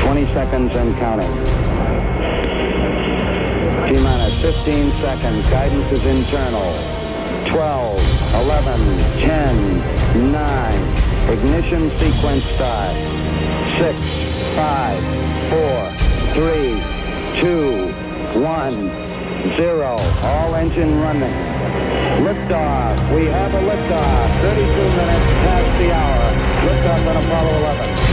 20 seconds and counting. T-minus 15 seconds. Guidance is internal. 12, 11, 10, 9. Ignition sequence start. 6, 5, 4, 3, 2, 1, 0. All engine running. Liftoff. We have a liftoff. 32 minutes past the hour. Liftoff on Apollo 11.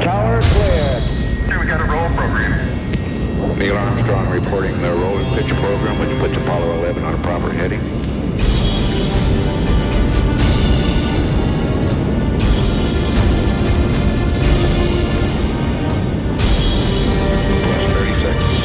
Tower cleared. Okay, we got a roll program. Neil Armstrong reporting the roll and pitch program, which puts Apollo 11 on a proper heading. Plus 30 seconds.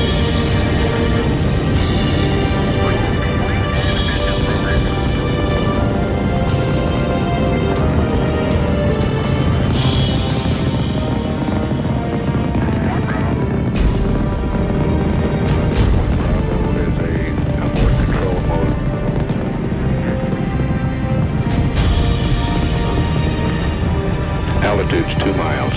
Altitude's 2 miles.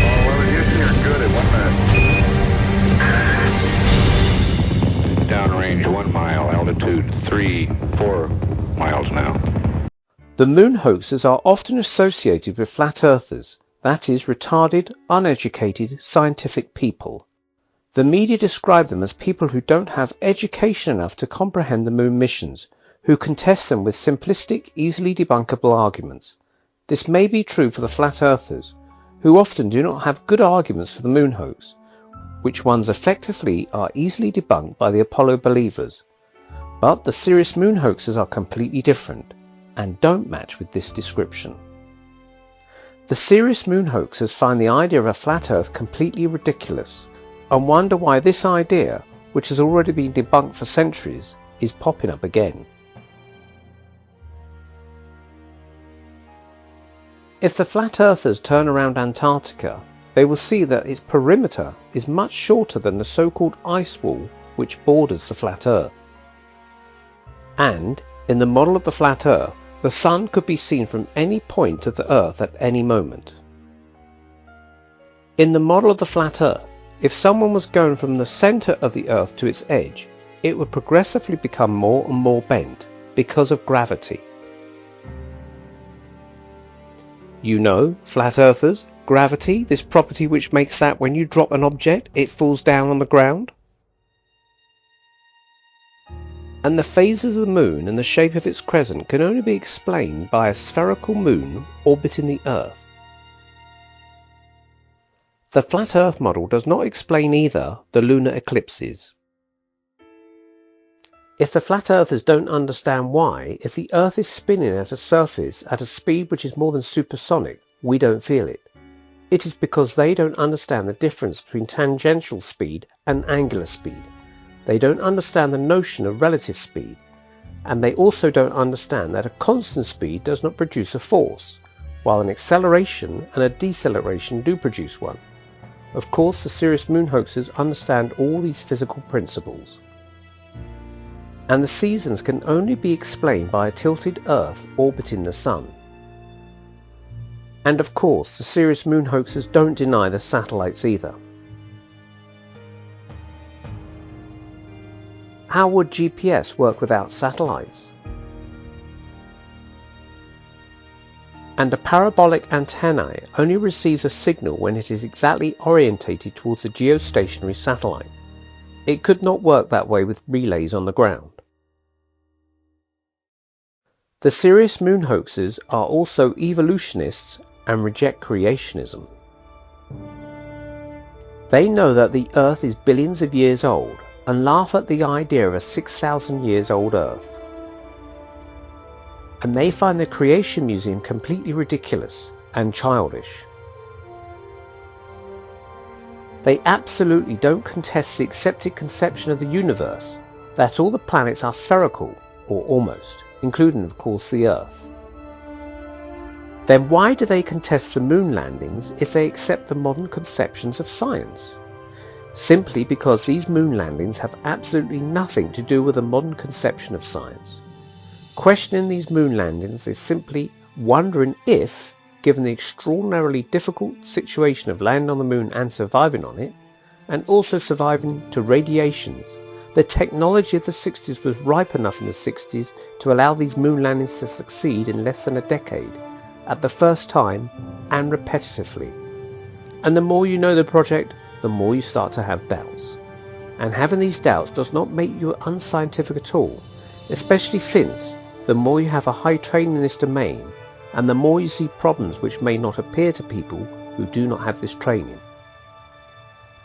Oh, well, the Houston are good at 1 minute. Downrange 1 mile. Altitude 4 miles now. The moon hoaxers are often associated with flat earthers, that is, retarded, uneducated, scientific people. The media describe them as people who don't have education enough to comprehend the moon missions, who contest them with simplistic, easily debunkable arguments. This may be true for the flat earthers, who often do not have good arguments for the moon hoax, which ones effectively are easily debunked by the Apollo believers. But the serious moon hoaxers are completely different, and don't match with this description. The serious moon hoaxers find the idea of a flat earth completely ridiculous, and wonder why this idea, which has already been debunked for centuries, is popping up again. If the flat earthers turn around Antarctica, they will see that its perimeter is much shorter than the so-called ice wall which borders the flat earth. And, in the model of the flat earth, the sun could be seen from any point of the earth at any moment. In the model of the flat earth, if someone was going from the centre of the earth to its edge, it would progressively become more and more bent because of gravity. You know, flat earthers, gravity, this property which makes that when you drop an object, it falls down on the ground. And the phases of the moon and the shape of its crescent can only be explained by a spherical moon orbiting the earth. The flat earth model does not explain either the lunar eclipses. If the flat earthers don't understand why, if the earth is spinning at a surface at a speed which is more than supersonic, we don't feel it. It is because they don't understand the difference between tangential speed and angular speed. They don't understand the notion of relative speed, and they also don't understand that a constant speed does not produce a force, while an acceleration and a deceleration do produce one. Of course, the serious moon hoaxers understand all these physical principles. And the seasons can only be explained by a tilted Earth orbiting the Sun. And of course, the serious moon hoaxers don't deny the satellites either. How would GPS work without satellites? And a parabolic antennae only receives a signal when it is exactly orientated towards the geostationary satellite. It could not work that way with relays on the ground. The serious moon hoaxers are also evolutionists and reject creationism. They know that the Earth is billions of years old and laugh at the idea of a 6,000 years old Earth. And they find the Creation Museum completely ridiculous and childish. They absolutely don't contest the accepted conception of the universe, that all the planets are spherical, or almost, including of course the Earth. Then why do they contest the moon landings if they accept the modern conceptions of science? Simply because these moon landings have absolutely nothing to do with the modern conception of science. Questioning these moon landings is simply wondering if, given the extraordinarily difficult situation of landing on the moon and surviving on it, and also surviving to radiations, the technology of the 60s was ripe enough in the 60s to allow these moon landings to succeed in less than a decade, at the first time and repetitively. And the more you know the project, the more you start to have doubts. And having these doubts does not make you unscientific at all, especially since the more you have a high training in this domain, and the more you see problems which may not appear to people who do not have this training.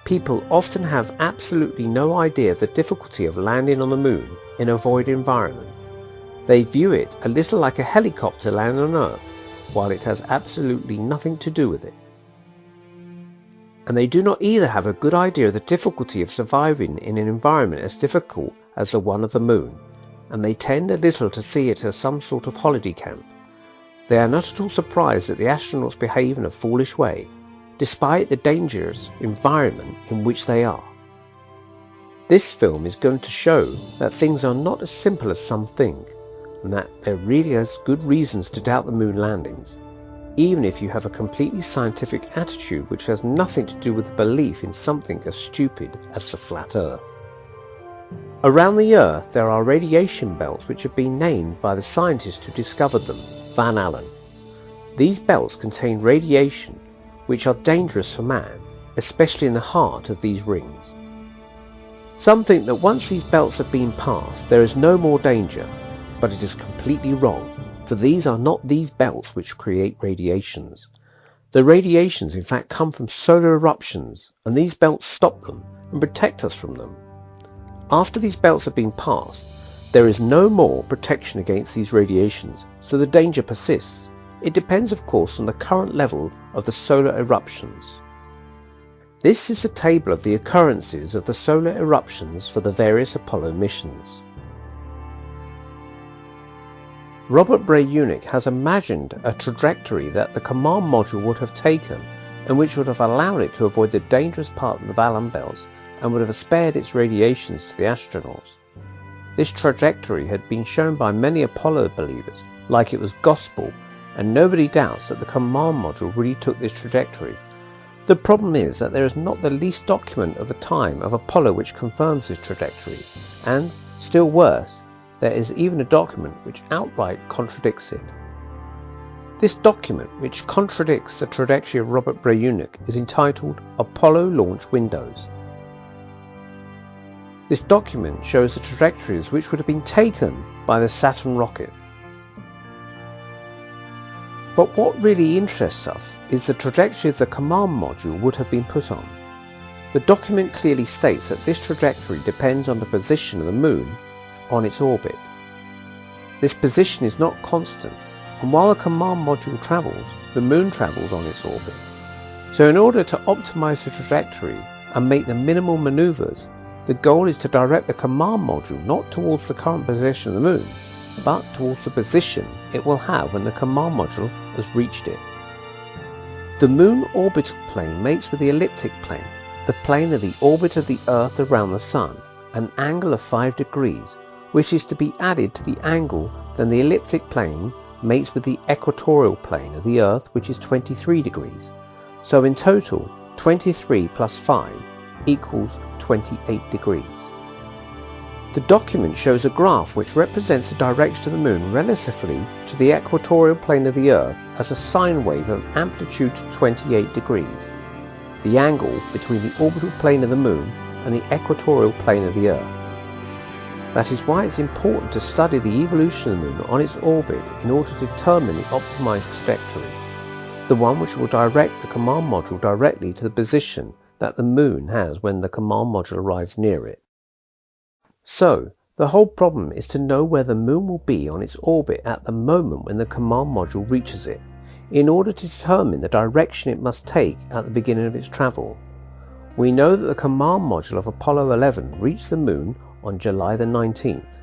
People often have absolutely no idea of the difficulty of landing on the moon in a void environment. They view it a little like a helicopter landing on Earth, while it has absolutely nothing to do with it. And they do not either have a good idea of the difficulty of surviving in an environment as difficult as the one of the moon, and they tend a little to see it as some sort of holiday camp. They are not at all surprised that the astronauts behave in a foolish way, despite the dangerous environment in which they are. This film is going to show that things are not as simple as some think, and that there really is good reasons to doubt the moon landings, even if you have a completely scientific attitude which has nothing to do with the belief in something as stupid as the flat Earth. Around the Earth there are radiation belts which have been named by the scientist who discovered them, Van Allen. These belts contain radiation which are dangerous for man, especially in the heart of these rings. Some think that once these belts have been passed there is no more danger, but it is completely wrong, for these are not these belts which create radiations. The radiations in fact come from solar eruptions, and these belts stop them and protect us from them. After these belts have been passed, there is no more protection against these radiations, so the danger persists. It depends of course on the current level of the solar eruptions. This is the table of the occurrences of the solar eruptions for the various Apollo missions. Robert Bray-Unick has imagined a trajectory that the command module would have taken, and which would have allowed it to avoid the dangerous part of the Van belts and would have spared its radiations to the astronauts. This trajectory had been shown by many Apollo believers like it was gospel, and nobody doubts that the command module really took this trajectory. The problem is that there is not the least document of the time of Apollo which confirms this trajectory, and, still worse, there is even a document which outright contradicts it. This document, which contradicts the trajectory of Robert Bray-Unick, is entitled Apollo Launch Windows. This document shows the trajectories which would have been taken by the Saturn rocket. But what really interests us is the trajectory the command module would have been put on. The document clearly states that this trajectory depends on the position of the moon on its orbit. This position is not constant, and while the command module travels, the moon travels on its orbit. So in order to optimize the trajectory and make the minimal maneuvers, the goal is to direct the command module not towards the current position of the moon, but towards the position it will have when the command module has reached it. The moon orbital plane mates with the elliptic plane, the plane of the orbit of the Earth around the Sun, an angle of 5 degrees, which is to be added to the angle then the elliptic plane mates with the equatorial plane of the Earth, which is 23 degrees. So in total, 23 plus 5 equals 28 degrees. The document shows a graph which represents the direction of the moon relatively to the equatorial plane of the Earth as a sine wave of amplitude 28 degrees, the angle between the orbital plane of the moon and the equatorial plane of the Earth. That is why it's important to study the evolution of the moon on its orbit in order to determine the optimized trajectory, the one which will direct the command module directly to the position that the moon has when the command module arrives near it. So, the whole problem is to know where the moon will be on its orbit at the moment when the command module reaches it, in order to determine the direction it must take at the beginning of its travel. We know that the command module of Apollo 11 reached the moon on July the 19th.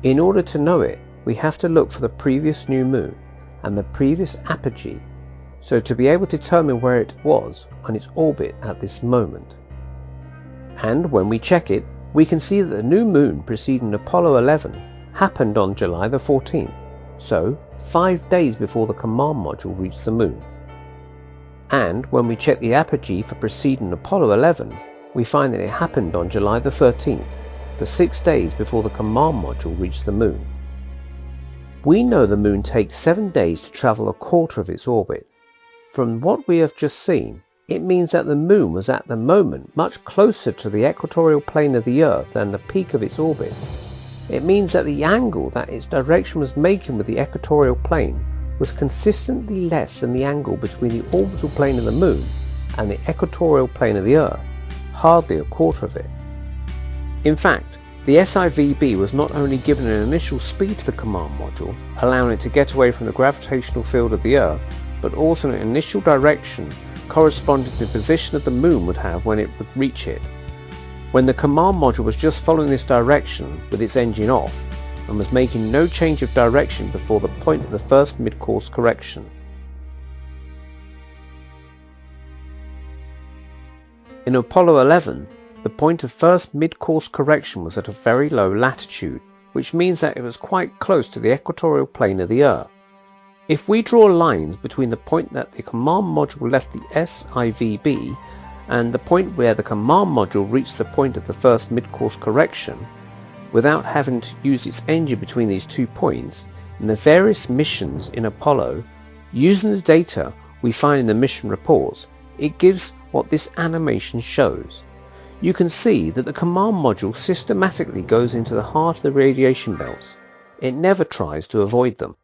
In order to know it, we have to look for the previous new moon and the previous apogee, so to be able to determine where it was on its orbit at this moment. And when we check it, we can see that the new moon preceding Apollo 11 happened on July the 14th, so 5 days before the command module reached the moon. And when we check the apogee for preceding Apollo 11, we find that it happened on July the 13th, for 6 days before the command module reached the moon. We know the moon takes 7 days to travel a quarter of its orbit. From what we have just seen, it means that the moon was at the moment much closer to the equatorial plane of the Earth than the peak of its orbit. It means that the angle that its direction was making with the equatorial plane was consistently less than the angle between the orbital plane of the moon and the equatorial plane of the Earth, hardly a quarter of it. In fact, the SIVB was not only given an initial speed to the command module, allowing it to get away from the gravitational field of the Earth, but also an initial direction corresponding to the position that the moon would have when it would reach it. When the command module was just following this direction with its engine off, and was making no change of direction before the point of the first mid-course correction. In Apollo 11, the point of first mid-course correction was at a very low latitude, which means that it was quite close to the equatorial plane of the Earth. If we draw lines between the point that the command module left the SIVB and the point where the command module reached the point of the first mid-course correction, without having to use its engine between these 2 points, in the various missions in Apollo, using the data we find in the mission reports, it gives what this animation shows. You can see that the command module systematically goes into the heart of the radiation belts. It never tries to avoid them.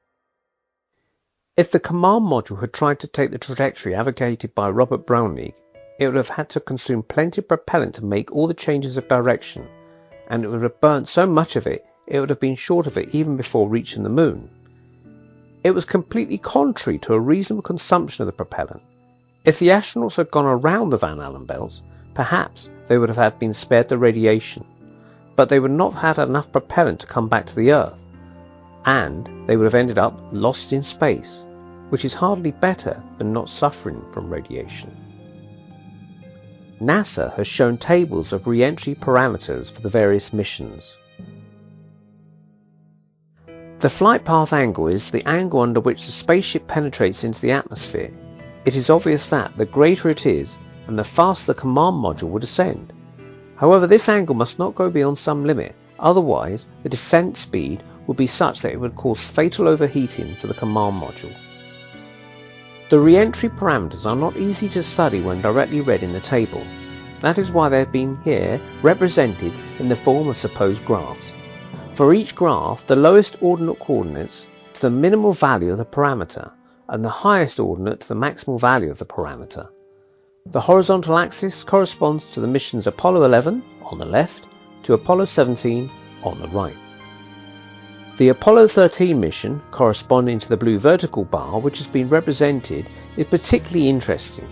If the command module had tried to take the trajectory advocated by Robert Brownlee, it would have had to consume plenty of propellant to make all the changes of direction, and it would have burnt so much of it, it would have been short of it even before reaching the moon. It was completely contrary to a reasonable consumption of the propellant. If the astronauts had gone around the Van Allen belts, perhaps they would have been spared the radiation, but they would not have had enough propellant to come back to the Earth, and they would have ended up lost in space, which is hardly better than not suffering from radiation. NASA has shown tables of re-entry parameters for the various missions. The flight path angle is the angle under which the spaceship penetrates into the atmosphere. It is obvious that the greater it is, and the faster the command module will descend. However, this angle must not go beyond some limit, otherwise the descent speed would be such that it would cause fatal overheating for the command module. The re-entry parameters are not easy to study when directly read in the table. That is why they have been here represented in the form of supposed graphs. For each graph, the lowest ordinate coordinates to the minimal value of the parameter, and the highest ordinate to the maximal value of the parameter. The horizontal axis corresponds to the missions Apollo 11 on the left to Apollo 17 on the right. The Apollo 13 mission, corresponding to the blue vertical bar which has been represented, is particularly interesting.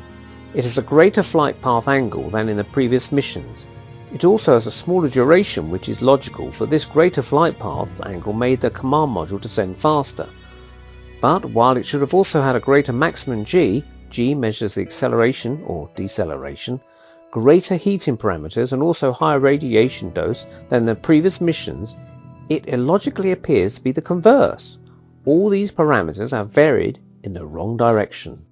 It has a greater flight path angle than in the previous missions. It also has a smaller duration, which is logical, for this greater flight path angle made the command module descend faster. But while it should have also had a greater maximum G measures the acceleration or deceleration, greater heating parameters and also higher radiation dose than the previous missions, it illogically appears to be the converse. All these parameters have varied in the wrong direction.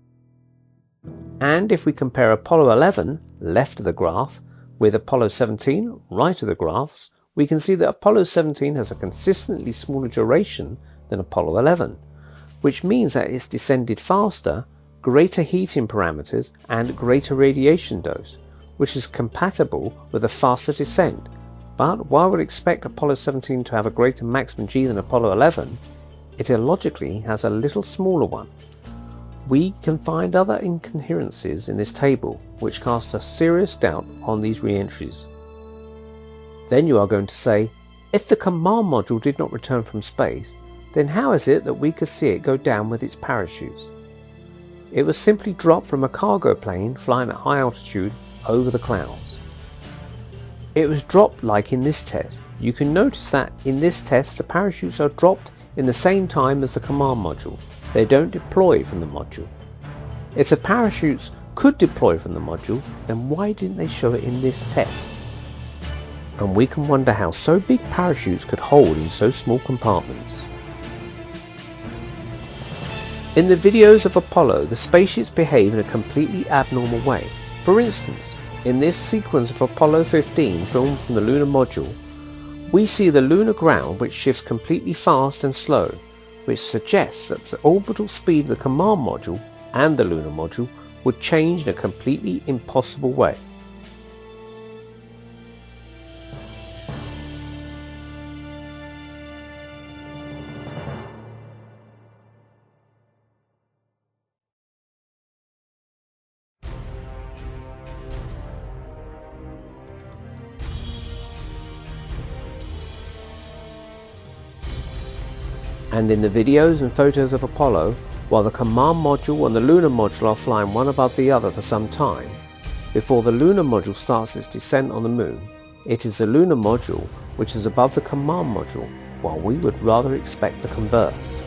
And if we compare Apollo 11, left of the graph, with Apollo 17, right of the graphs, we can see that Apollo 17 has a consistently smaller duration than Apollo 11, which means that it's descended faster, greater heating parameters and greater radiation dose, which is compatible with a faster descent. But while we'd expect Apollo 17 to have a greater maximum G than Apollo 11, it illogically has a little smaller one. We can find other incoherencies in this table which cast a serious doubt on these re-entries. Then you are going to say, if the command module did not return from space, then how is it that we could see it go down with its parachutes? It was simply dropped from a cargo plane flying at high altitude over the clouds. It was dropped like in this test. You can notice that in this test the parachutes are dropped in the same time as the command module. They don't deploy from the module. If the parachutes could deploy from the module, then why didn't they show it in this test? and we can wonder how so big parachutes could hold in so small compartments. In the videos of Apollo, the spaceships behave in a completely abnormal way. For instance, in this sequence of Apollo 15 filmed from the lunar module, we see the lunar ground which shifts completely fast and slow, which suggests that the orbital speed of the command module and the lunar module would change in a completely impossible way. And in the videos and photos of Apollo, while the command module and the lunar module are flying one above the other for some time, before the lunar module starts its descent on the moon, it is the lunar module which is above the command module, while we would rather expect the converse.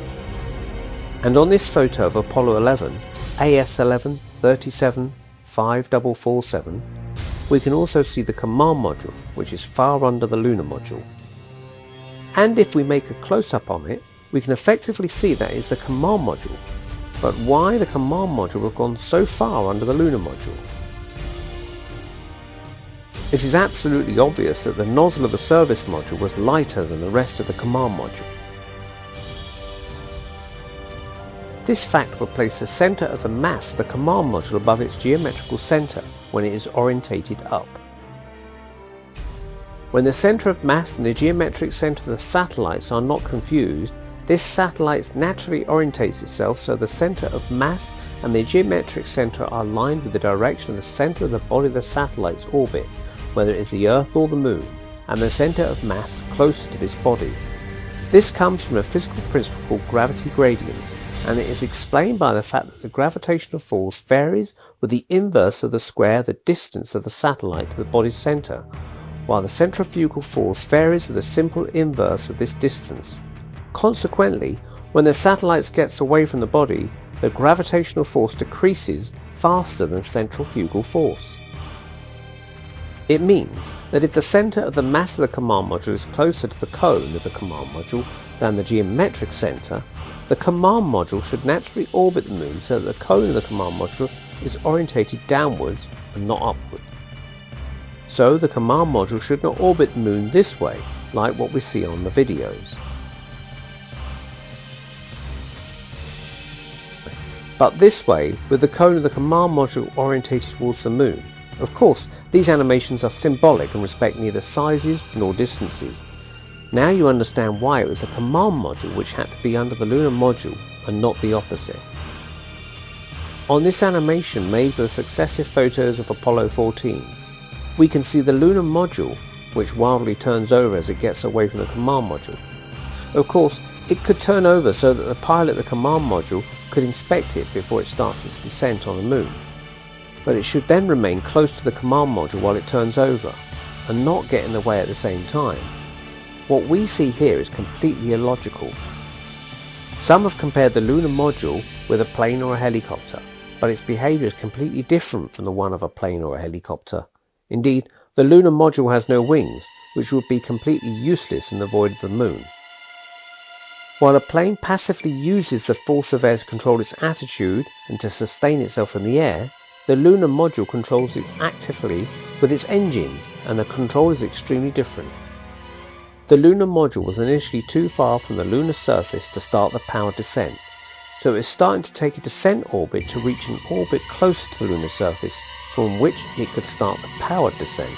And on this photo of Apollo 11, AS11 37 5447, we can also see the command module, which is far under the lunar module. And if we make a close-up on it, we can effectively see that is the command module. But why the command module have gone so far under the lunar module? It is absolutely obvious that the nozzle of the service module was lighter than the rest of the command module. This fact will place the centre of the mass of the command module above its geometrical centre when it is orientated up. When the centre of mass and the geometric centre of the satellites are not confused, this satellite naturally orientates itself so the centre of mass and the geometric centre are aligned with the direction of the centre of the body of the satellite's orbit, whether it is the Earth or the Moon, and the centre of mass closer to this body. This comes from a physical principle called gravity gradient, and it is explained by the fact that the gravitational force varies with the inverse of the square of the distance of the satellite to the body's centre, while the centrifugal force varies with the simple inverse of this distance. Consequently, when the satellite gets away from the body, the gravitational force decreases faster than centrifugal force. It means that if the centre of the mass of the command module is closer to the cone of the command module than the geometric centre, the command module should naturally orbit the moon so that the cone of the command module is orientated downwards and not upward. So the command module should not orbit the moon this way, like what we see on the videos, but this way with the cone of the command module orientated towards the moon. Of course, these animations are symbolic and respect neither sizes nor distances. Now you understand why it was the command module which had to be under the lunar module and not the opposite. On this animation made with the successive photos of Apollo 14, we can see the lunar module which wildly turns over as it gets away from the command module. Of course, it could turn over so that the pilot of the command module could inspect it before it starts its descent on the moon. But it should then remain close to the command module while it turns over, and not get in the way at the same time. What we see here is completely illogical. Some have compared the lunar module with a plane or a helicopter, but its behaviour is completely different from the one of a plane or a helicopter. Indeed, the lunar module has no wings, which would be completely useless in the void of the moon. While a plane passively uses the force of air to control its attitude and to sustain itself in the air, the lunar module controls it actively with its engines, and the control is extremely different. The lunar module was initially too far from the lunar surface to start the powered descent, so it is starting to take a descent orbit to reach an orbit closer to the lunar surface from which it could start the powered descent.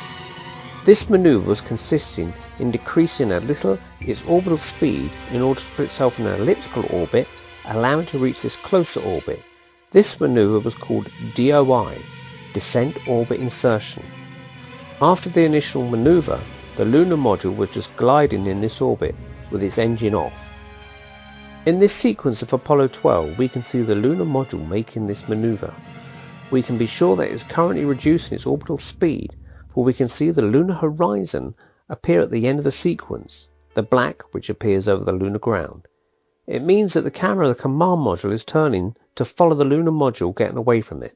This manoeuvre was consisting in decreasing a little its orbital speed in order to put itself in an elliptical orbit, allowing it to reach this closer orbit. This manoeuvre was called DOI, Descent Orbit Insertion. After the initial manoeuvre, the lunar module was just gliding in this orbit with its engine off. In this sequence of Apollo 12, we can see the lunar module making this manoeuvre. We can be sure that it is currently reducing its orbital speed, for we can see the lunar horizon appear at the end of the sequence, the black which appears over the lunar ground. It means that the camera of the command module is turning to follow the lunar module getting away from it.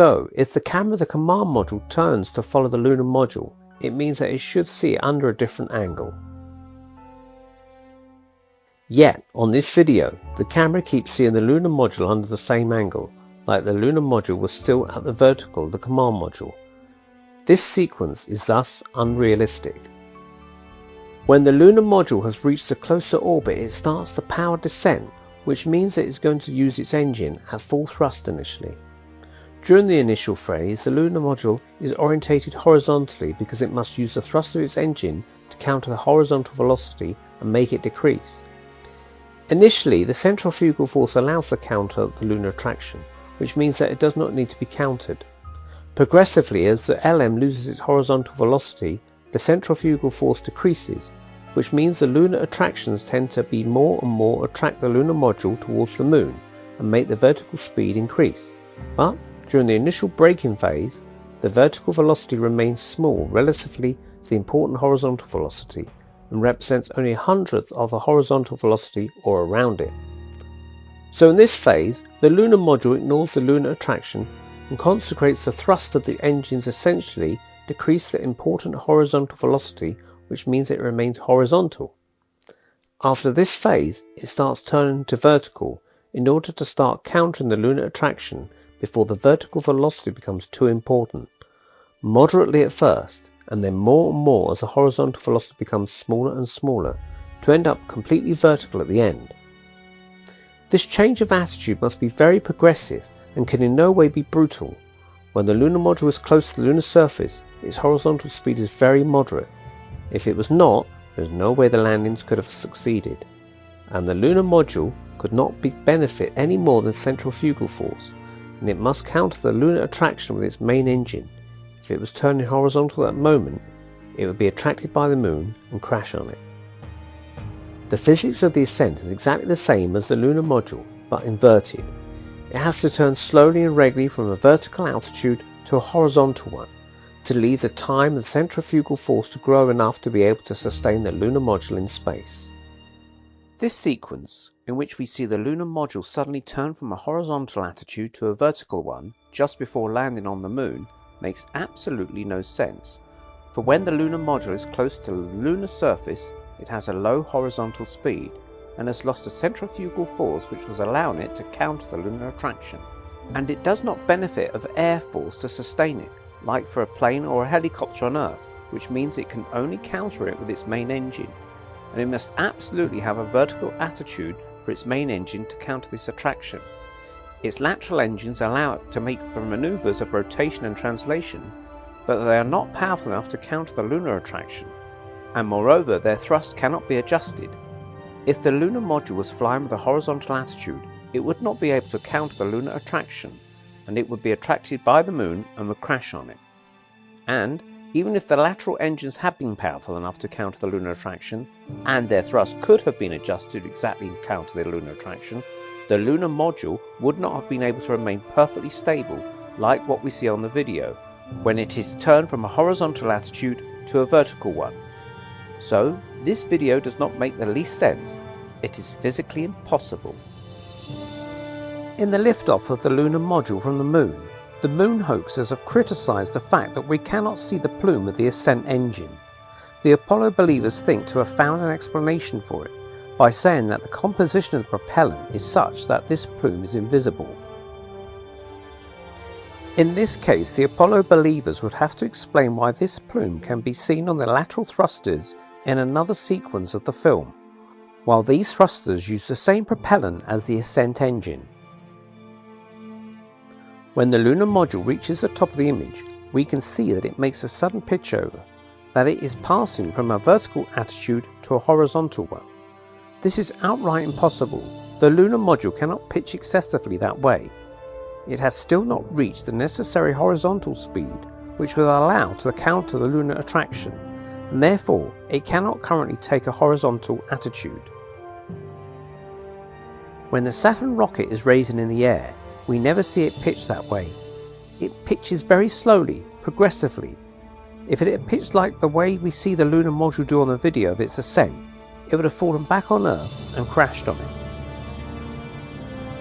So, if the camera of the command module turns to follow the lunar module, it means that it should see it under a different angle. Yet, on this video, the camera keeps seeing the lunar module under the same angle, like the lunar module was still at the vertical of the command module. This sequence is thus unrealistic. When the lunar module has reached a closer orbit, it starts the power descent, which means that it's going to use its engine at full thrust initially. During the initial phase, the lunar module is orientated horizontally because it must use the thrust of its engine to counter the horizontal velocity and make it decrease. Initially, the centrifugal force allows to counter the lunar attraction, which means that it does not need to be countered. Progressively, as the LM loses its horizontal velocity, the centrifugal force decreases, which means the lunar attractions tend to be more and more attract the lunar module towards the moon and make the vertical speed increase. But during the initial braking phase, the vertical velocity remains small relatively to the important horizontal velocity and represents only 1/100th of the horizontal velocity or around it. So in this phase, the lunar module ignores the lunar attraction and concentrates the thrust of the engines, essentially decrease the important horizontal velocity, which means it remains horizontal. After this phase, it starts turning to vertical in order to start countering the lunar attraction before the vertical velocity becomes too important. Moderately at first, and then more and more as the horizontal velocity becomes smaller and smaller, to end up completely vertical at the end. This change of attitude must be very progressive and can in no way be brutal. When the lunar module is close to the lunar surface, its horizontal speed is very moderate. If it was not, there is no way the landings could have succeeded, and the lunar module could not benefit any more than centrifugal force, and it must counter the lunar attraction with its main engine. If it was turning horizontal at that moment, it would be attracted by the moon and crash on it. The physics of the ascent is exactly the same as the lunar module, but inverted. It has to turn slowly and regularly from a vertical altitude to a horizontal one, to leave the time and centrifugal force to grow enough to be able to sustain the lunar module in space. This sequence, in which we see the lunar module suddenly turn from a horizontal attitude to a vertical one just before landing on the moon, makes absolutely no sense, for when the lunar module is close to the lunar surface, it has a low horizontal speed and has lost a centrifugal force which was allowing it to counter the lunar attraction, and it does not benefit of air force to sustain it, like for a plane or a helicopter on Earth, which means it can only counter it with its main engine, and it must absolutely have a vertical attitude for its main engine to counter this attraction. Its lateral engines allow it to make for maneuvers of rotation and translation, but they are not powerful enough to counter the lunar attraction, and moreover their thrust cannot be adjusted. If the lunar module was flying with a horizontal attitude, it would not be able to counter the lunar attraction, and it would be attracted by the moon and would crash on it. And even if the lateral engines had been powerful enough to counter the lunar attraction, and their thrust could have been adjusted to exactly counter the lunar attraction, the lunar module would not have been able to remain perfectly stable like what we see on the video, when it is turned from a horizontal attitude to a vertical one. So, this video does not make the least sense. It is physically impossible. In the liftoff of the lunar module from the moon hoaxers have criticised the fact that we cannot see the plume of the ascent engine. The Apollo believers think to have found an explanation for it by saying that the composition of the propellant is such that this plume is invisible. In this case, the Apollo believers would have to explain why this plume can be seen on the lateral thrusters in another sequence of the film, while these thrusters use the same propellant as the ascent engine. When the lunar module reaches the top of the image, we can see that it makes a sudden pitch over, that it is passing from a vertical attitude to a horizontal one. This is outright impossible. The lunar module cannot pitch excessively that way. It has still not reached the necessary horizontal speed which will allow to counter the lunar attraction, and therefore it cannot currently take a horizontal attitude. When the Saturn rocket is raising in the air, we never see it pitch that way. It pitches very slowly, progressively. If it had pitched like the way we see the lunar module do on the video of its ascent, it would have fallen back on Earth and crashed on it.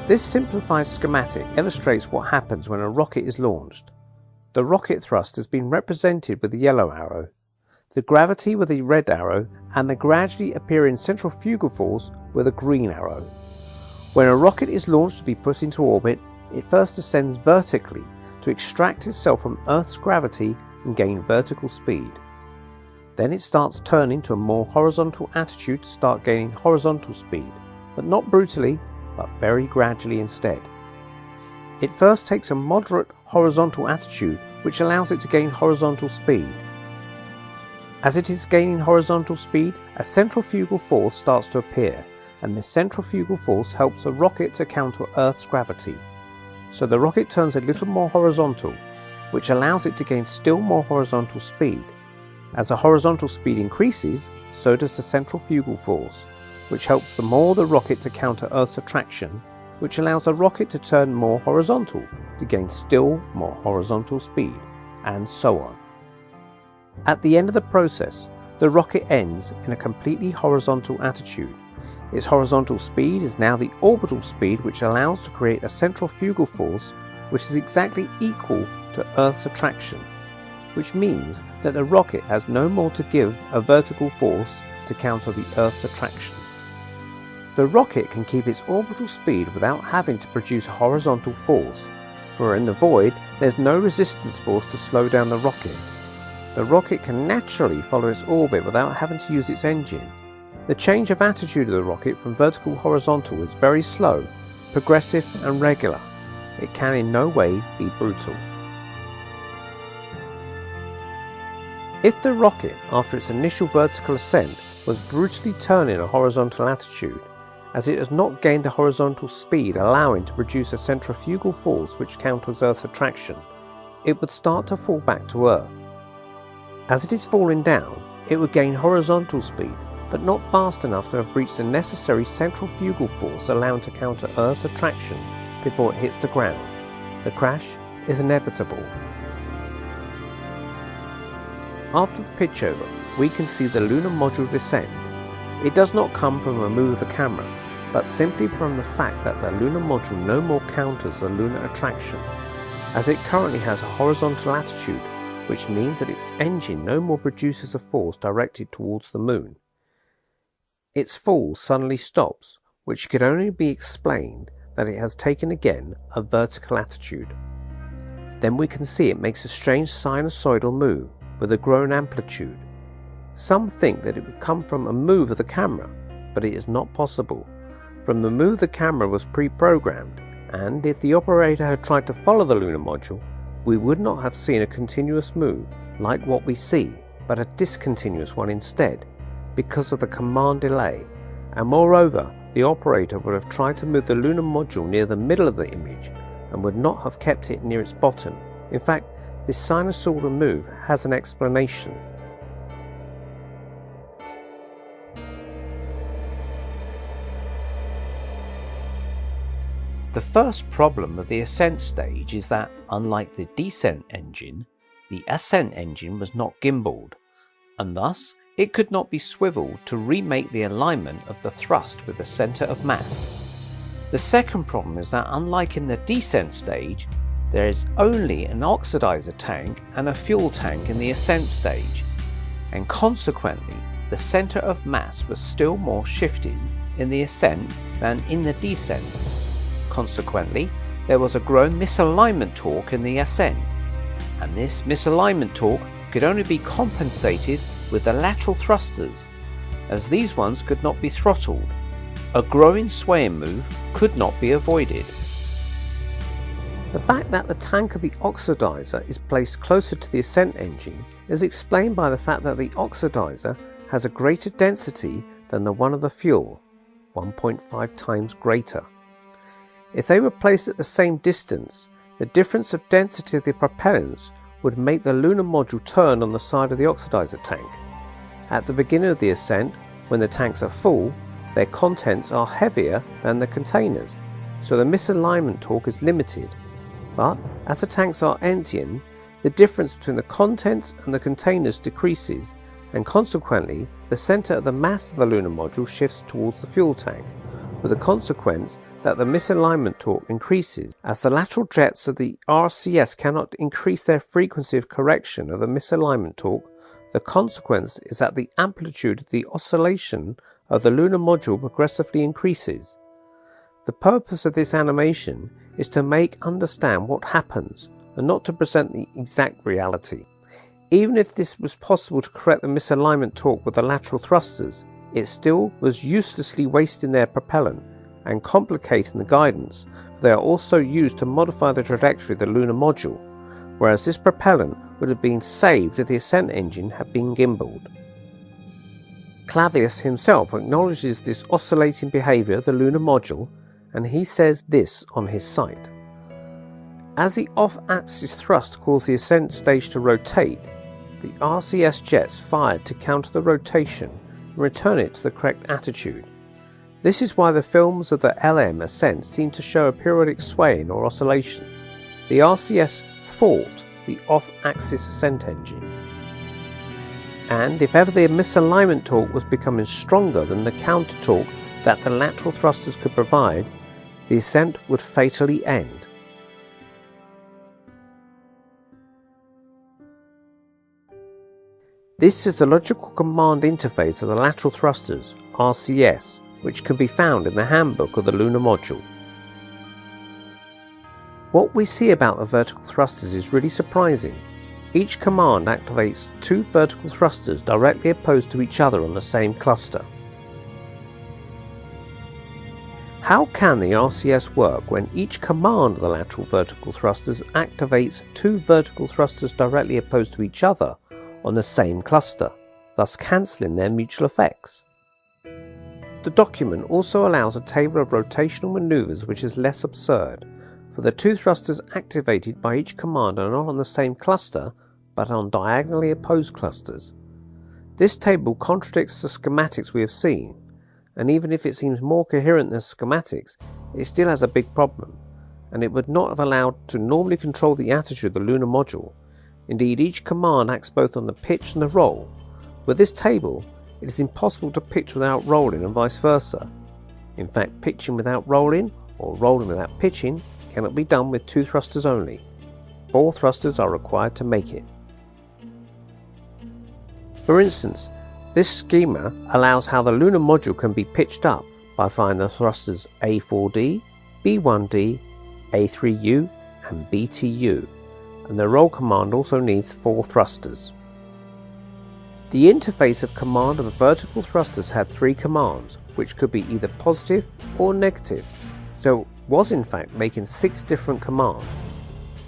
This simplified schematic illustrates what happens when a rocket is launched. The rocket thrust has been represented with the yellow arrow, the gravity with the red arrow, and the gradually appearing centrifugal force with a green arrow. When a rocket is launched to be put into orbit, it first ascends vertically to extract itself from Earth's gravity and gain vertical speed. Then it starts turning to a more horizontal attitude to start gaining horizontal speed, but not brutally, but very gradually instead. It first takes a moderate horizontal attitude which allows it to gain horizontal speed. As it is gaining horizontal speed, a centrifugal force starts to appear, and this centrifugal force helps the rocket to counter Earth's gravity. So the rocket turns a little more horizontal, which allows it to gain still more horizontal speed. As the horizontal speed increases, so does the centrifugal force, which helps the more the rocket to counter Earth's attraction, which allows the rocket to turn more horizontal to gain still more horizontal speed, and so on. At the end of the process, the rocket ends in a completely horizontal attitude. Its horizontal speed is now the orbital speed, which allows to create a centrifugal force which is exactly equal to Earth's attraction, which means that the rocket has no more to give a vertical force to counter the Earth's attraction. The rocket can keep its orbital speed without having to produce a horizontal force, for in the void there's no resistance force to slow down the rocket. The rocket can naturally follow its orbit without having to use its engine. The change of attitude of the rocket from vertical to horizontal is very slow, progressive and regular. It can in no way be brutal. If the rocket, after its initial vertical ascent, was brutally turning a horizontal attitude, as it has not gained the horizontal speed allowing to produce a centrifugal force which counters Earth's attraction, it would start to fall back to Earth. As it is falling down, it would gain horizontal speed, but not fast enough to have reached the necessary centrifugal force allowing to counter Earth's attraction before it hits the ground. The crash is inevitable. After the pitch over, we can see the lunar module descend. It does not come from a move of the camera, but simply from the fact that the lunar module no more counters the lunar attraction, as it currently has a horizontal attitude, which means that its engine no more produces a force directed towards the moon. Its fall suddenly stops, which could only be explained that it has taken again a vertical attitude. Then we can see it makes a strange sinusoidal move with a grown amplitude. Some think that it would come from a move of the camera, but it is not possible. From the move the camera was pre-programmed, and if the operator had tried to follow the lunar module, we would not have seen a continuous move like what we see, but a discontinuous one instead, because of the command delay, and moreover, the operator would have tried to move the lunar module near the middle of the image and would not have kept it near its bottom. In fact, this sinusoidal move has an explanation. The first problem of the ascent stage is that, unlike the descent engine, the ascent engine was not gimbaled, and thus it could not be swiveled to remake the alignment of the thrust with the centre of mass. The second problem is that, unlike in the descent stage, there is only an oxidizer tank and a fuel tank in the ascent stage, and consequently the centre of mass was still more shifted in the ascent than in the descent. Consequently, there was a grown misalignment torque in the ascent, and this misalignment torque could only be compensated with the lateral thrusters, as these ones could not be throttled. A growing swaying move could not be avoided. The fact that the tank of the oxidizer is placed closer to the ascent engine is explained by the fact that the oxidizer has a greater density than the one of the fuel, 1.5 times greater. If they were placed at the same distance, the difference of density of the propellants would make the lunar module turn on the side of the oxidizer tank. At the beginning of the ascent, when the tanks are full, their contents are heavier than the containers, so the misalignment torque is limited. But as the tanks are emptying, the difference between the contents and the containers decreases, and consequently the centre of the mass of the lunar module shifts towards the fuel tank, with the consequence that the misalignment torque increases. As the lateral jets of the RCS cannot increase their frequency of correction of the misalignment torque, the consequence is that the amplitude of the oscillation of the lunar module progressively increases. The purpose of this animation is to make understand what happens and not to present the exact reality. Even if this was possible to correct the misalignment torque with the lateral thrusters, it still was uselessly wasting their propellant and complicating the guidance, for they are also used to modify the trajectory of the lunar module, whereas this propellant would have been saved if the ascent engine had been gimbaled. Clavius himself acknowledges this oscillating behaviour of the lunar module, and he says this on his site. As the off-axis thrust caused the ascent stage to rotate, the RCS jets fired to counter the rotation and return it to the correct attitude. This is why the films of the LM ascent seem to show a periodic swaying or oscillation. The RCS fought the off-axis ascent engine. And if ever the misalignment torque was becoming stronger than the counter torque that the lateral thrusters could provide, the ascent would fatally end. This is the logical command interface of the lateral thrusters, RCS, which can be found in the handbook of the lunar module. What we see about the vertical thrusters is really surprising. Each command activates two vertical thrusters directly opposed to each other on the same cluster. How can the RCS work when each command of the lateral vertical thrusters activates two vertical thrusters directly opposed to each other on the same cluster, thus cancelling their mutual effects? The document also allows a table of rotational manoeuvres which is less absurd, for the two thrusters activated by each command are not on the same cluster but on diagonally opposed clusters. This table contradicts the schematics we have seen, and even if it seems more coherent than schematics, it still has a big problem, and it would not have allowed to normally control the attitude of the lunar module. Indeed, each command acts both on the pitch and the roll. With this table, it is impossible to pitch without rolling and vice versa. In fact, pitching without rolling or rolling without pitching cannot be done with two thrusters only. 4 thrusters are required to make it. For instance, this schema allows how the lunar module can be pitched up by finding the thrusters A4D, B1D, A3U and BTU, and the roll command also needs 4 thrusters. The interface of command of the vertical thrusters had 3 commands, which could be either positive or negative, so it was in fact making 6 different commands.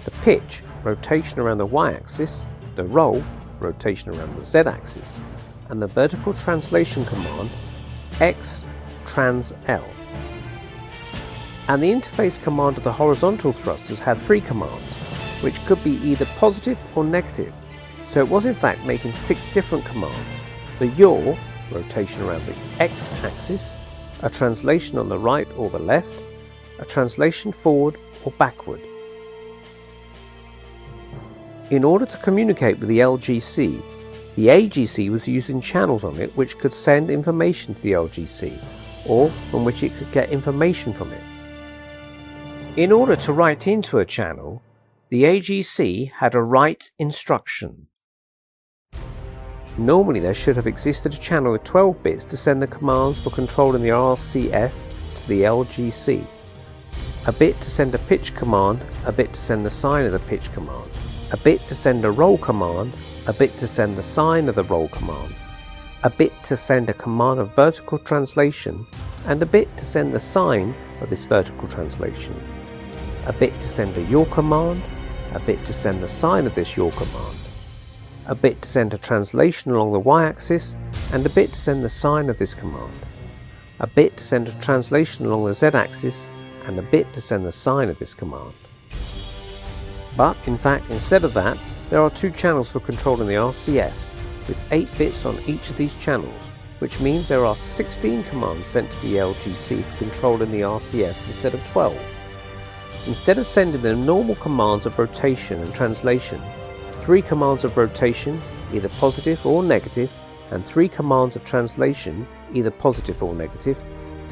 The pitch, rotation around the y-axis, the roll, rotation around the z-axis, and the vertical translation command, X trans L. And the interface command of the horizontal thrusters had 3 commands, which could be either positive or negative, so it was in fact making 6 different commands. The yaw, rotation around the x-axis, a translation on the right or the left, a translation forward or backward. In order to communicate with the LGC, the AGC was using channels on it which could send information to the LGC, or from which it could get information from it. In order to write into a channel, the AGC had a write instruction. Normally there should have existed a channel with 12 bits to send the commands for controlling the RCS to the LGC. A bit to send a pitch command, a bit to send the sign of the pitch command, a bit to send a roll command, a bit to send the sign of the roll command, a bit to send a command of vertical translation, and a bit to send the sign of this vertical translation, a bit to send a yaw command, a bit to send the sign of this yaw command, a bit to send a translation along the y-axis, and a bit to send the sign of this command, a bit to send a translation along the z-axis, and a bit to send the sign of this command. But in fact, instead of that, there are 2 channels for controlling the RCS, with 8 bits on each of these channels, which means there are 16 commands sent to the LGC for controlling the RCS instead of 12. Instead of sending the normal commands of rotation and translation, 3 commands of rotation, either positive or negative, and 3 commands of translation, either positive or negative,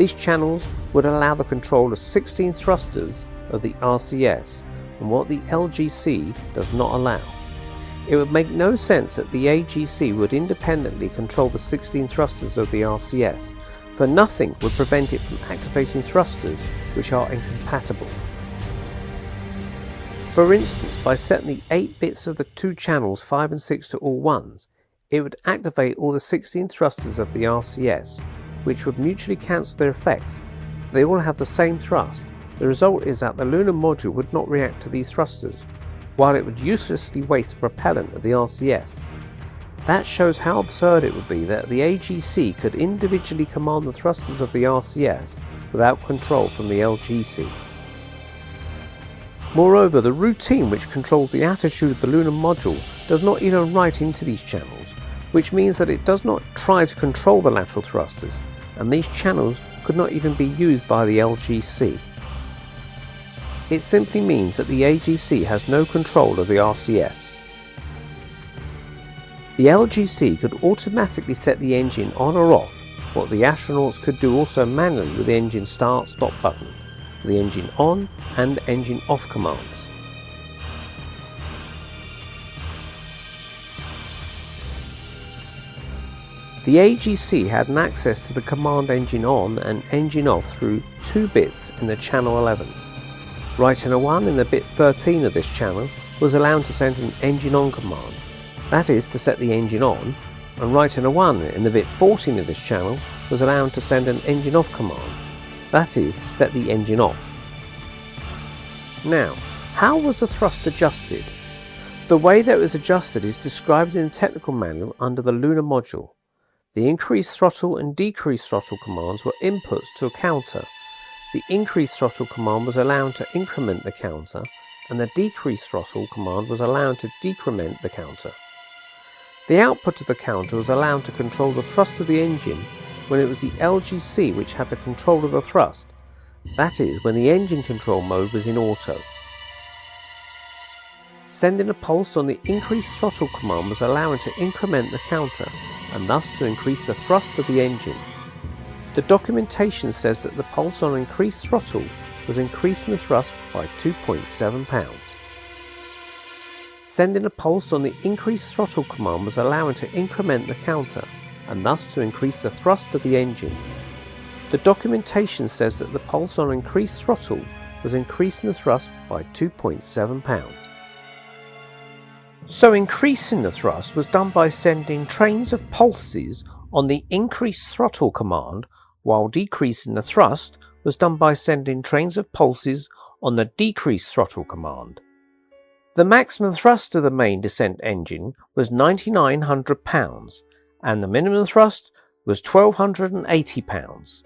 These channels would allow the control of 16 thrusters of the RCS, and what the LGC does not allow. It would make no sense that the AGC would independently control the 16 thrusters of the RCS, for nothing would prevent it from activating thrusters which are incompatible. For instance, by setting the 8 bits of the two channels 5 and 6 to all ones, it would activate all the 16 thrusters of the RCS, which would mutually cancel their effects. If they all have the same thrust, the result is that the lunar module would not react to these thrusters, while it would uselessly waste the propellant of the RCS. That shows how absurd it would be that the AGC could individually command the thrusters of the RCS without control from the LGC. Moreover, the routine which controls the attitude of the lunar module does not even write into these channels, which means that it does not try to control the lateral thrusters, and these channels could not even be used by the LGC. It simply means that the AGC has no control of the RCS. The LGC could automatically set the engine on or off, what the astronauts could do also manually with the engine start-stop button, the engine on and engine off commands. The AGC had an access to the command engine on and engine off through 2 bits in the channel 11. Writing a 1 in the bit 13 of this channel was allowed to send an engine on command, that is to set the engine on, and writing a 1 in the bit 14 of this channel was allowed to send an engine off command, that is to set the engine off. Now, how was the thrust adjusted? The way that it was adjusted is described in the technical manual under the lunar module. The increased throttle and decreased throttle commands were inputs to a counter. The increased throttle command was allowed to increment the counter, and the decreased throttle command was allowed to decrement the counter. The output of the counter was allowed to control the thrust of the engine when it was the LGC which had the control of the thrust, that is, when the engine control mode was in auto. Sending a pulse on the increased throttle command was allowing to increment the counter, and thus to increase the thrust of the engine. The documentation says that the pulse on increased throttle was increasing the thrust by 2.7 pounds. Sending a pulse on the increased throttle command was allowing to increment the counter, and thus to increase the thrust of the engine. The documentation says that the pulse on increased throttle was increasing the thrust by 2.7 pounds. So increasing the thrust was done by sending trains of pulses on the increased throttle command, while decreasing the thrust was done by sending trains of pulses on the decreased throttle command. The maximum thrust of the main descent engine was 9,900 pounds, and the minimum thrust was 1,280 pounds.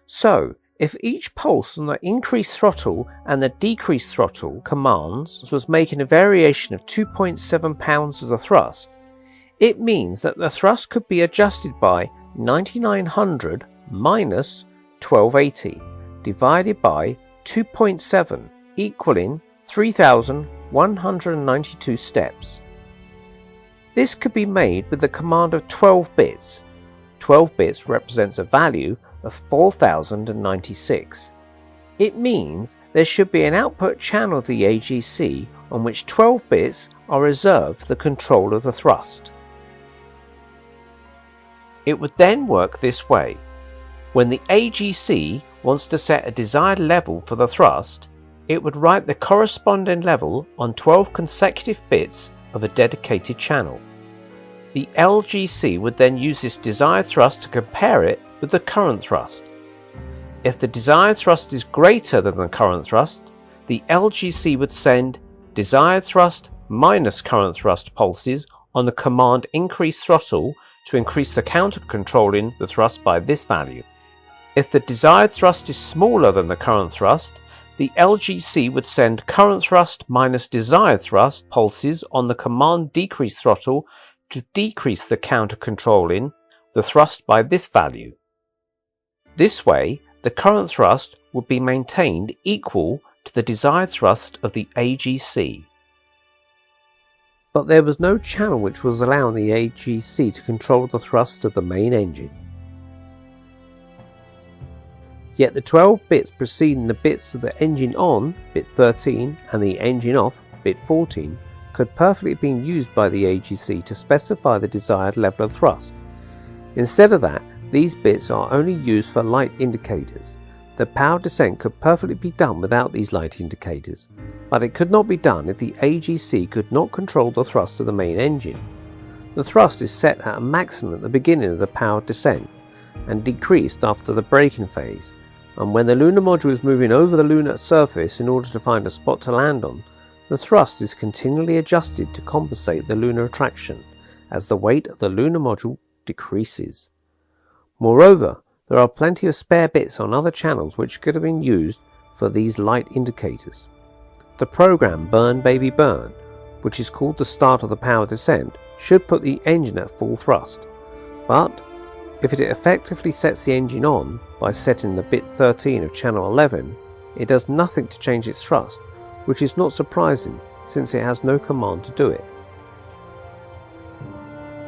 So, if each pulse on the increased throttle and the decreased throttle commands was making a variation of 2.7 pounds of the thrust, it means that the thrust could be adjusted by 9,900 minus 1,280 divided by 2.7 equaling 3,192 steps. This could be made with the command of 12 bits. 12 bits represents a value of 4,096. It means there should be an output channel of the AGC on which 12 bits are reserved for the control of the thrust. It would then work this way. When the AGC wants to set a desired level for the thrust, it would write the corresponding level on 12 consecutive bits of a dedicated channel. The LGC would then use this desired thrust to compare it with the current thrust. If the desired thrust is greater than the current thrust, the LGC would send desired thrust minus current thrust pulses on the command increase throttle to increase the counter controlling the thrust by this value. If the desired thrust is smaller than the current thrust, the LGC would send current thrust minus desired thrust pulses on the command decrease throttle to decrease the counter controlling the thrust by this value. This way, the current thrust would be maintained equal to the desired thrust of the AGC. But there was no channel which was allowing the AGC to control the thrust of the main engine. Yet the 12 bits preceding the bits of the engine on, bit 13, and the engine off, bit 14, could perfectly have been used by the AGC to specify the desired level of thrust. Instead of that, these bits are only used for light indicators. The power descent could perfectly be done without these light indicators, but it could not be done if the AGC could not control the thrust of the main engine. The thrust is set at a maximum at the beginning of the powered descent and decreased after the braking phase, and when the lunar module is moving over the lunar surface in order to find a spot to land on, the thrust is continually adjusted to compensate the lunar attraction as the weight of the lunar module decreases. Moreover, there are plenty of spare bits on other channels which could have been used for these light indicators. The program Burn Baby Burn, which is called the start of the power descent, should put the engine at full thrust, but if it effectively sets the engine on by setting the bit 13 of channel 11, it does nothing to change its thrust, which is not surprising since it has no command to do it.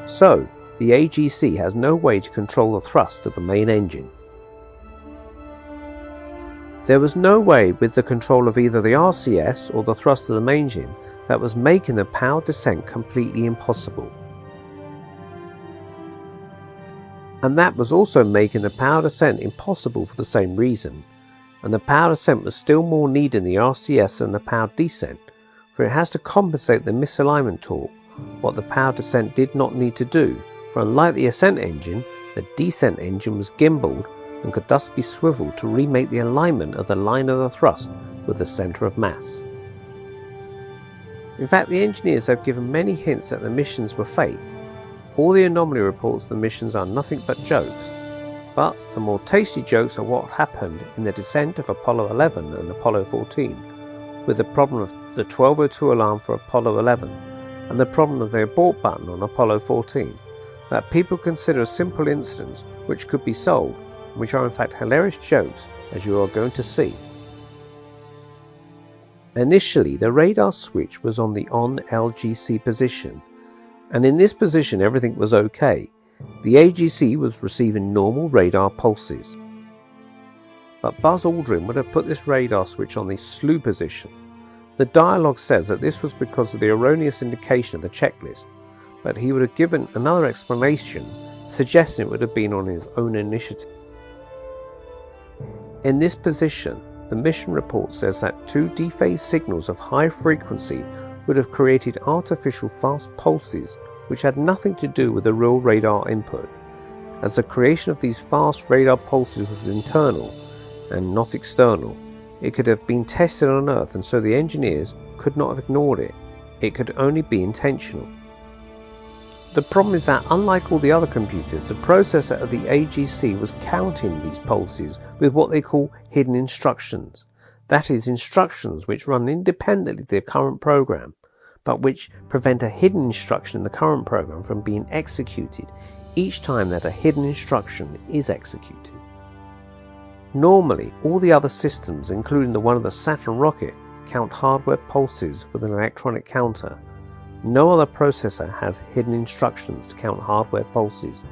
So, the AGC has no way to control the thrust of the main engine. There was no way with the control of either the RCS or the thrust of the main engine that was making the power descent completely impossible. And that was also making the power descent impossible for the same reason, and the power descent was still more needed in the RCS than the power descent, for it has to compensate the misalignment torque, what the power descent did not need to do, for unlike the ascent engine, the descent engine was gimbaled and could thus be swiveled to remake the alignment of the line of the thrust with the centre of mass. In fact, the engineers have given many hints that the missions were fake. All the anomaly reports of the missions are nothing but jokes, but the more tasty jokes are what happened in the descent of Apollo 11 and Apollo 14, with the problem of the 1202 alarm for Apollo 11 and the problem of the abort button on Apollo 14, that people consider simple incidents which could be solved, which are in fact hilarious jokes, as you are going to see. Initially, the radar switch was on the on LGC position, and in this position everything was okay. The AGC was receiving normal radar pulses. But Buzz Aldrin would have put this radar switch on the slew position. The dialogue says that this was because of the erroneous indication of the checklist, but he would have given another explanation, suggesting it would have been on his own initiative. In this position, the mission report says that two dephased signals of high frequency would have created artificial fast pulses which had nothing to do with the real radar input, as the creation of these fast radar pulses was internal and not external. It could have been tested on Earth, and so the engineers could not have ignored it. It could only be intentional. The problem is that unlike all the other computers, the processor of the AGC was counting these pulses with what they call hidden instructions. That is, instructions which run independently of the current program, but which prevent a hidden instruction in the current program from being executed each time that a hidden instruction is executed. Normally, all the other systems, including the one of the Saturn rocket, count hardware pulses with an electronic counter. No other processor has hidden instructions to count hardware pulses.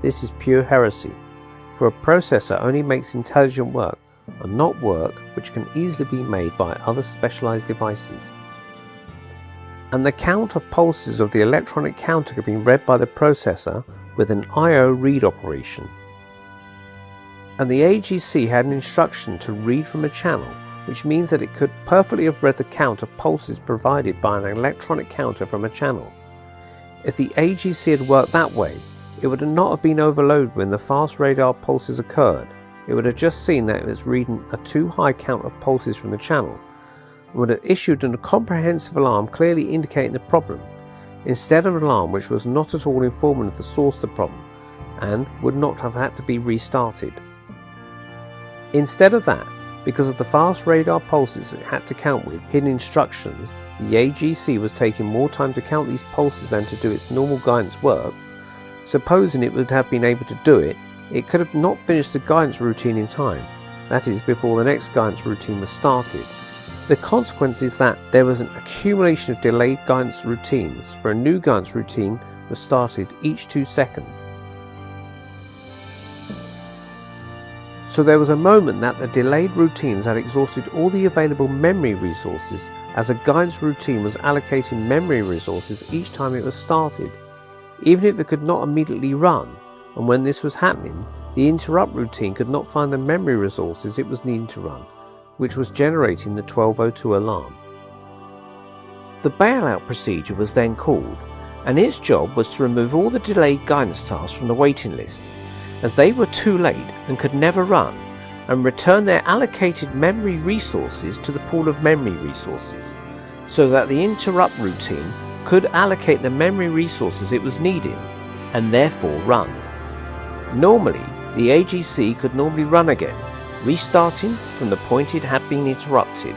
This is pure heresy, for a processor only makes intelligent work, and not work which can easily be made by other specialized devices. And the count of pulses of the electronic counter can be read by the processor with an I/O read operation. And the AGC had an instruction to read from a channel, which means that it could perfectly have read the count of pulses provided by an electronic counter from a channel. If the AGC had worked that way, it would not have been overloaded when the fast radar pulses occurred. It would have just seen that it was reading a too high count of pulses from the channel, and would have issued a comprehensive alarm clearly indicating the problem, instead of an alarm which was not at all informative of the source of the problem, and would not have had to be restarted. Instead of that, because of the fast radar pulses it had to count with hidden instructions, the AGC was taking more time to count these pulses than to do its normal guidance work. Supposing it would have been able to do it, it could have not finished the guidance routine in time, that is, before the next guidance routine was started. The consequence is that there was an accumulation of delayed guidance routines, for a new guidance routine was started each 2 seconds. So there was a moment that the delayed routines had exhausted all the available memory resources, as a guidance routine was allocating memory resources each time it was started, even if it could not immediately run, and when this was happening, the interrupt routine could not find the memory resources it was needing to run, which was generating the 1202 alarm. The bailout procedure was then called, and its job was to remove all the delayed guidance tasks from the waiting list, as they were too late and could never run, and return their allocated memory resources to the pool of memory resources, so that the interrupt routine could allocate the memory resources it was needing, and therefore run. Normally, the AGC could normally run again, restarting from the point it had been interrupted.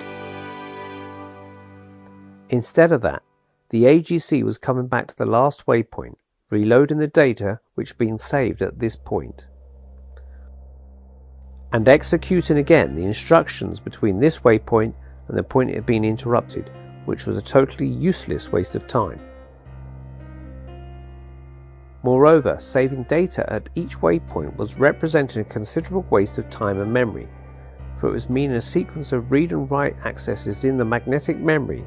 Instead of that, the AGC was coming back to the last waypoint, reloading the data which had been saved at this point, and executing again the instructions between this waypoint and the point it had been interrupted, which was a totally useless waste of time. Moreover, saving data at each waypoint was representing a considerable waste of time and memory, for it was meaning a sequence of read and write accesses in the magnetic memory,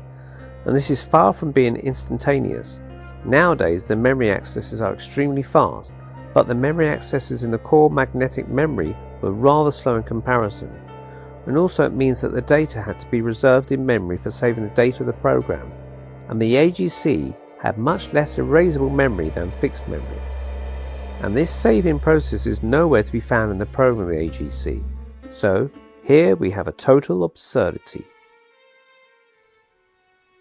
and this is far from being instantaneous. Nowadays the memory accesses are extremely fast, but the memory accesses in the core magnetic memory were rather slow in comparison, and also it means that the data had to be reserved in memory for saving the data of the program, and the AGC had much less erasable memory than fixed memory, and this saving process is nowhere to be found in the program of the AGC, so here we have a total absurdity.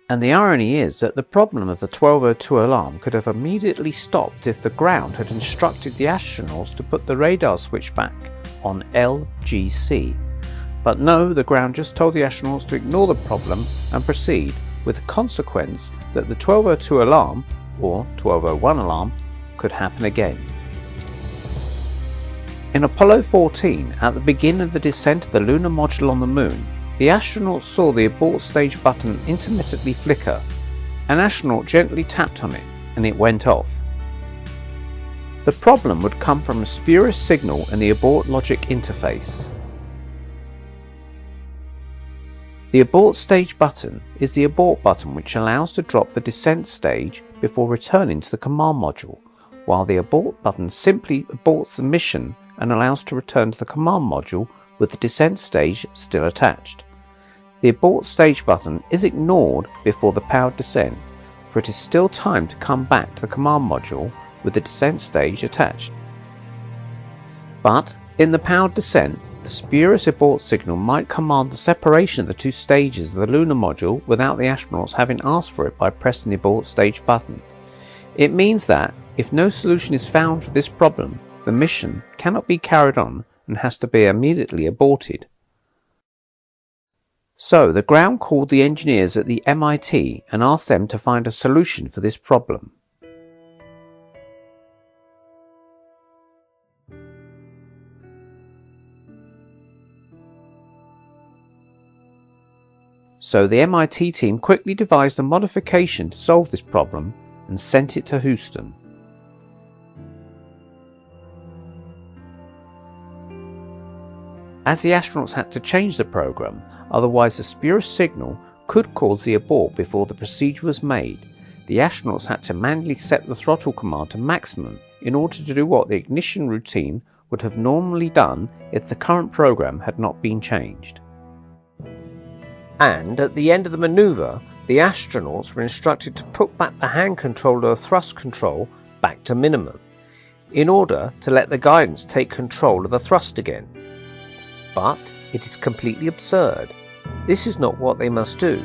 And the irony is that the problem of the 1202 alarm could have immediately stopped if the ground had instructed the astronauts to put the radar switch back on LGC. But no, the ground just told the astronauts to ignore the problem and proceed, with the consequence that the 1202 alarm, or 1201 alarm, could happen again. In Apollo 14, at the beginning of the descent of the lunar module on the Moon, the astronauts saw the abort stage button intermittently flicker. An astronaut gently tapped on it and it went off. The problem would come from a spurious signal in the abort logic interface. The abort stage button is the abort button which allows to drop the descent stage before returning to the command module, while the abort button simply aborts the mission and allows to return to the command module with the descent stage still attached. The abort stage button is ignored before the powered descent, for it is still time to come back to the command module with the descent stage attached. But in the powered descent, the spurious abort signal might command the separation of the two stages of the lunar module without the astronauts having asked for it by pressing the abort stage button. It means that, if no solution is found for this problem, the mission cannot be carried on and has to be immediately aborted. So the ground called the engineers at the MIT and asked them to find a solution for this problem. So the MIT team quickly devised a modification to solve this problem and sent it to Houston. As the astronauts had to change the program, otherwise the spurious signal could cause the abort before the procedure was made, the astronauts had to manually set the throttle command to maximum in order to do what the ignition routine would have normally done if the current program had not been changed. And at the end of the maneuver, the astronauts were instructed to put back the hand control of the thrust control back to minimum, in order to let the guidance take control of the thrust again. But it is completely absurd. This is not what they must do,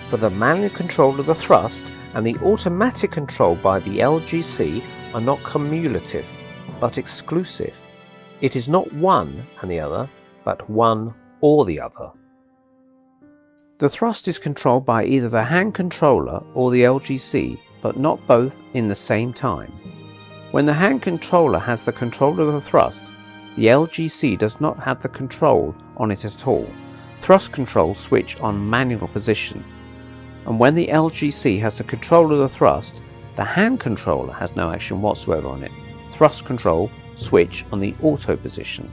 for the manual control of the thrust and the automatic control by the LGC are not cumulative, but exclusive. It is not one and the other, but one or the other. The thrust is controlled by either the hand controller or the LGC, but not both in the same time. When the hand controller has the control of the thrust, the LGC does not have the control on it at all. Thrust controls switch on manual position. And when the LGC has the control of the thrust, the hand controller has no action whatsoever on it. Thrust control switch on the auto position.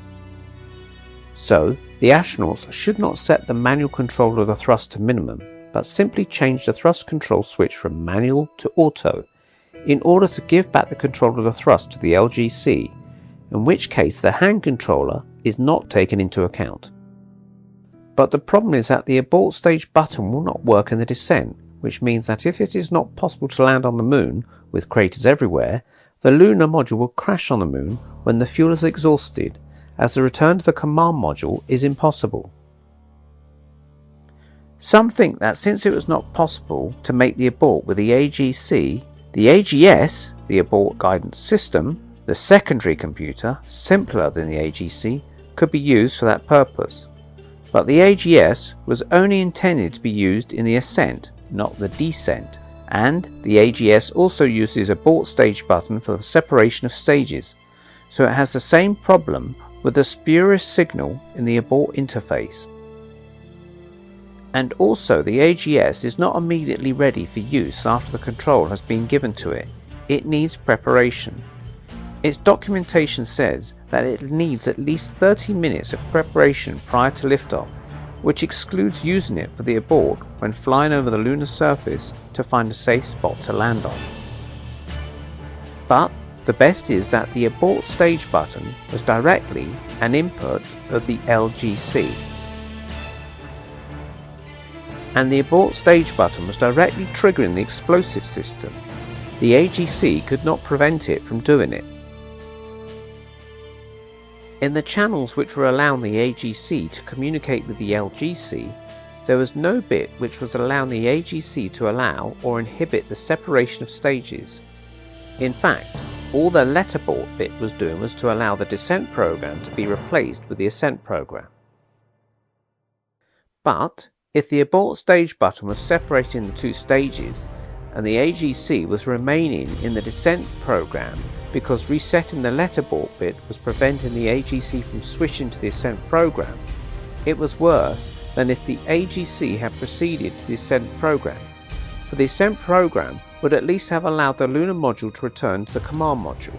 So, the astronauts should not set the manual control of the thrust to minimum, but simply change the thrust control switch from manual to auto, in order to give back the control of the thrust to the LGC, in which case the hand controller is not taken into account. But the problem is that the abort stage button will not work in the descent, which means that if it is not possible to land on the moon, with craters everywhere, the lunar module will crash on the moon when the fuel is exhausted, as the return to the command module is impossible. Some think that since it was not possible to make the abort with the AGC, the AGS, the abort guidance system, the secondary computer, simpler than the AGC, could be used for that purpose. But the AGS was only intended to be used in the ascent, not the descent, and the AGS also uses abort stage button for the separation of stages, so it has the same problem with the spurious signal in the abort interface. And also the AGS is not immediately ready for use after the control has been given to it. It needs preparation. Its documentation says that it needs at least 30 minutes of preparation prior to liftoff, which excludes using it for the abort when flying over the lunar surface to find a safe spot to land on. But the best is that the abort stage button was directly an input of the LGC. And the abort stage button was directly triggering the explosive system. The AGC could not prevent it from doing it. In the channels which were allowing the AGC to communicate with the LGC, there was no bit which was allowing the AGC to allow or inhibit the separation of stages. In fact, all the letterboard bit was doing was to allow the descent program to be replaced with the ascent program. But if the abort stage button was separating the two stages, and the AGC was remaining in the descent program because resetting the letterboard bit was preventing the AGC from switching to the ascent program, it was worse than if the AGC had proceeded to the ascent program, for the ascent program would at least have allowed the lunar module to return to the command module.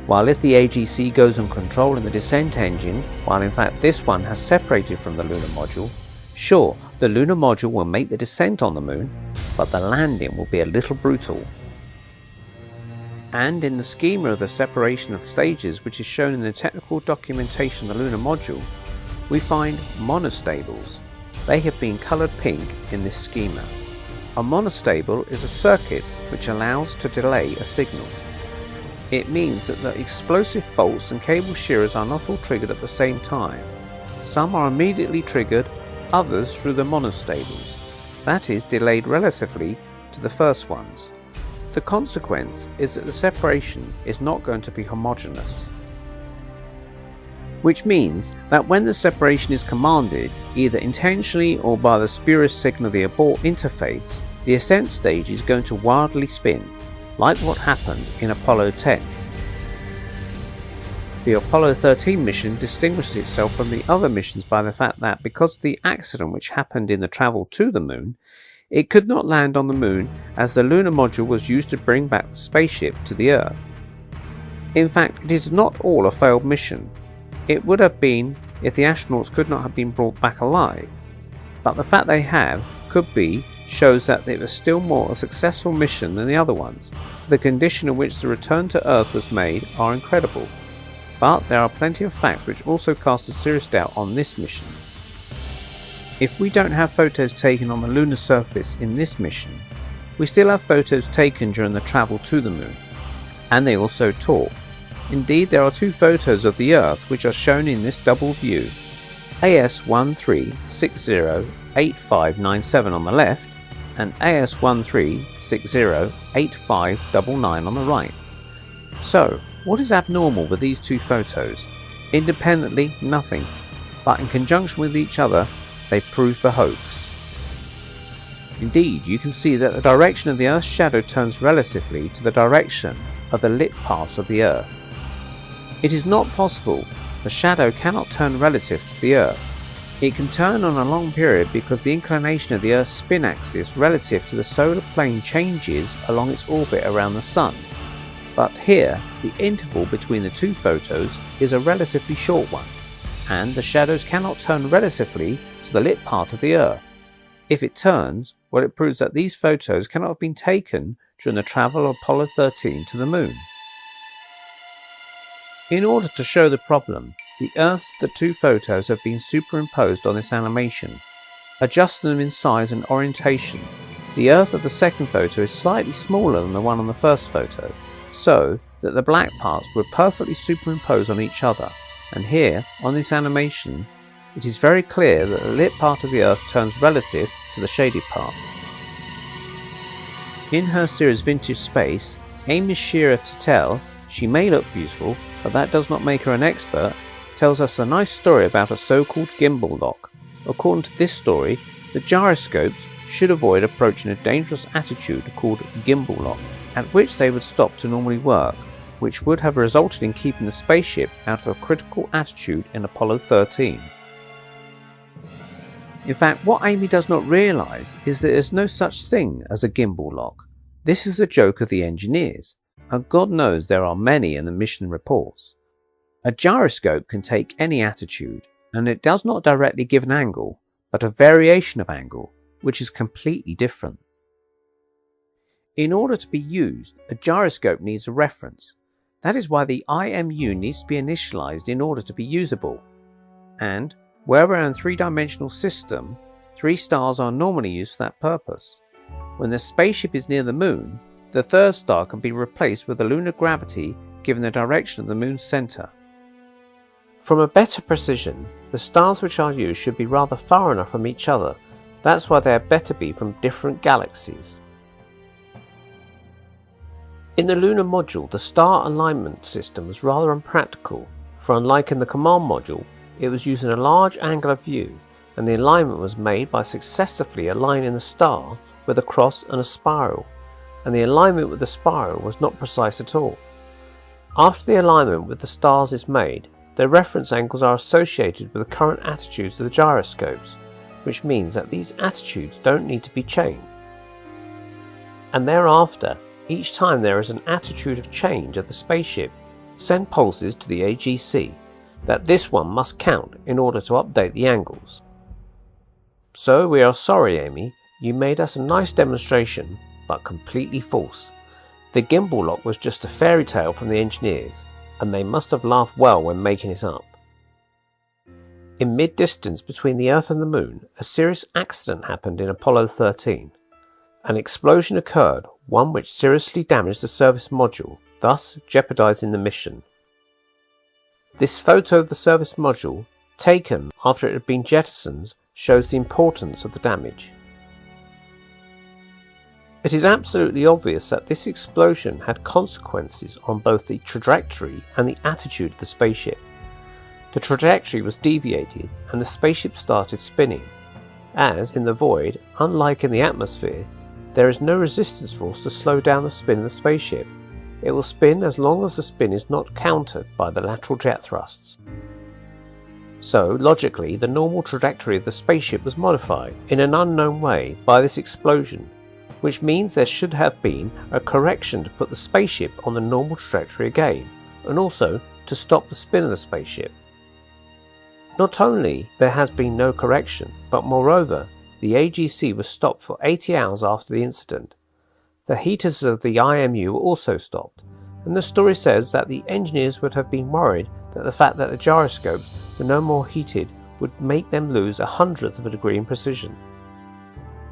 While if the AGC goes on controlling the descent engine, while in fact this one has separated from the lunar module, sure, the lunar module will make the descent on the moon, but the landing will be a little brutal. And in the schema of the separation of stages which is shown in the technical documentation of the lunar module, we find monostables. They have been coloured pink in this schema. A monostable is a circuit which allows to delay a signal. It means that the explosive bolts and cable shearers are not all triggered at the same time. Some are immediately triggered, others through the monostables, that is, delayed relatively to the first ones. The consequence is that the separation is not going to be homogeneous, which means that when the separation is commanded, either intentionally or by the spurious signal of the abort interface, the ascent stage is going to wildly spin, like what happened in Apollo 10. The Apollo 13 mission distinguishes itself from the other missions by the fact that because of the accident which happened in the travel to the moon, it could not land on the moon as the lunar module was used to bring back the spaceship to the Earth. In fact, it is not all a failed mission. It would have been if the astronauts could not have been brought back alive, but the fact they have could be shows that it was still more a successful mission than the other ones, for the condition in which the return to Earth was made are incredible. But there are plenty of facts which also cast a serious doubt on this mission. If we don't have photos taken on the lunar surface in this mission, we still have photos taken during the travel to the moon, and they also talk. Indeed, there are two photos of the Earth which are shown in this double view, AS13608597 on the left and AS13608599 on the right. So, what is abnormal with these two photos? Independently, nothing, but in conjunction with each other, they prove the hoax. Indeed, you can see that the direction of the Earth's shadow turns relatively to the direction of the lit parts of the Earth. It is not possible. The shadow cannot turn relative to the Earth. It can turn on a long period because the inclination of the Earth's spin axis relative to the solar plane changes along its orbit around the Sun. But here, the interval between the two photos is a relatively short one, and the shadows cannot turn relatively to the lit part of the Earth. If it turns, well, it proves that these photos cannot have been taken during the travel of Apollo 13 to the Moon. In order to show the problem, the Earth's two photos have been superimposed on this animation, adjusting them in size and orientation. The Earth of the second photo is slightly smaller than the one on the first photo, so that the black parts were perfectly superimposed on each other, and here, on this animation, it is very clear that the lit part of the Earth turns relative to the shaded part. In her series Vintage Space, Amy Shearer Tittel, she may look beautiful, but that does not make her an expert, tells us a nice story about a so-called gimbal lock. According to this story, the gyroscopes should avoid approaching a dangerous attitude called gimbal lock, at which they would stop to normally work, which would have resulted in keeping the spaceship out of a critical attitude in Apollo 13. In fact, what Amy does not realise is that there is no such thing as a gimbal lock. This is a joke of the engineers, and God knows there are many in the mission reports. A gyroscope can take any attitude, and it does not directly give an angle, but a variation of angle, which is completely different. In order to be used, a gyroscope needs a reference. That is why the IMU needs to be initialized in order to be usable. And where we're in a three-dimensional system, 3 stars are normally used for that purpose. When the spaceship is near the Moon, the third star can be replaced with the lunar gravity given the direction of the Moon's center. From a better precision, the stars which are used should be rather far enough from each other. That's why they had better be from different galaxies. In the lunar module, the star alignment system was rather unpractical, for unlike in the command module, it was using a large angular view, and the alignment was made by successively aligning the star with a cross and a spiral, and the alignment with the spiral was not precise at all. After the alignment with the stars is made, their reference angles are associated with the current attitudes of the gyroscopes, which means that these attitudes don't need to be changed. And thereafter, each time there is an attitude of change of the spaceship, send pulses to the AGC, that this one must count in order to update the angles. So we are sorry, Amy, you made us a nice demonstration, but completely false. The gimbal lock was just a fairy tale from the engineers, and they must have laughed well when making it up. In mid-distance between the Earth and the Moon, a serious accident happened in Apollo 13. An explosion occurred, one which seriously damaged the service module, thus jeopardizing the mission. This photo of the service module, taken after it had been jettisoned, shows the importance of the damage. It is absolutely obvious that this explosion had consequences on both the trajectory and the attitude of the spaceship. The trajectory was deviated and the spaceship started spinning, as in the void, unlike in the atmosphere, there is no resistance force to slow down the spin of the spaceship. It will spin as long as the spin is not countered by the lateral jet thrusts. So, logically, the normal trajectory of the spaceship was modified in an unknown way by this explosion, which means there should have been a correction to put the spaceship on the normal trajectory again, and also to stop the spin of the spaceship. Not only there has been no correction, but moreover, the AGC was stopped for 80 hours after the incident. The heaters of the IMU were also stopped, and the story says that the engineers would have been worried that the fact that the gyroscopes were no more heated would make them lose 1/100th of a degree in precision.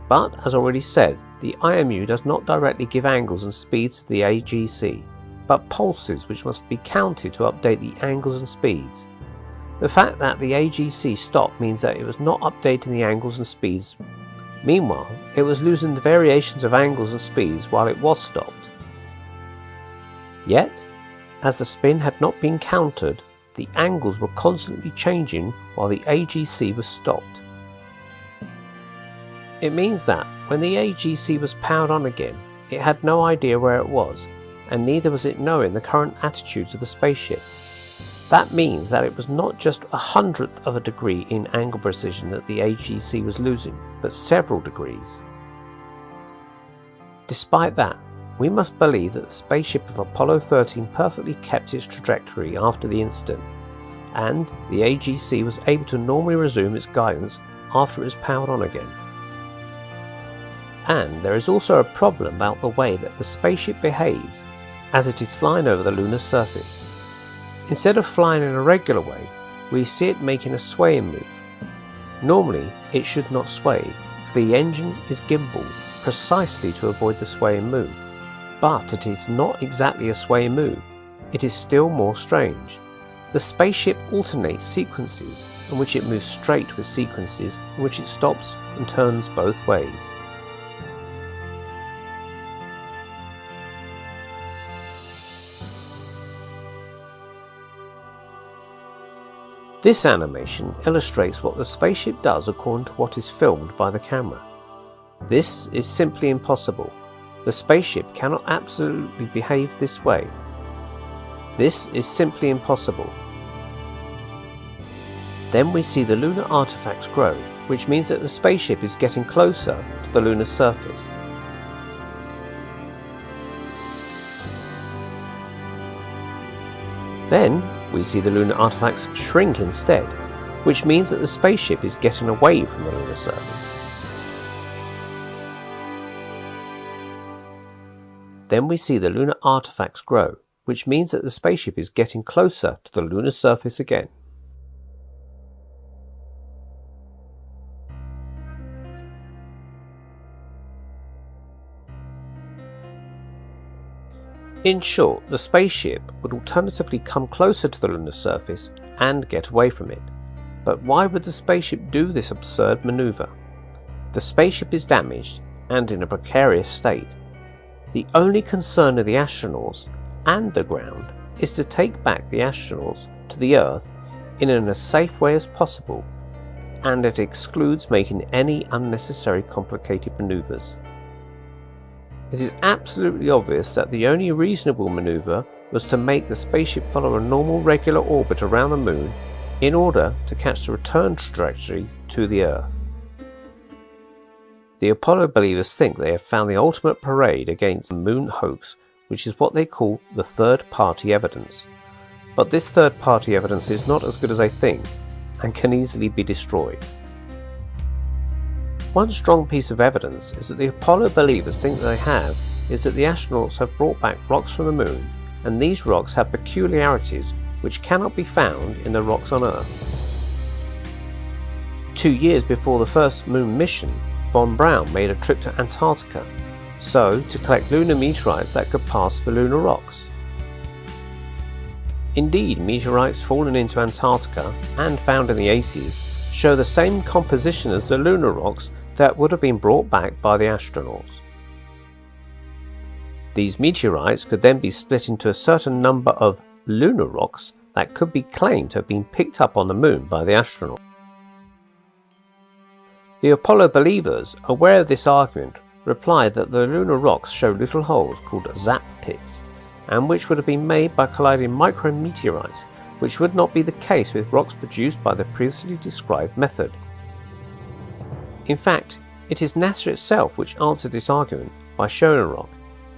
But, as already said, the IMU does not directly give angles and speeds to the AGC, but pulses which must be counted to update the angles and speeds. The fact that the AGC stopped means that it was not updating the angles and speeds. Meanwhile, it was losing the variations of angles and speeds while it was stopped. Yet, as the spin had not been countered, the angles were constantly changing while the AGC was stopped. It means that when the AGC was powered on again, it had no idea where it was, and neither was it knowing the current attitudes of the spaceship. That means that it was not just 1/100th of a degree in angle precision that the AGC was losing, but several degrees. Despite that, we must believe that the spaceship of Apollo 13 perfectly kept its trajectory after the incident, and the AGC was able to normally resume its guidance after it was powered on again. And there is also a problem about the way that the spaceship behaves as it is flying over the lunar surface. Instead of flying in a regular way, we see it making a swaying move. Normally, it should not sway, for the engine is gimbaled precisely to avoid the swaying move. But it is not exactly a swaying move, it is still more strange. The spaceship alternates sequences in which it moves straight with sequences in which it stops and turns both ways. This animation illustrates what the spaceship does according to what is filmed by the camera. This is simply impossible. The spaceship cannot absolutely behave this way. This is simply impossible. Then we see the lunar artifacts grow, which means that the spaceship is getting closer to the lunar surface. Then we see the lunar artifacts shrink instead, which means that the spaceship is getting away from the lunar surface. Then we see the lunar artifacts grow, which means that the spaceship is getting closer to the lunar surface again. In short, the spaceship would alternatively come closer to the lunar surface and get away from it. But why would the spaceship do this absurd maneuver? The spaceship is damaged and in a precarious state. The only concern of the astronauts and the ground is to take back the astronauts to the Earth in as safe way as possible, and it excludes making any unnecessary complicated maneuvers. It is absolutely obvious that the only reasonable maneuver was to make the spaceship follow a normal regular orbit around the Moon in order to catch the return trajectory to the Earth. The Apollo believers think they have found the ultimate parade against the Moon hoax, which is what they call the third-party evidence. But this third-party evidence is not as good as they think and can easily be destroyed. One strong piece of evidence is that the Apollo believers think they have is that the astronauts have brought back rocks from the Moon, and these rocks have peculiarities which cannot be found in the rocks on Earth. 2 years before the first Moon mission, von Braun made a trip to Antarctica, so to collect lunar meteorites that could pass for lunar rocks. Indeed, meteorites fallen into Antarctica and found in the 80s show the same composition as the lunar rocks that would have been brought back by the astronauts. These meteorites could then be split into a certain number of lunar rocks that could be claimed to have been picked up on the Moon by the astronauts. The Apollo believers, aware of this argument, replied that the lunar rocks show little holes called zap pits, and which would have been made by colliding micrometeorites, which would not be the case with rocks produced by the previously described method. In fact, it is NASA itself which answered this argument by showing a rock.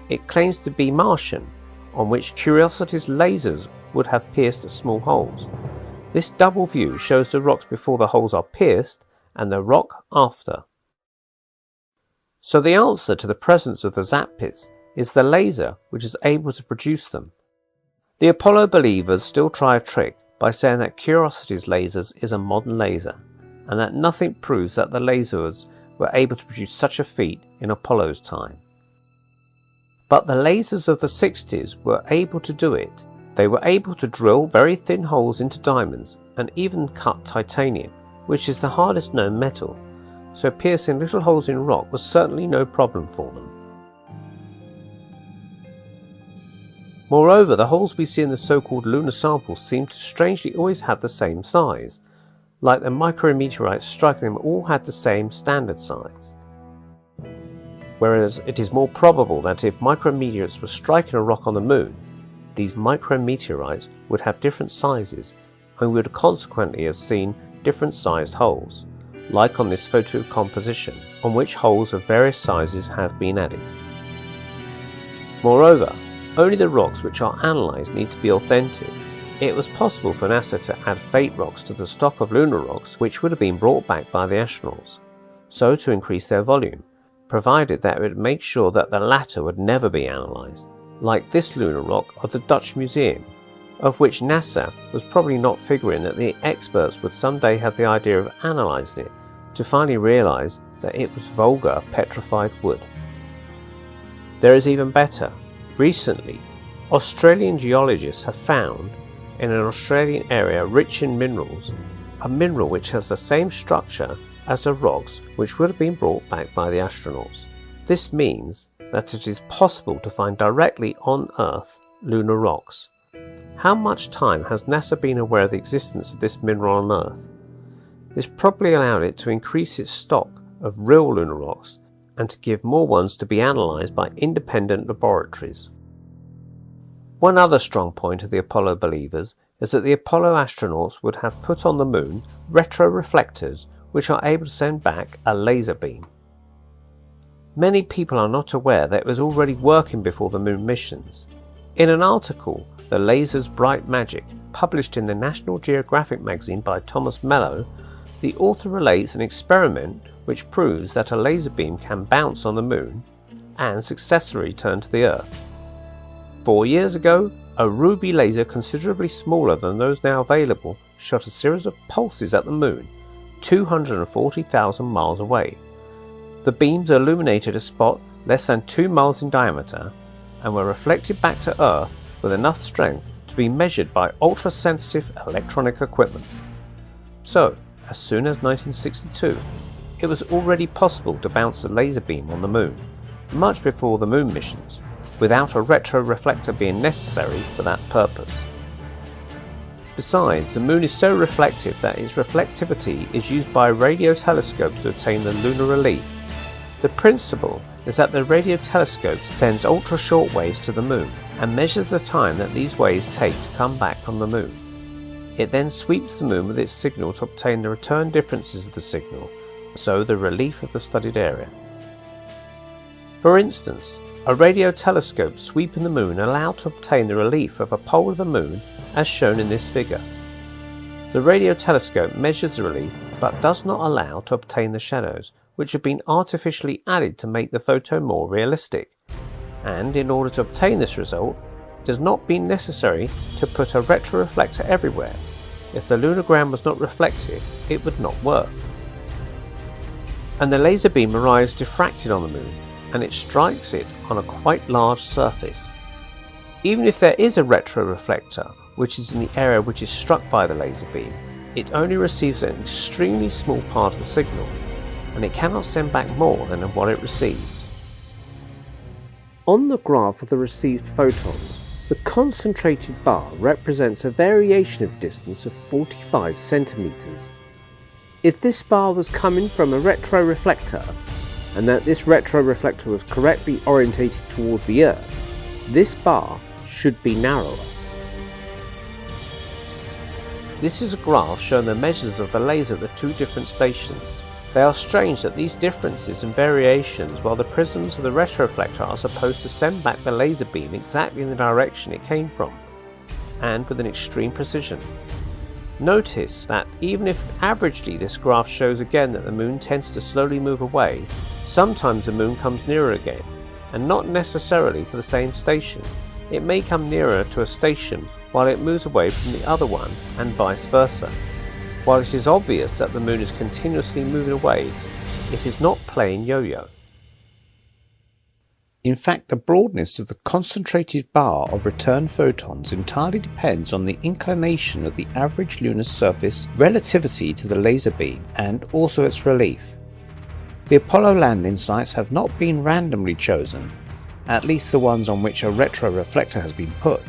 It claims to be Martian, on which Curiosity's lasers would have pierced small holes. This double view shows the rocks before the holes are pierced and the rock after. So the answer to the presence of the zap pits is the laser which is able to produce them. The Apollo believers still try a trick by saying that Curiosity's lasers is a modern laser, and that nothing proves that the lasers were able to produce such a feat in Apollo's time. But the lasers of the 60s were able to do it. They were able to drill very thin holes into diamonds and even cut titanium, which is the hardest known metal, so piercing little holes in rock was certainly no problem for them. Moreover, the holes we see in the so-called lunar samples seem to strangely always have the same size, like the micrometeorites striking them all had the same standard size. Whereas it is more probable that if micrometeorites were striking a rock on the Moon, these micrometeorites would have different sizes and we would consequently have seen different sized holes, like on this photo composition, on which holes of various sizes have been added. Moreover, only the rocks which are analysed need to be authentic. It was possible for NASA to add fate rocks to the stock of lunar rocks which would have been brought back by the astronauts, so to increase their volume, provided that it would make sure that the latter would never be analysed, like this lunar rock of the Dutch Museum, of which NASA was probably not figuring that the experts would someday have the idea of analysing it to finally realise that it was vulgar petrified wood. There is even better. Recently, Australian geologists have found, in an Australian area rich in minerals, a mineral which has the same structure as the rocks which would have been brought back by the astronauts. This means that it is possible to find directly on Earth lunar rocks. How much time has NASA been aware of the existence of this mineral on Earth? This probably allowed it to increase its stock of real lunar rocks and to give more ones to be analysed by independent laboratories. One other strong point of the Apollo believers is that the Apollo astronauts would have put on the moon retroreflectors which are able to send back a laser beam. Many people are not aware that it was already working before the moon missions. In an article, The Laser's Bright Magic, published in the National Geographic magazine by Thomas Mello, the author relates an experiment which proves that a laser beam can bounce on the moon and successfully return to the Earth. 4 years ago, a ruby laser considerably smaller than those now available shot a series of pulses at the moon, 240,000 miles away. The beams illuminated a spot less than 2 miles in diameter and were reflected back to Earth with enough strength to be measured by ultra-sensitive electronic equipment. So, as soon as 1962, it was already possible to bounce a laser beam on the moon, much before the moon missions, without a retroreflector being necessary for that purpose. Besides, the moon is so reflective that its reflectivity is used by radio telescopes to obtain the lunar relief. The principle is that the radio telescope sends ultra-short waves to the moon and measures the time that these waves take to come back from the moon. It then sweeps the moon with its signal to obtain the return differences of the signal, so the relief of the studied area. For instance, a radio telescope sweeping the moon allowed to obtain the relief of a pole of the moon as shown in this figure. The radio telescope measures the relief but does not allow to obtain the shadows, which have been artificially added to make the photo more realistic. And in order to obtain this result, it has not been necessary to put a retroreflector everywhere. If the lunar ground was not reflective, it would not work. And the laser beam arrives diffracted on the moon, and it strikes it on a quite large surface. Even if there is a retroreflector, which is in the area which is struck by the laser beam, it only receives an extremely small part of the signal, and it cannot send back more than what it receives. On the graph of the received photons, the concentrated bar represents a variation of distance of 45 centimeters. If this bar was coming from a retroreflector, and that this retroreflector was correctly orientated toward the Earth, this bar should be narrower. This is a graph showing the measures of the laser at the two different stations. They are strange that these differences and variations while the prisms of the retroreflector are supposed to send back the laser beam exactly in the direction it came from, and with an extreme precision. Notice that even if averagely this graph shows again that the moon tends to slowly move away, sometimes the moon comes nearer again, and not necessarily for the same station. It may come nearer to a station while it moves away from the other one, and vice versa. While it is obvious that the moon is continuously moving away, it is not playing yo-yo. In fact, the broadness of the concentrated bar of return photons entirely depends on the inclination of the average lunar surface relativity to the laser beam and also its relief. The Apollo landing sites have not been randomly chosen, at least the ones on which a retroreflector has been put.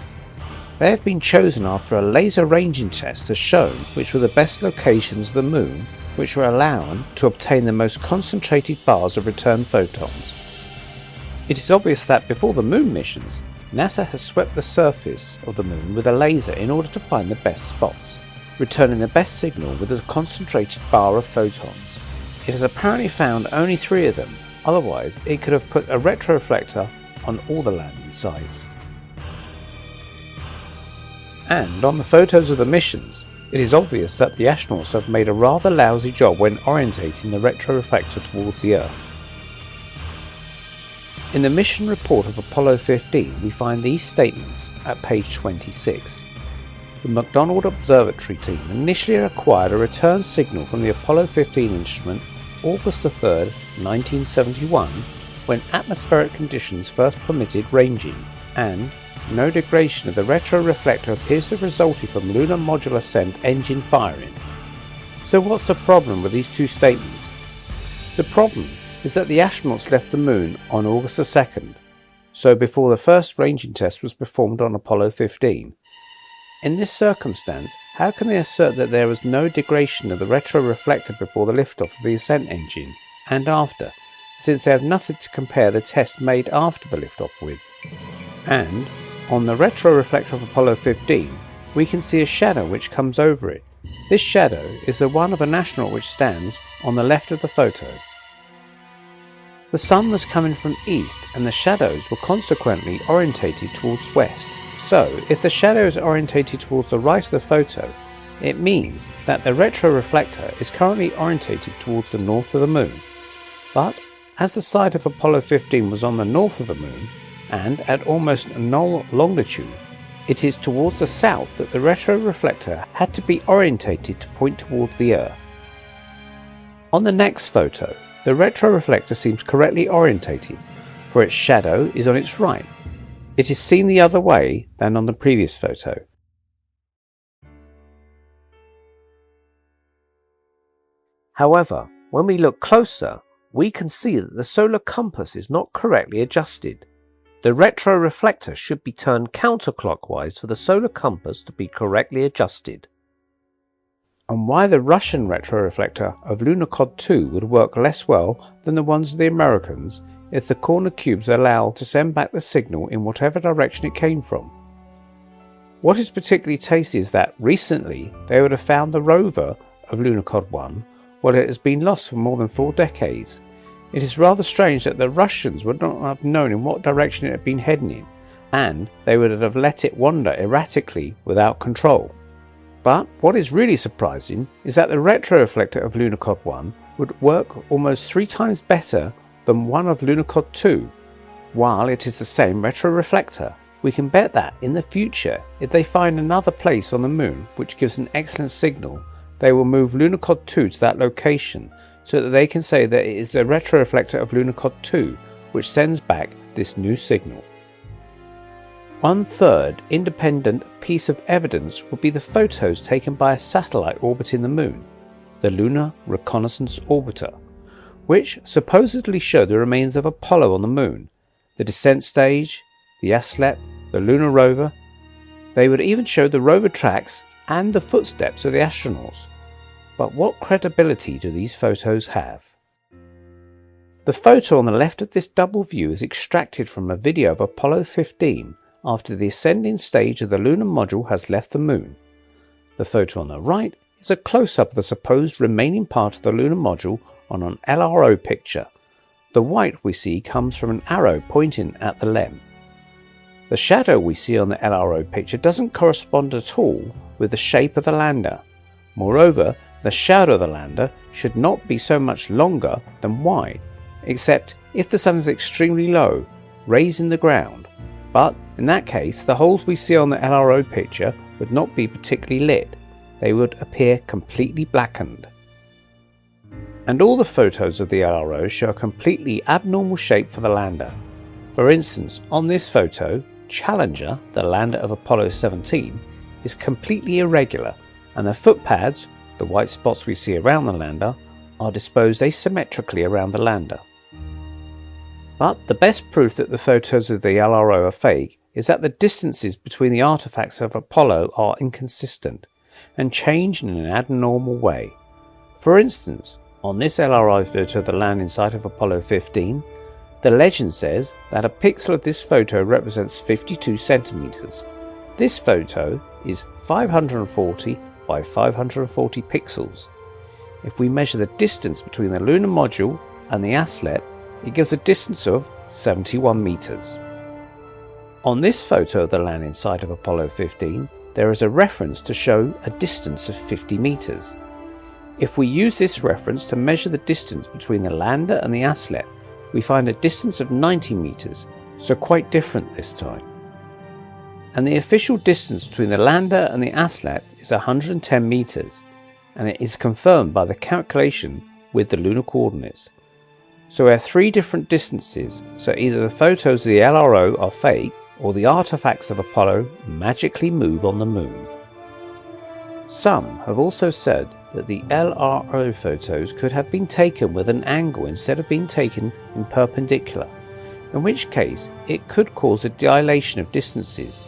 They have been chosen after a laser ranging test has shown which were the best locations of the moon which were allowed to obtain the most concentrated bars of return photons. It is obvious that before the moon missions, NASA has swept the surface of the moon with a laser in order to find the best spots, returning the best signal with a concentrated bar of photons. It has apparently found only 3 of them, otherwise it could have put a retroreflector on all the landing sites. And on the photos of the missions, it is obvious that the astronauts have made a rather lousy job when orientating the retroreflector towards the Earth. In the mission report of Apollo 15 we find these statements at page 26. The McDonald Observatory team initially acquired a return signal from the Apollo 15 instrument August 3, 1971, when atmospheric conditions first permitted ranging, and no degradation of the retroreflector appears to have resulted from lunar module ascent engine firing. So what's the problem with these two statements? The problem is that the astronauts left the moon on August 2nd, so before the first ranging test was performed on Apollo 15. In this circumstance, how can they assert that there was no degradation of the retroreflector before the liftoff of the ascent engine and after, since they have nothing to compare the test made after the liftoff with? And on the retroreflector of Apollo 15, we can see a shadow which comes over it. This shadow is the one of an astronaut which stands on the left of the photo. The sun was coming from east and the shadows were consequently orientated towards west. So, if the shadow is orientated towards the right of the photo, it means that the retroreflector is currently orientated towards the north of the moon. But, as the side of Apollo 15 was on the north of the moon, and at almost null longitude, it is towards the south that the retroreflector had to be orientated to point towards the Earth. On the next photo, the retroreflector seems correctly orientated, for its shadow is on its right. It is seen the other way than on the previous photo. However, when we look closer, we can see that the solar compass is not correctly adjusted. The retroreflector should be turned counterclockwise for the solar compass to be correctly adjusted. And why the Russian retroreflector of Lunokhod 2 would work less well than the ones of the Americans if the corner cubes are allowed to send back the signal in whatever direction it came from. What is particularly tasty is that recently they would have found the rover of Lunokhod 1 while it has been lost for more than 4 decades. It is rather strange that the Russians would not have known in what direction it had been heading in, and they would have let it wander erratically without control. But what is really surprising is that the retroreflector of Lunokhod 1 would work almost 3 times better than one of Lunokhod 2. While it is the same retroreflector, we can bet that in the future, if they find another place on the moon which gives an excellent signal, they will move Lunokhod 2 to that location so that they can say that it is the retroreflector of Lunokhod 2 which sends back this new signal. One third independent piece of evidence would be the photos taken by a satellite orbiting the moon, the Lunar Reconnaissance Orbiter, which supposedly show the remains of Apollo on the moon, the descent stage, the assimilate, the lunar rover. They would even show the rover tracks and the footsteps of the astronauts. But what credibility do these photos have? The photo on the left of this double view is extracted from a video of Apollo 15 after the ascending stage of the lunar module has left the moon. The photo on the right is a close-up of the supposed remaining part of the lunar module on an LRO picture. The white we see comes from an arrow pointing at the LEM. The shadow we see on the LRO picture doesn't correspond at all with the shape of the lander. Moreover, the shadow of the lander should not be so much longer than wide, except if the sun is extremely low, raising the ground. But in that case, the holes we see on the LRO picture would not be particularly lit. They would appear completely blackened. And all the photos of the LRO show a completely abnormal shape for the lander. For instance, on this photo, Challenger, the lander of Apollo 17, is completely irregular, and the footpads, the white spots we see around the lander, are disposed asymmetrically around the lander. But the best proof that the photos of the LRO are fake is that the distances between the artifacts of Apollo are inconsistent and change in an abnormal way. For instance, on this LRO photo of the landing site of Apollo 15, the legend says that a pixel of this photo represents 52 centimeters. This photo is 540 by 540 pixels. If we measure the distance between the lunar module and the assimilate, it gives a distance of 71 meters. On this photo of the landing site of Apollo 15, there is a reference to show a distance of 50 meters. If we use this reference to measure the distance between the lander and the aslet, we find a distance of 90 meters, so quite different this time. And the official distance between the lander and the aslet is 110 meters, and it is confirmed by the calculation with the lunar coordinates. So we have three different distances, so either the photos of the LRO are fake, or the artifacts of Apollo magically move on the moon. Some have also said that the LRO photos could have been taken with an angle instead of being taken in perpendicular, in which case it could cause a dilation of distances.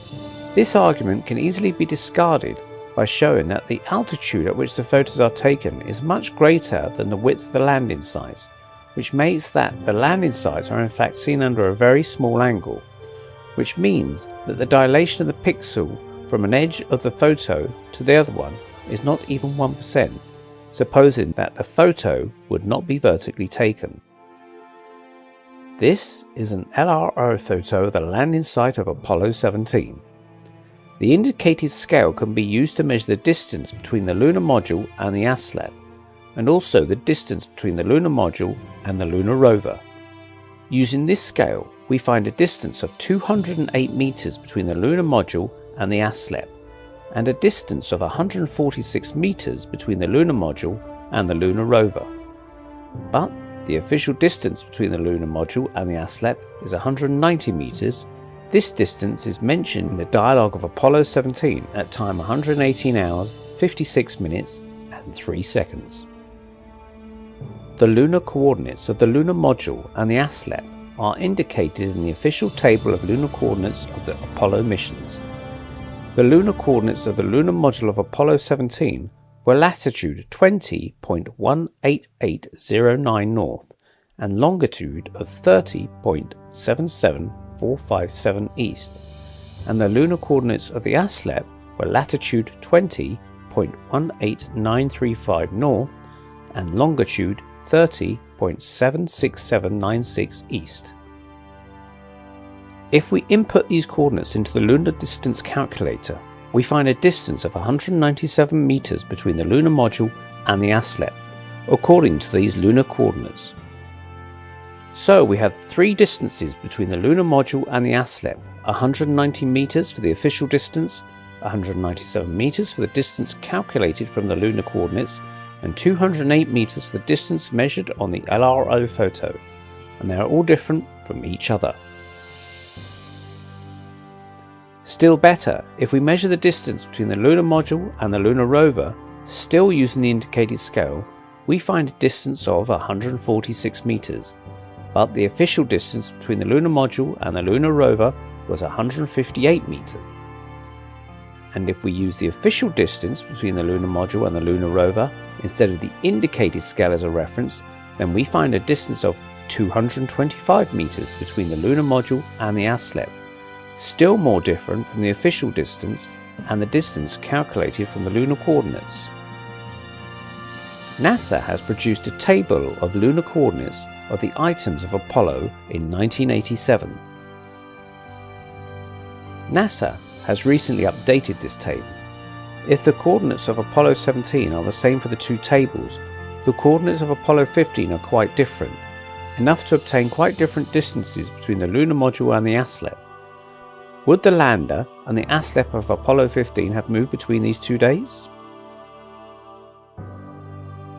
This argument can easily be discarded by showing that the altitude at which the photos are taken is much greater than the width of the landing sites, which makes that the landing sites are in fact seen under a very small angle, which means that the dilation of the pixel from an edge of the photo to the other one is not even 1%, supposing that the photo would not be vertically taken. This is an LRO photo of the landing site of Apollo 17. The indicated scale can be used to measure the distance between the lunar module and the aslet, and also the distance between the lunar module and the lunar rover. Using this scale, we find a distance of 208 meters between the lunar module and the aslet, and a distance of 146 meters between the lunar module and the lunar rover. But the official distance between the lunar module and the aslet is 190 meters. This distance is mentioned in the dialogue of Apollo 17 at time 118 hours, 56 minutes and 3 seconds. The lunar coordinates of the lunar module and the aslet are indicated in the official table of lunar coordinates of the Apollo missions. The lunar coordinates of the lunar module of Apollo 17 were latitude 20.18809 north and longitude of 30.77457 east, and the lunar coordinates of the aslet were latitude 20.18935 north and longitude 30.76796 east. If we input these coordinates into the lunar distance calculator, we find a distance of 197 meters between the lunar module and the aslet, according to these lunar coordinates. So we have three distances between the lunar module and the aslet: 190 meters for the official distance, 197 meters for the distance calculated from the lunar coordinates, and 208 meters for the distance measured on the LRO photo, and they are all different from each other. Still better, if we measure the distance between the lunar module and the lunar rover, still using the indicated scale, we find a distance of 146 meters, but the official distance between the lunar module and the lunar rover was 158 meters. And if we use the official distance between the lunar module and the lunar rover instead of the indicated scale as a reference, then we find a distance of 225 meters between the lunar module and the aslet, still more different from the official distance and the distance calculated from the lunar coordinates. NASA has produced a table of lunar coordinates of the items of Apollo in 1987. NASA has recently updated this table. If the coordinates of Apollo 17 are the same for the two tables, the coordinates of Apollo 15 are quite different, enough to obtain quite different distances between the lunar module and the aslet. Would the lander and the aslet of Apollo 15 have moved between these 2 days?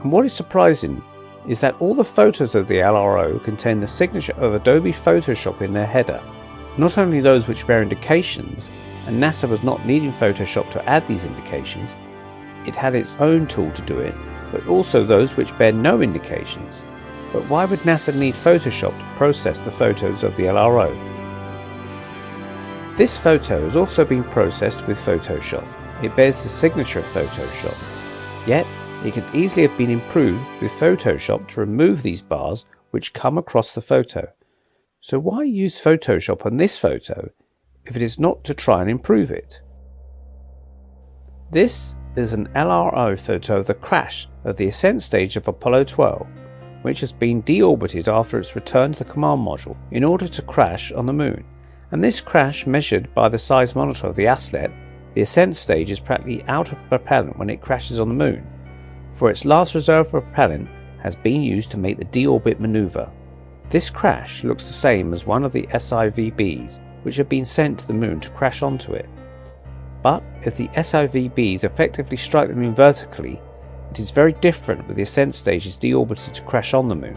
And what is surprising is that all the photos of the LRO contain the signature of Adobe Photoshop in their header, not only those which bear indications, and NASA was not needing Photoshop to add these indications, it had its own tool to do it, but also those which bear no indications. But why would NASA need Photoshop to process the photos of the LRO? This photo has also been processed with Photoshop. It bears the signature of Photoshop. Yet, it could easily have been improved with Photoshop to remove these bars which come across the photo. So why use Photoshop on this photo if it is not to try and improve it? This is an LRO photo of the crash of the ascent stage of Apollo 12, which has been deorbited after its return to the command module in order to crash on the moon. And this crash, measured by the size monitor of the aslet, the ascent stage is practically out of propellant when it crashes on the moon, for its last reserve propellant has been used to make the deorbit maneuver. This crash looks the same as one of the SIVBs which have been sent to the moon to crash onto it. But if the SIVBs effectively strike the moon vertically, it is very different with the ascent stages deorbited to crash on the moon.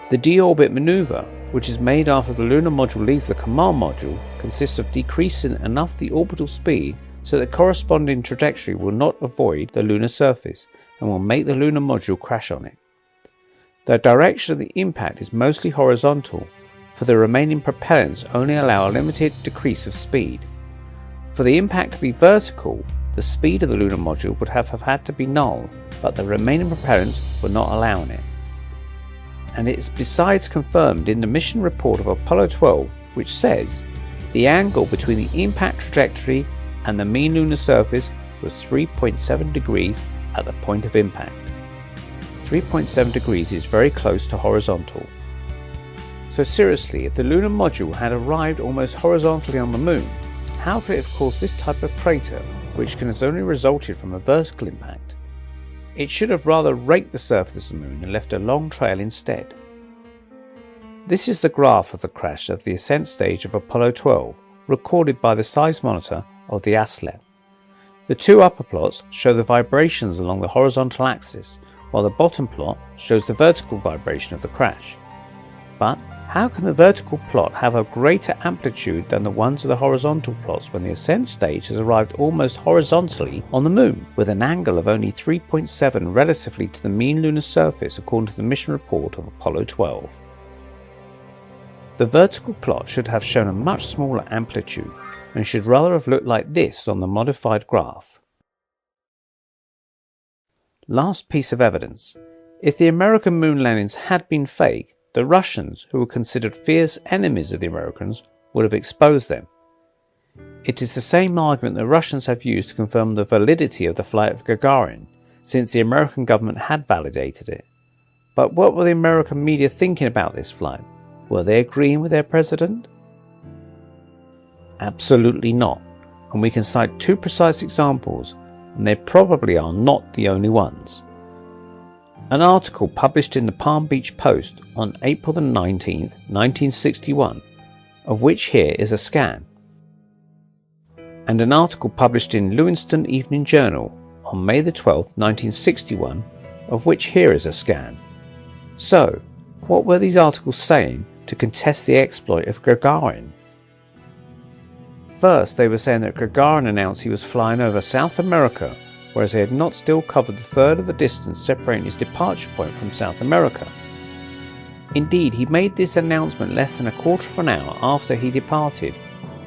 The deorbit maneuver, which is made after the lunar module leaves the command module, consists of decreasing enough the orbital speed so that the corresponding trajectory will not avoid the lunar surface and will make the lunar module crash on it. The direction of the impact is mostly horizontal, for the remaining propellants only allow a limited decrease of speed. For the impact to be vertical, the speed of the lunar module would have had to be null, but the remaining propellants were not allowing it. And it is besides confirmed in the mission report of Apollo 12, which says the angle between the impact trajectory and the mean lunar surface was 3.7 degrees at the point of impact. 3.7 degrees is very close to horizontal. So seriously, if the lunar module had arrived almost horizontally on the moon, how could it have caused this type of crater, which can have only resulted from a vertical impact? It should have rather raked the surface of the moon and left a long trail instead. This is the graph of the crash of the ascent stage of Apollo 12, recorded by the seismometer of the assimilate. The two upper plots show the vibrations along the horizontal axis, while the bottom plot shows the vertical vibration of the crash. But how can the vertical plot have a greater amplitude than the ones of the horizontal plots when the ascent stage has arrived almost horizontally on the moon, with an angle of only 3.7 relatively to the mean lunar surface according to the mission report of Apollo 12? The vertical plot should have shown a much smaller amplitude and should rather have looked like this on the modified graph. Last piece of evidence. If the American moon landings had been fake, the Russians, who were considered fierce enemies of the Americans, would have exposed them. It is the same argument the Russians have used to confirm the validity of the flight of Gagarin, since the American government had validated it. But what were the American media thinking about this flight? Were they agreeing with their president? Absolutely not, and we can cite two precise examples, and they probably are not the only ones. An article published in the Palm Beach Post on April the 19th, 1961, of which here is a scan, and an article published in Lewiston Evening Journal on May the 12th, 1961, of which here is a scan. So, what were these articles saying to contest the exploit of Gagarin? First, they were saying that Gagarin announced he was flying over South America, whereas he had not still covered a third of the distance separating his departure point from South America. Indeed, he made this announcement less than a quarter of an hour after he departed,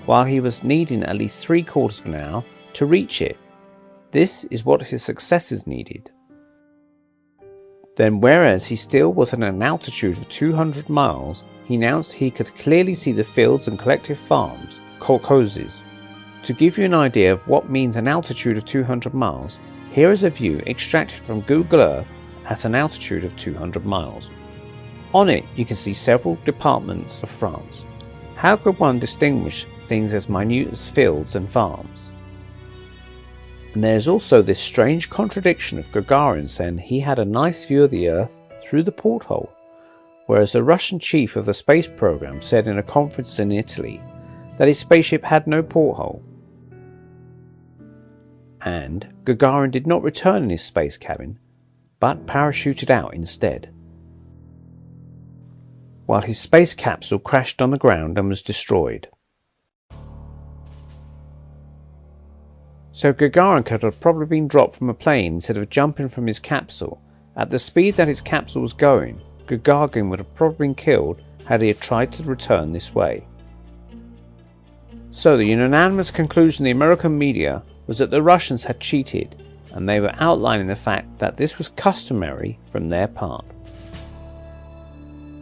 while he was needing at least 3/4 of an hour to reach it. This is what his successors needed. Then, whereas he still was at an altitude of 200 miles, he announced he could clearly see the fields and collective farms, kolkhozes. To give you an idea of what means an altitude of 200 miles, here is a view extracted from Google Earth at an altitude of 200 miles. On it, you can see several departments of France. How could one distinguish things as minute as fields and farms? And there is also this strange contradiction of Gagarin saying he had a nice view of the Earth through the porthole, whereas the Russian chief of the space program said in a conference in Italy that his spaceship had no porthole. And Gagarin did not return in his space cabin, but parachuted out instead, while his space capsule crashed on the ground and was destroyed. So Gagarin could have probably been dropped from a plane instead of jumping from his capsule. At the speed that his capsule was going, Gagarin would have probably been killed had he had tried to return this way. So the unanimous conclusion of the American media was that the Russians had cheated, and they were outlining the fact that this was customary from their part.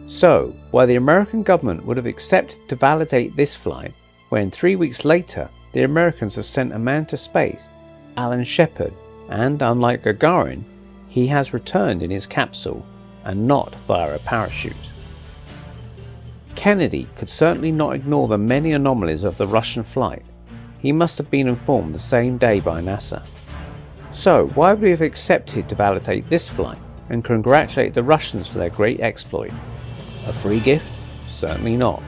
So, while the American government would have accepted to validate this flight, when 3 weeks later the Americans have sent a man to space, Alan Shepard, and unlike Gagarin, he has returned in his capsule and not via a parachute. Kennedy could certainly not ignore the many anomalies of the Russian flight, he must have been informed the same day by NASA. So why would he have accepted to validate this flight and congratulate the Russians for their great exploit? A free gift? Certainly not.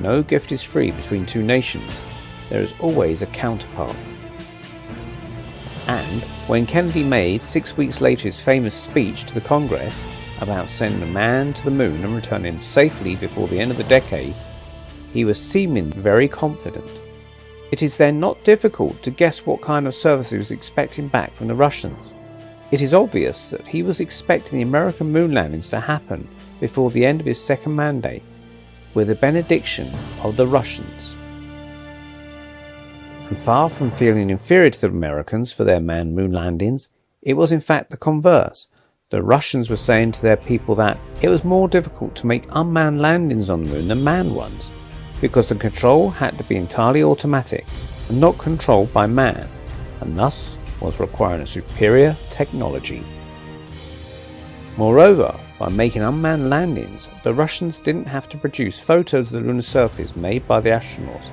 No gift is free between two nations. There is always a counterpart. And when Kennedy made 6 weeks later his famous speech to the Congress about sending a man to the moon and returning safely before the end of the decade, he was seeming very confident. It is then not difficult to guess what kind of service he was expecting back from the Russians. It is obvious that he was expecting the American moon landings to happen before the end of his second mandate, with the benediction of the Russians. And far from feeling inferior to the Americans for their manned moon landings, it was in fact the converse. The Russians were saying to their people that it was more difficult to make unmanned landings on the moon than manned ones, because the control had to be entirely automatic and not controlled by man, and thus was requiring a superior technology. Moreover, by making unmanned landings, the Russians didn't have to produce photos of the lunar surface made by the astronauts,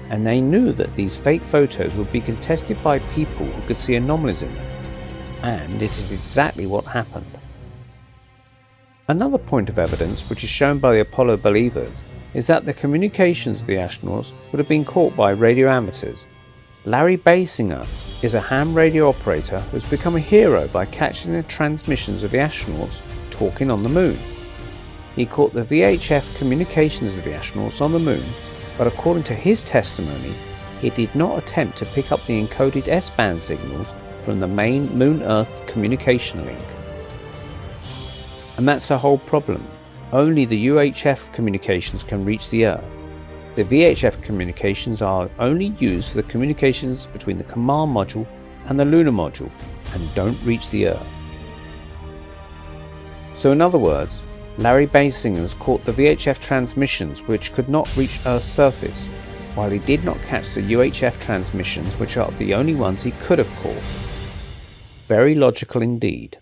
and they knew that these fake photos would be contested by people who could see anomalies in them, and it is exactly what happened. Another point of evidence which is shown by the Apollo believers is that the communications of the astronauts would have been caught by radio amateurs. Larry Basinger is a ham radio operator who has become a hero by catching the transmissions of the astronauts talking on the moon. He caught the VHF communications of the astronauts on the moon, but according to his testimony, he did not attempt to pick up the encoded S-band signals from the main Moon-Earth communication link. And that's the whole problem. Only the UHF communications can reach the Earth. The VHF communications are only used for the communications between the command module and the lunar module, and don't reach the Earth. So in other words, Larry Basinger's caught the VHF transmissions which could not reach Earth's surface, while he did not catch the UHF transmissions which are the only ones he could have caught. Very logical indeed.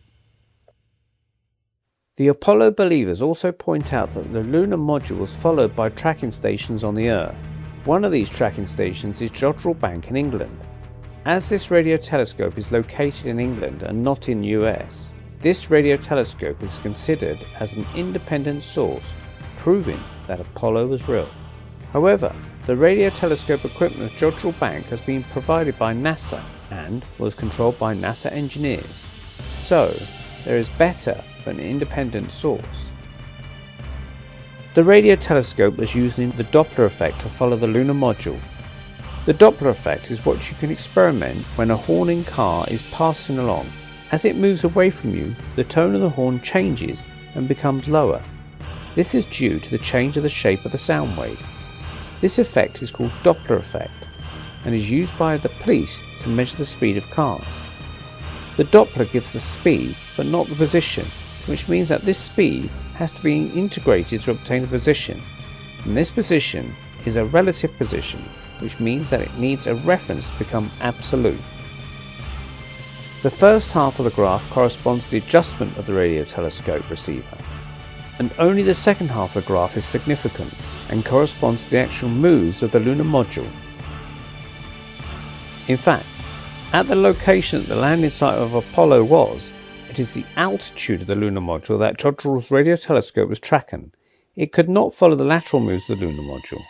The Apollo believers also point out that the lunar module was followed by tracking stations on the Earth. One of these tracking stations is Jodrell Bank in England. As this radio telescope is located in England and not in the US, this radio telescope is considered as an independent source, proving that Apollo was real. However, the radio telescope equipment of Jodrell Bank has been provided by NASA and was controlled by NASA engineers. So, there is better than an independent source. The radio telescope was using the Doppler effect to follow the lunar module. The Doppler effect is what you can experiment when a horning car is passing along. As it moves away from you, the tone of the horn changes and becomes lower. This is due to the change of the shape of the sound wave. This effect is called Doppler effect and is used by the police to measure the speed of cars. The Doppler gives the speed but not the position, which means that this speed has to be integrated to obtain a position, and this position is a relative position, which means that it needs a reference to become absolute. The first half of the graph corresponds to the adjustment of the radio telescope receiver, and only the second half of the graph is significant and corresponds to the actual moves of the lunar module. In fact, at the location that the landing site of Apollo was, it is the altitude of the lunar module that Jodrell's radio telescope was tracking. It could not follow the lateral moves of the lunar module.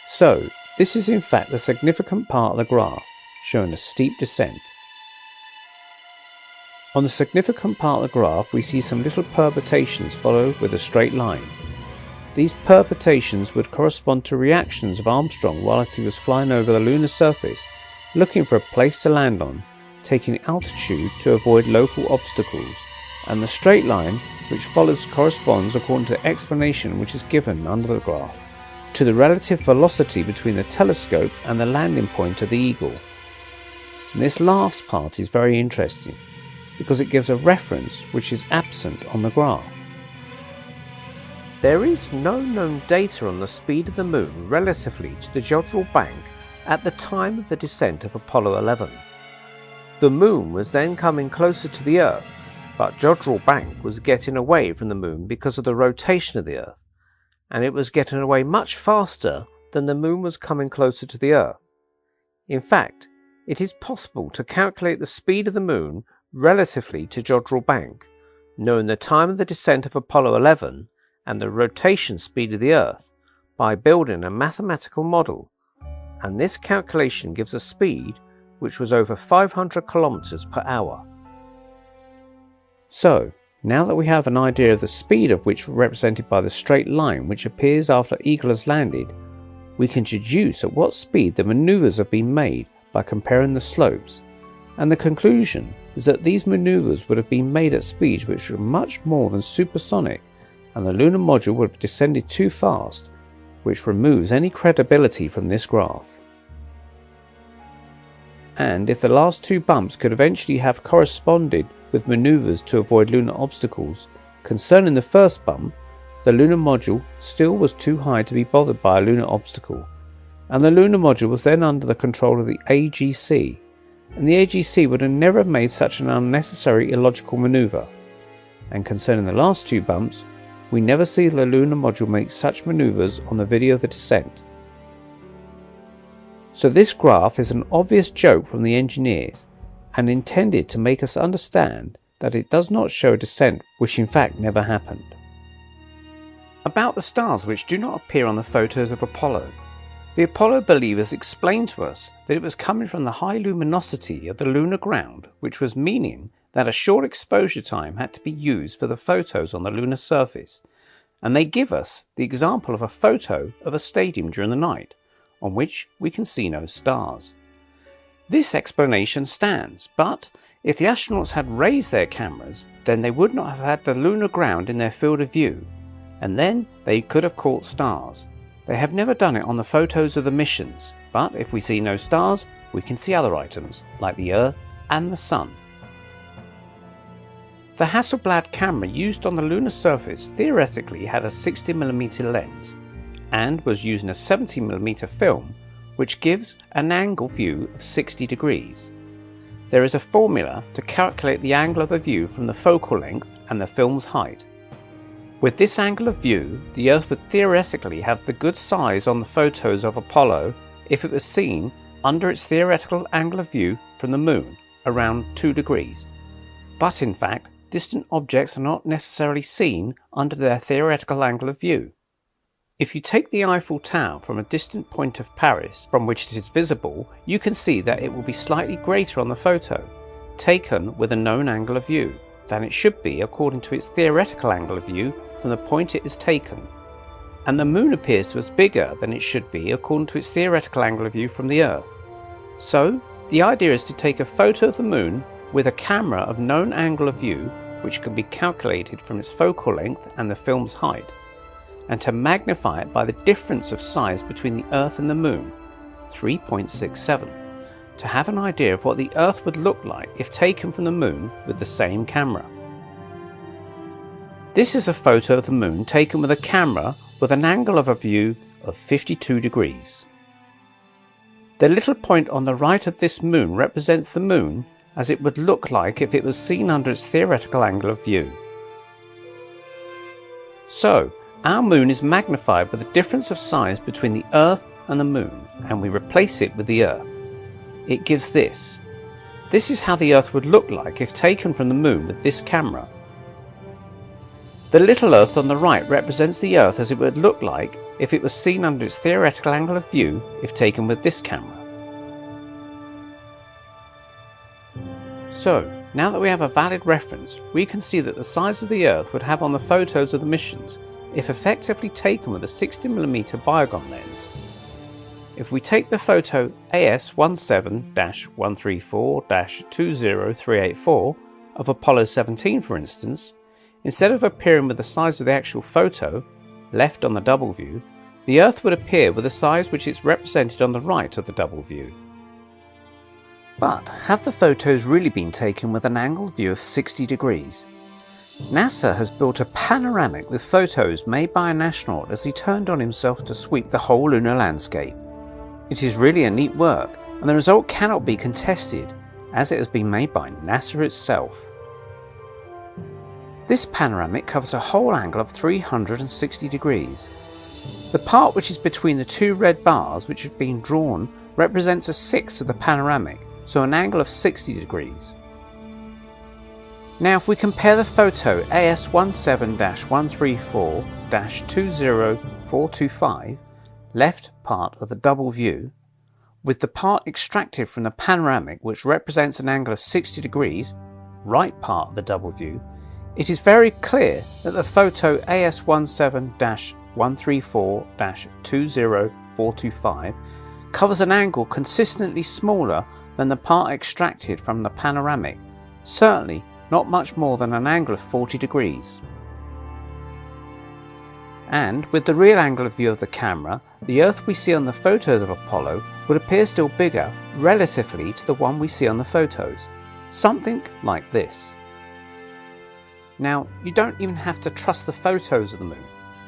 So, this is in fact the significant part of the graph, showing a steep descent. On the significant part of the graph, we see some little perturbations followed with a straight line. These perturbations would correspond to reactions of Armstrong whilst he was flying over the lunar surface, looking for a place to land on, taking altitude to avoid local obstacles, and the straight line which follows corresponds, according to the explanation which is given under the graph, to the relative velocity between the telescope and the landing point of the Eagle. And this last part is very interesting because it gives a reference which is absent on the graph. There is no known data on the speed of the moon relatively to the Jodrell Bank at the time of the descent of Apollo 11. The moon was then coming closer to the Earth, but Jodrell Bank was getting away from the moon because of the rotation of the Earth, and it was getting away much faster then the moon was coming closer to the Earth. In fact, it is possible to calculate the speed of the moon relatively to Jodrell Bank, knowing the time of the descent of Apollo 11 and the rotation speed of the Earth by building a mathematical model, and this calculation gives a speed which was over 500 kilometers per hour. So, now that we have an idea of the speed of which represented by the straight line which appears after Eagle has landed, we can deduce at what speed the maneuvers have been made by comparing the slopes, and the conclusion is that these maneuvers would have been made at speeds which were much more than supersonic, and the lunar module would have descended too fast, which removes any credibility from this graph. And if the last two bumps could eventually have corresponded with maneuvers to avoid lunar obstacles, concerning the first bump, the lunar module still was too high to be bothered by a lunar obstacle, and the lunar module was then under the control of the AGC, and the AGC would have never made such an unnecessary illogical maneuver. And concerning the last two bumps, we never see the lunar module make such maneuvers on the video of the descent. So this graph is an obvious joke from the engineers, and intended to make us understand that it does not show a descent which in fact never happened. About the stars which do not appear on the photos of Apollo. The Apollo believers explained to us that it was coming from the high luminosity of the lunar ground, which was meaning that a short exposure time had to be used for the photos on the lunar surface, and they give us the example of a photo of a stadium during the night, on which we can see no stars. This explanation stands, but if the astronauts had raised their cameras, then they would not have had the lunar ground in their field of view, and then they could have caught stars. They have never done it on the photos of the missions, but if we see no stars, we can see other items, like the Earth and the Sun. The Hasselblad camera used on the lunar surface theoretically had a 60mm lens, and was using a 70mm film, which gives an angle view of 60 degrees. There is a formula to calculate the angle of the view from the focal length and the film's height. With this angle of view, the Earth would theoretically have the good size on the photos of Apollo if it was seen under its theoretical angle of view from the Moon, around 2 degrees. But in fact, distant objects are not necessarily seen under their theoretical angle of view. If you take the Eiffel Tower from a distant point of Paris from which it is visible, you can see that it will be slightly greater on the photo, taken with a known angle of view, than it should be according to its theoretical angle of view from the point it is taken. And the Moon appears to us bigger than it should be according to its theoretical angle of view from the Earth. So, the idea is to take a photo of the Moon with a camera of known angle of view, which can be calculated from its focal length and the film's height, and to magnify it by the difference of size between the Earth and the Moon, 3.67, to have an idea of what the Earth would look like if taken from the Moon with the same camera. This is a photo of the Moon taken with a camera with an angle of a view of 52 degrees. The little point on the right of this Moon represents the Moon as it would look like if it was seen under its theoretical angle of view. So, our Moon is magnified by the difference of size between the Earth and the Moon, and we replace it with the Earth. It gives this. This is how the Earth would look like if taken from the Moon with this camera. The little Earth on the right represents the Earth as it would look like if it was seen under its theoretical angle of view if taken with this camera. So, now that we have a valid reference, we can see that the size of the Earth would have on the photos of the missions if effectively taken with a 60mm Biogon lens. If we take the photo AS17-134-20384 of Apollo 17 for instance, instead of appearing with the size of the actual photo, left on the double view, the Earth would appear with the size which is represented on the right of the double view. But have the photos really been taken with an angled view of 60 degrees? NASA has built a panoramic with photos made by an astronaut as he turned on himself to sweep the whole lunar landscape. It is really a neat work, and the result cannot be contested, as it has been made by NASA itself. This panoramic covers a whole angle of 360 degrees. The part which is between the two red bars which have been drawn represents a sixth of the panoramic, so an angle of 60 degrees. Now if we compare the photo AS17-134-20425, left part of the double view, with the part extracted from the panoramic which represents an angle of 60 degrees, right part of the double view, it is very clear that the photo AS17-134-20425 covers an angle consistently smaller than the part extracted from the panoramic, certainly not much more than an angle of 40 degrees. And with the real angle of view of the camera, the Earth we see on the photos of Apollo would appear still bigger relatively to the one we see on the photos, something like this. Now, you don't even have to trust the photos of the moon,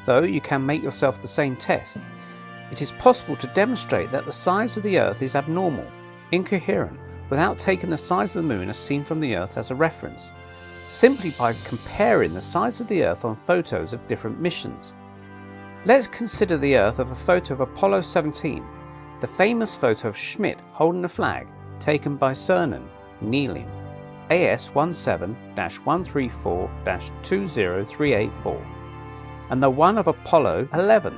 though you can make yourself the same test. It is possible to demonstrate that the size of the Earth is abnormal, incoherent, without taking the size of the moon as seen from the Earth as a reference, simply by comparing the size of the Earth on photos of different missions. Let's consider the Earth of a photo of Apollo 17, the famous photo of Schmidt holding a flag taken by Cernan, kneeling, AS17-134-20384, and the one of Apollo 11,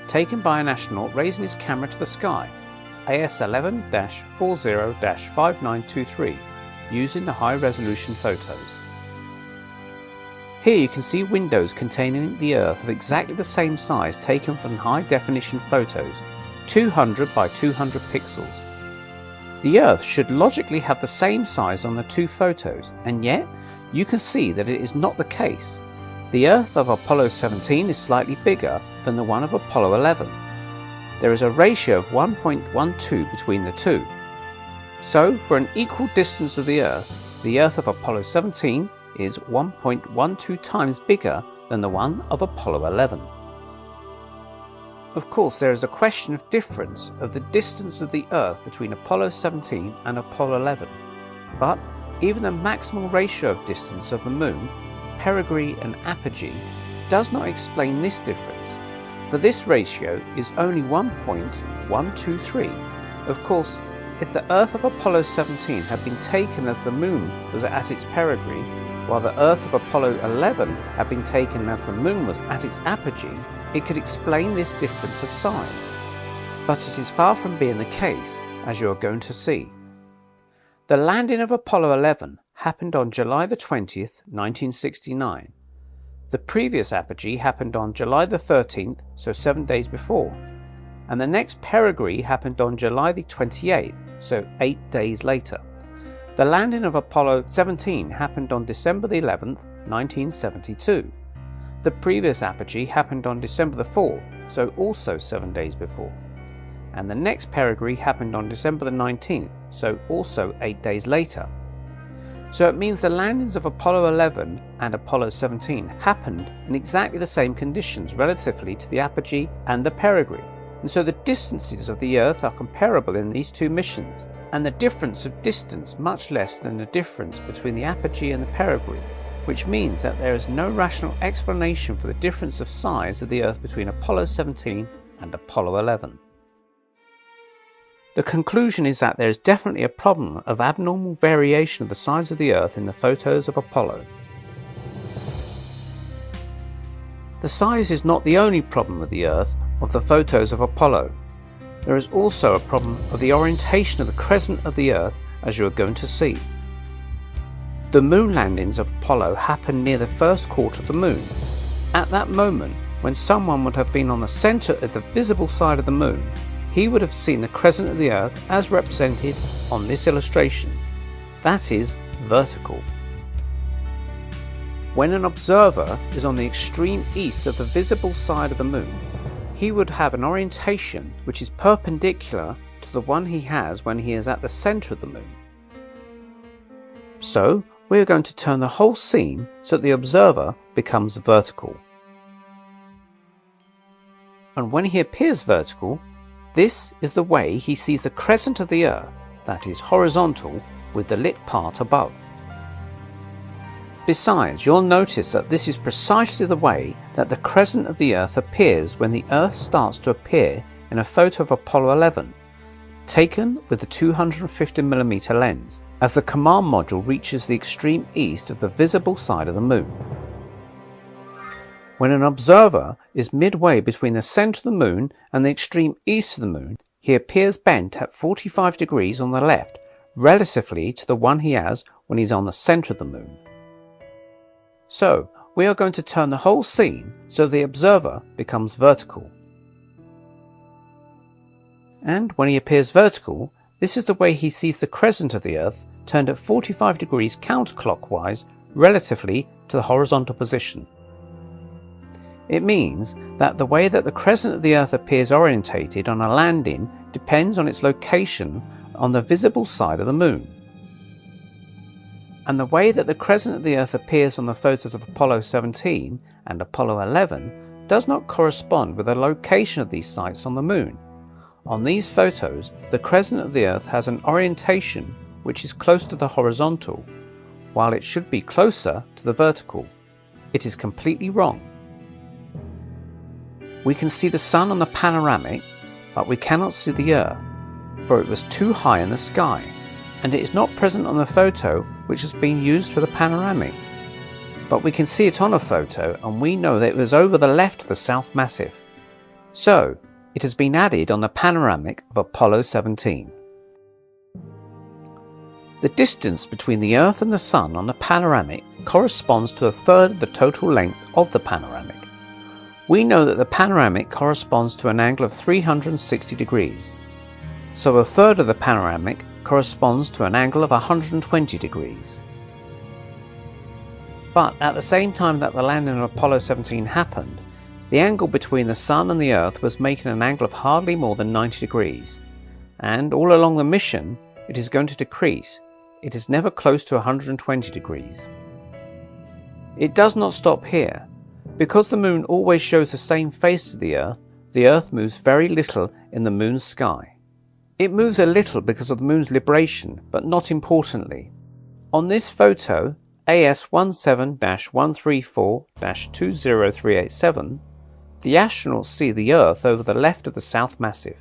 taken by an astronaut raising his camera to the sky, AS11-40-5923, using the high-resolution photos. Here you can see windows containing the Earth of exactly the same size taken from high-definition photos, 200 by 200 pixels. The Earth should logically have the same size on the two photos, and yet you can see that it is not the case. The Earth of Apollo 17 is slightly bigger than the one of Apollo 11. There is a ratio of 1.12 between the two. So, for an equal distance of the Earth of Apollo 17 is 1.12 times bigger than the one of Apollo 11. Of course, there is a question of difference of the distance of the Earth between Apollo 17 and Apollo 11, but even the maximal ratio of distance of the Moon, perigee and apogee, does not explain this difference, for this ratio is only 1.123. Of course, if the Earth of Apollo 17 had been taken as the Moon was at its perigee, while the Earth of Apollo 11 had been taken as the Moon was at its apogee, it could explain this difference of size. But it is far from being the case, as you are going to see. The landing of Apollo 11 happened on July the 20th, 1969. The previous apogee happened on July the 13th, so 7 days before, and the next perigee happened on July the 28th, so 8 days later. The landing of Apollo 17 happened on December the 11th, 1972. The previous apogee happened on December the 4th, so also 7 days before. And the next perigee happened on December the 19th, so also 8 days later. So it means the landings of Apollo 11 and Apollo 17 happened in exactly the same conditions relatively to the apogee and the perigee, and so the distances of the Earth are comparable in these two missions, and the difference of distance much less than the difference between the apogee and the perigee, which means that there is no rational explanation for the difference of size of the Earth between Apollo 17 and Apollo 11. The conclusion is that there is definitely a problem of abnormal variation of the size of the Earth in the photos of Apollo. The size is not the only problem of the Earth of the photos of Apollo. There is also a problem of the orientation of the crescent of the Earth, as you are going to see. The moon landings of Apollo happened near the first quarter of the moon. At that moment, when someone would have been on the center of the visible side of the moon, he would have seen the crescent of the Earth as represented on this illustration, that is, vertical. When an observer is on the extreme east of the visible side of the moon, he would have an orientation which is perpendicular to the one he has when he is at the center of the moon. So, we are going to turn the whole scene so that the observer becomes vertical. And when he appears vertical, this is the way he sees the crescent of the Earth, that is horizontal, with the lit part above. Besides, you'll notice that this is precisely the way that the crescent of the Earth appears when the Earth starts to appear in a photo of Apollo 11, taken with the 250mm lens, as the command module reaches the extreme east of the visible side of the Moon. When an observer is midway between the centre of the Moon and the extreme east of the Moon, he appears bent at 45 degrees on the left, relatively to the one he has when he's on the centre of the Moon. So, we are going to turn the whole scene so the observer becomes vertical. And when he appears vertical, this is the way he sees the crescent of the Earth turned at 45 degrees counterclockwise relatively to the horizontal position. It means that the way that the crescent of the Earth appears orientated on a landing depends on its location on the visible side of the Moon. And the way that the crescent of the Earth appears on the photos of Apollo 17 and Apollo 11 does not correspond with the location of these sites on the Moon. On these photos, the crescent of the Earth has an orientation which is close to the horizontal, while it should be closer to the vertical. It is completely wrong. We can see the Sun on the panoramic, but we cannot see the Earth, for it was too high in the sky, and it is not present on the photo which has been used for the panoramic. But we can see it on a photo, and we know that it was over the left of the South Massive. So, it has been added on the panoramic of Apollo 17. The distance between the Earth and the Sun on the panoramic corresponds to a third of the total length of the panoramic. We know that the panoramic corresponds to an angle of 360 degrees. So a third of the panoramic corresponds to an angle of 120 degrees. But at the same time that the landing of Apollo 17 happened, the angle between the Sun and the Earth was making an angle of hardly more than 90 degrees. And all along the mission, it is going to decrease. It is never close to 120 degrees. It does not stop here. Because the Moon always shows the same face to the Earth moves very little in the Moon's sky. It moves a little because of the Moon's libration, but not importantly. On this photo, AS17-134-20387, the astronauts see the Earth over the left of the South Massive.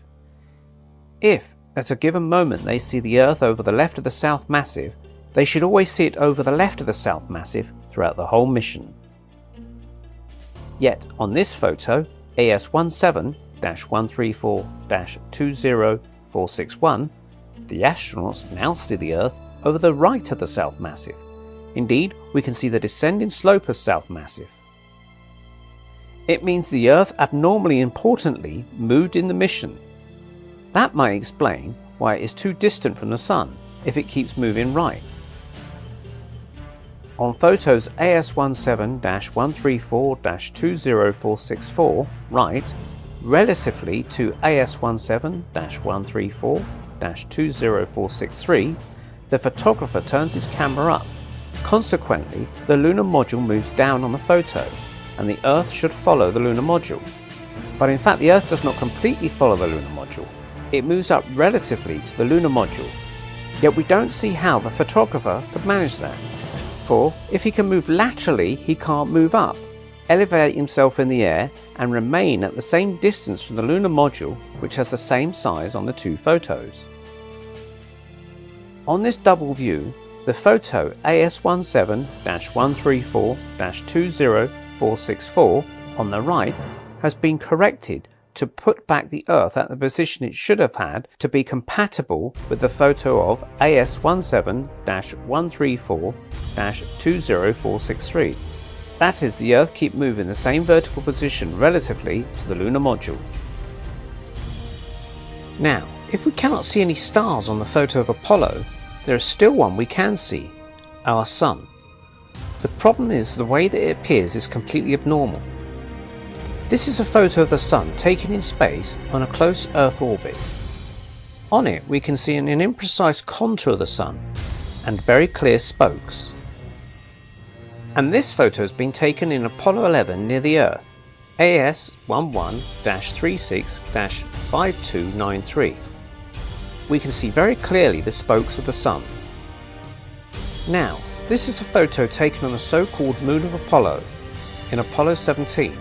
If, at a given moment, they see the Earth over the left of the South Massive, they should always see it over the left of the South Massive throughout the whole mission. Yet, on this photo, AS17-134-20461, the astronauts now see the Earth over the right of the South Massive. Indeed, we can see the descending slope of South Massive. It means the Earth abnormally importantly moved in the mission. That might explain why it is too distant from the Sun if it keeps moving right. On photos AS17-134-20464 right, relatively to AS17-134-20463, the photographer turns his camera up. Consequently, the lunar module moves down on the photo, and the Earth should follow the lunar module. But in fact, the Earth does not completely follow the lunar module. It moves up relatively to the lunar module. Yet we don't see how the photographer could manage that. For if he can move laterally, he can't move up, elevate himself in the air, and remain at the same distance from the lunar module, which has the same size on the two photos. On this double view, the photo AS17-134-20464 on the right has been corrected to put back the Earth at the position it should have had to be compatible with the photo of AS17-134-20463. That is, the Earth keep moving the same vertical position relatively to the lunar module. Now, if we cannot see any stars on the photo of Apollo, there is still one we can see, our Sun. The problem is the way that it appears is completely abnormal. This is a photo of the Sun taken in space on a close Earth orbit. On it we can see an imprecise contour of the Sun and very clear spokes. And this photo has been taken in Apollo 11 near the Earth, AS11-36-5293. We can see very clearly the spokes of the Sun. Now, This is a photo taken on the so-called moon of Apollo in Apollo 17,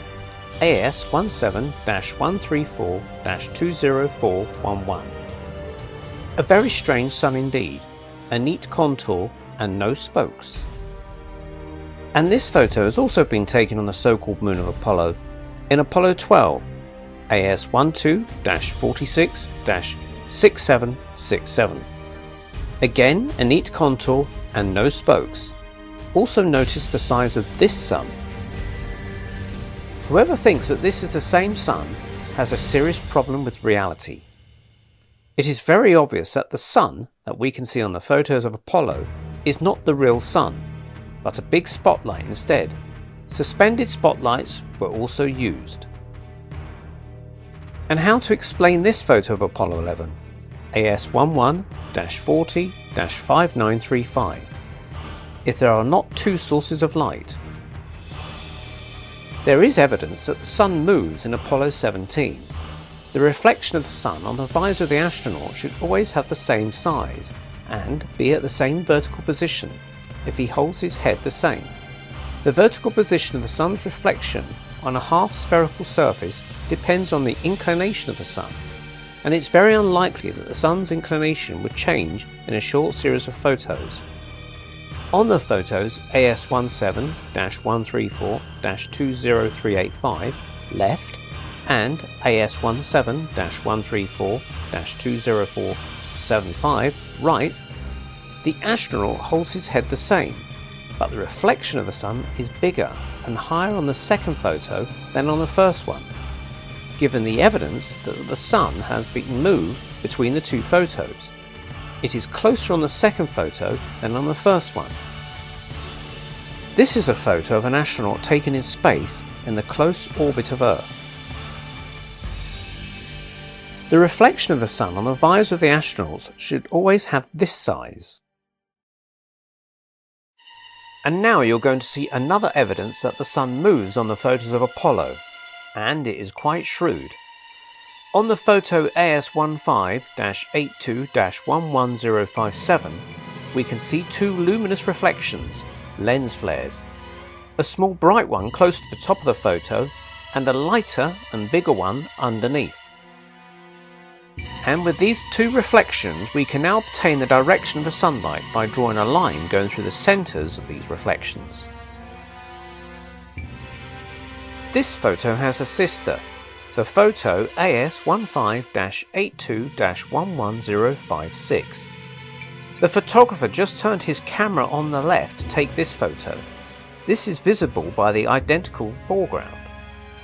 AS-17-134-20411. A very strange sun indeed, a neat contour and no spokes. And this photo has also been taken on the so-called moon of Apollo in Apollo 12, AS-12-46-6767. Again, a neat contour and no spokes. Also notice the size of this sun. Whoever thinks that this is the same sun has a serious problem with reality. It is very obvious that the sun that we can see on the photos of Apollo is not the real sun, but a big spotlight instead. Suspended spotlights were also used. And how to explain this photo of Apollo 11, AS11-40-5935, if there are not two sources of light? There is evidence that the sun moves in Apollo 17. The reflection of the sun on the visor of the astronaut should always have the same size and be at the same vertical position if he holds his head the same. The vertical position of the sun's reflection on a half-spherical surface depends on the inclination of the sun, and it's very unlikely that the sun's inclination would change in a short series of photos. On the photos AS17-134-20385 left and AS17-134-20475 right, the astronaut holds his head the same, but the reflection of the sun is bigger and higher on the second photo than on the first one, given the evidence that the sun has been moved between the two photos. It is closer on the second photo than on the first one. This is a photo of an astronaut taken in space in the close orbit of Earth. The reflection of the sun on the visor of the astronauts should always have this size. And now you're going to see another evidence that the sun moves on the photos of Apollo, and it is quite shrewd. On the photo AS15-82-11057, we can see two luminous reflections, lens flares, a small bright one close to the top of the photo and a lighter and bigger one underneath. And with these two reflections we can now obtain the direction of the sunlight by drawing a line going through the centres of these reflections. This photo has a sister, the photo AS15-82-11056. The photographer just turned his camera on the left to take this photo. This is visible by the identical foreground.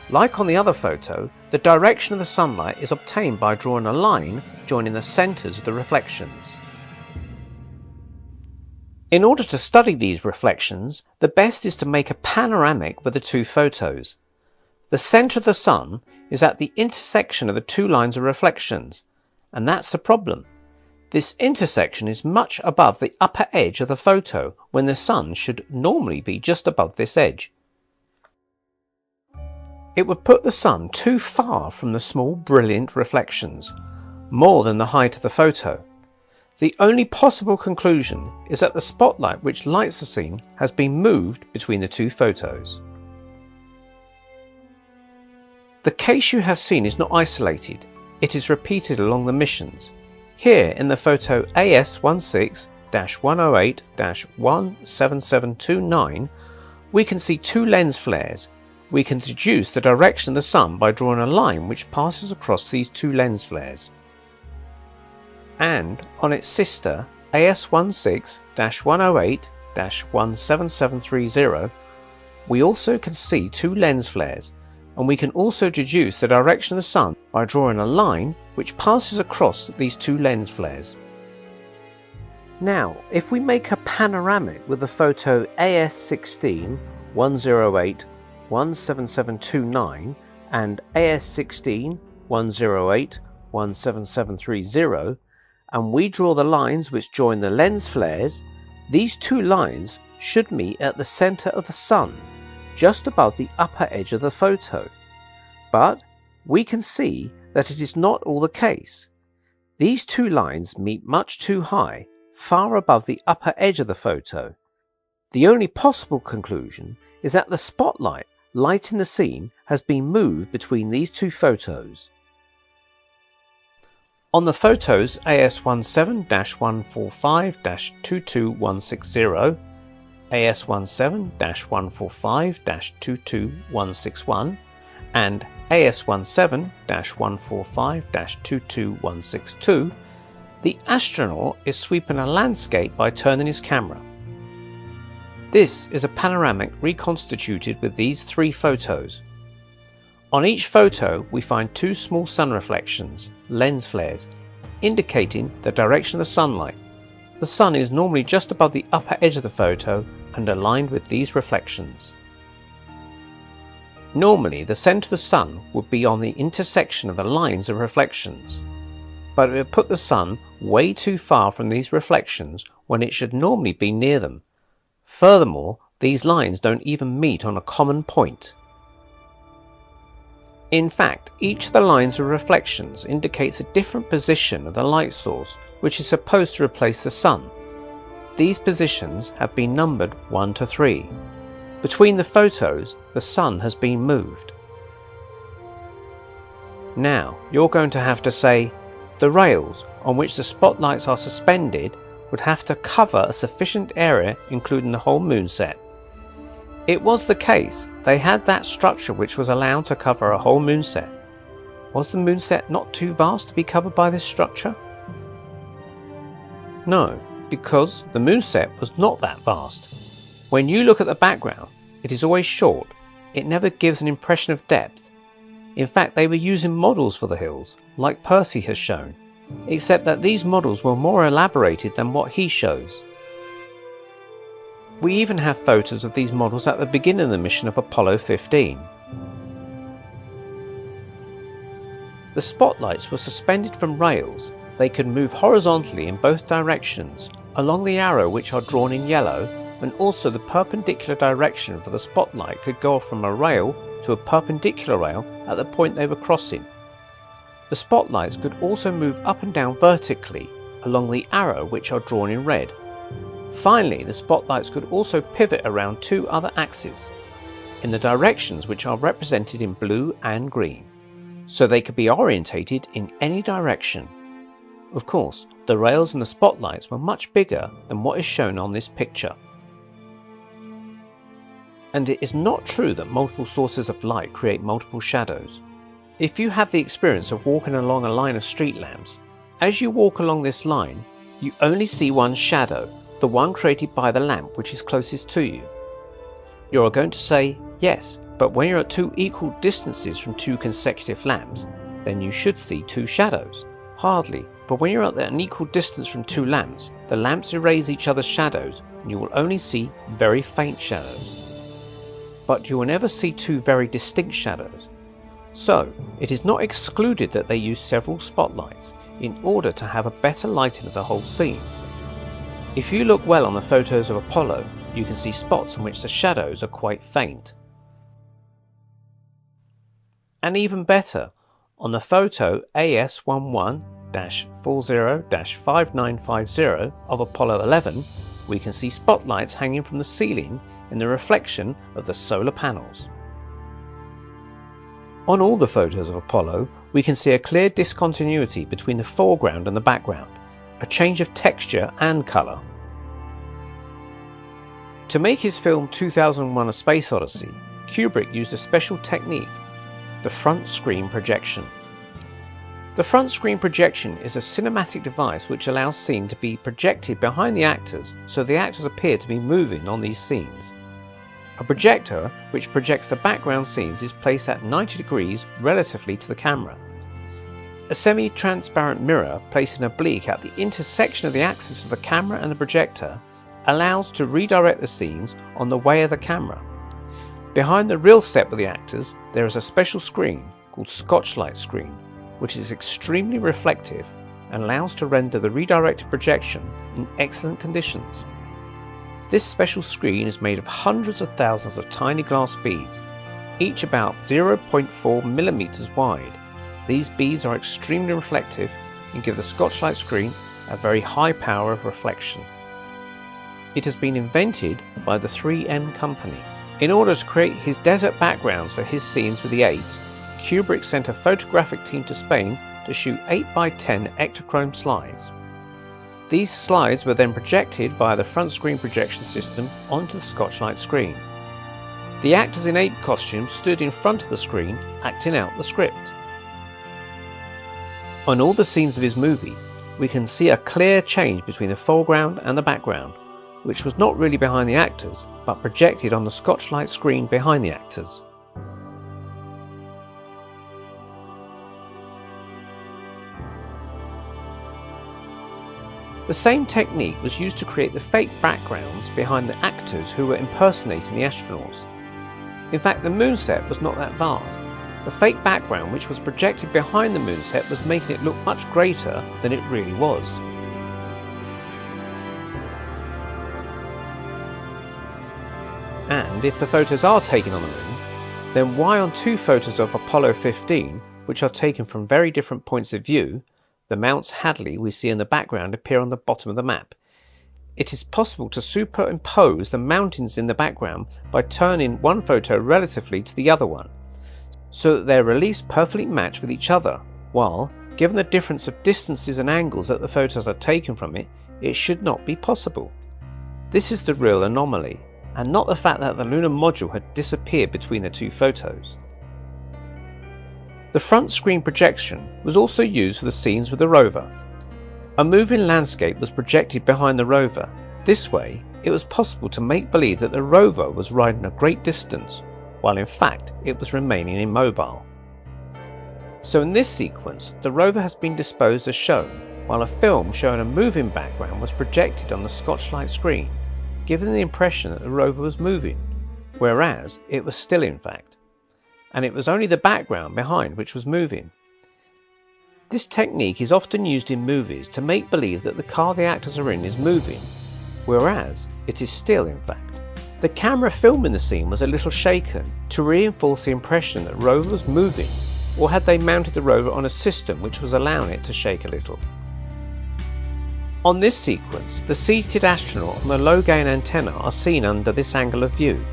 Like on the other photo, the direction of the sunlight is obtained by drawing a line joining the centres of the reflections. In order to study these reflections, the best is to make a panoramic with the two photos. The centre of the sun is at the intersection of the two lines of reflections, and that's the problem. This intersection is much above the upper edge of the photo when the sun should normally be just above this edge. It would put the sun too far from the small brilliant reflections, more than the height of the photo. The only possible conclusion is that the spotlight which lights the scene has been moved between the two photos. The case you have seen is not isolated, it is repeated along the missions. Here in the photo AS16-108-17729 we can see two lens flares. We can deduce the direction of the sun by drawing a line which passes across these two lens flares. And on its sister AS16-108-17730 we also can see two lens flares, and we can also deduce the direction of the sun by drawing a line which passes across these two lens flares. Now, if we make a panoramic with the photo AS16-108-17729 and AS16-108-17730, and we draw the lines which join the lens flares, these two lines should meet at the centre of the sun, just above the upper edge of the photo. But we can see that it is not all the case. These two lines meet much too high, far above the upper edge of the photo. The only possible conclusion is that the spotlight lighting the scene has been moved between these two photos. On the photos AS17-145-22160, AS17-145-22161 and AS17-145-22162, the astronaut is sweeping a landscape by turning his camera. This is a panoramic reconstituted with these three photos. On each photo we find two small sun reflections, lens flares, indicating the direction of the sunlight. The sun is normally just above the upper edge of the photo and aligned with these reflections. Normally the centre of the sun would be on the intersection of the lines of reflections, but it would put the sun way too far from these reflections when it should normally be near them. Furthermore, these lines don't even meet on a common point. In fact, each of the lines of reflections indicates a different position of the light source which is supposed to replace the sun. These positions have been numbered 1 to 3. Between the photos, the sun has been moved. Now, you're going to have to say, the rails on which the spotlights are suspended would have to cover a sufficient area including the whole moon set. It was the case, they had that structure which was allowed to cover a whole moon set. Was the moon set not too vast to be covered by this structure? No, because the moon set was not that vast. When you look at the background, it is always short, it never gives an impression of depth. In fact, they were using models for the hills, like Percy has shown, except that these models were more elaborated than what he shows. We even have photos of these models at the beginning of the mission of Apollo 15. The spotlights were suspended from rails. They could move horizontally in both directions, along the arrow which are drawn in yellow, and also the perpendicular direction for the spotlight could go from a rail to a perpendicular rail at the point they were crossing. The spotlights could also move up and down vertically along the arrow which are drawn in red. Finally, the spotlights could also pivot around two other axes in the directions which are represented in blue and green, so they could be orientated in any direction. Of course, the rails and the spotlights were much bigger than what is shown on this picture. And it is not true that multiple sources of light create multiple shadows. If you have the experience of walking along a line of street lamps, as you walk along this line, you only see one shadow, the one created by the lamp which is closest to you. You are going to say, yes, but when you're at two equal distances from two consecutive lamps, then you should see two shadows. Hardly, but when you're at an equal distance from two lamps, the lamps erase each other's shadows and you will only see very faint shadows. But you will never see two very distinct shadows. So, it is not excluded that they use several spotlights in order to have a better lighting of the whole scene. If you look well on the photos of Apollo, you can see spots in which the shadows are quite faint. And even better, on the photo AS11-40-5950 of Apollo 11, we can see spotlights hanging from the ceiling in the reflection of the solar panels. On all the photos of Apollo, we can see a clear discontinuity between the foreground and the background, a change of texture and colour. To make his film 2001: A Space Odyssey, Kubrick used a special technique, the front screen projection. The front screen projection is a cinematic device which allows scene to be projected behind the actors so the actors appear to be moving on these scenes. A projector which projects the background scenes is placed at 90 degrees relatively to the camera. A semi-transparent mirror placed in oblique at the intersection of the axis of the camera and the projector allows to redirect the scenes on the way of the camera. Behind the real set of the actors there is a special screen called Scotchlight screen, which is extremely reflective and allows to render the redirected projection in excellent conditions. This special screen is made of hundreds of thousands of tiny glass beads, each about 0.4 millimeters wide. These beads are extremely reflective and give the Scotchlight screen a very high power of reflection. It has been invented by the 3M company. In order to create his desert backgrounds for his scenes with the AIDS, Kubrick sent a photographic team to Spain to shoot 8x10 Ektachrome slides. These slides were then projected via the front screen projection system onto the Scotchlite screen. The actors in ape costumes stood in front of the screen, acting out the script. On all the scenes of his movie, we can see a clear change between the foreground and the background, which was not really behind the actors, but projected on the Scotchlite screen behind the actors. The same technique was used to create the fake backgrounds behind the actors who were impersonating the astronauts. In fact, the moon set was not that vast. The fake background which was projected behind the moon set was making it look much greater than it really was. And if the photos are taken on the moon, then why on two photos of Apollo 15, which are taken from very different points of view, the Mounts Hadley we see in the background appear on the bottom of the map? It is possible to superimpose the mountains in the background by turning one photo relatively to the other one, so that their reliefs perfectly match with each other, while, given the difference of distances and angles that the photos are taken from it, it should not be possible. This is the real anomaly, and not the fact that the lunar module had disappeared between the two photos. The front screen projection was also used for the scenes with the rover. A moving landscape was projected behind the rover. This way, it was possible to make believe that the rover was riding a great distance, while in fact it was remaining immobile. So in this sequence, the rover has been disposed as shown, while a film showing a moving background was projected on the Scotchlite screen, giving the impression that the rover was moving, whereas it was still in fact, and it was only the background behind which was moving. This technique is often used in movies to make believe that the car the actors are in is moving, whereas it is still in fact. The camera filming the scene was a little shaken to reinforce the impression that the rover was moving, or had they mounted the rover on a system which was allowing it to shake a little? On this sequence, the seated astronaut and the low gain antenna are seen under this angle of view.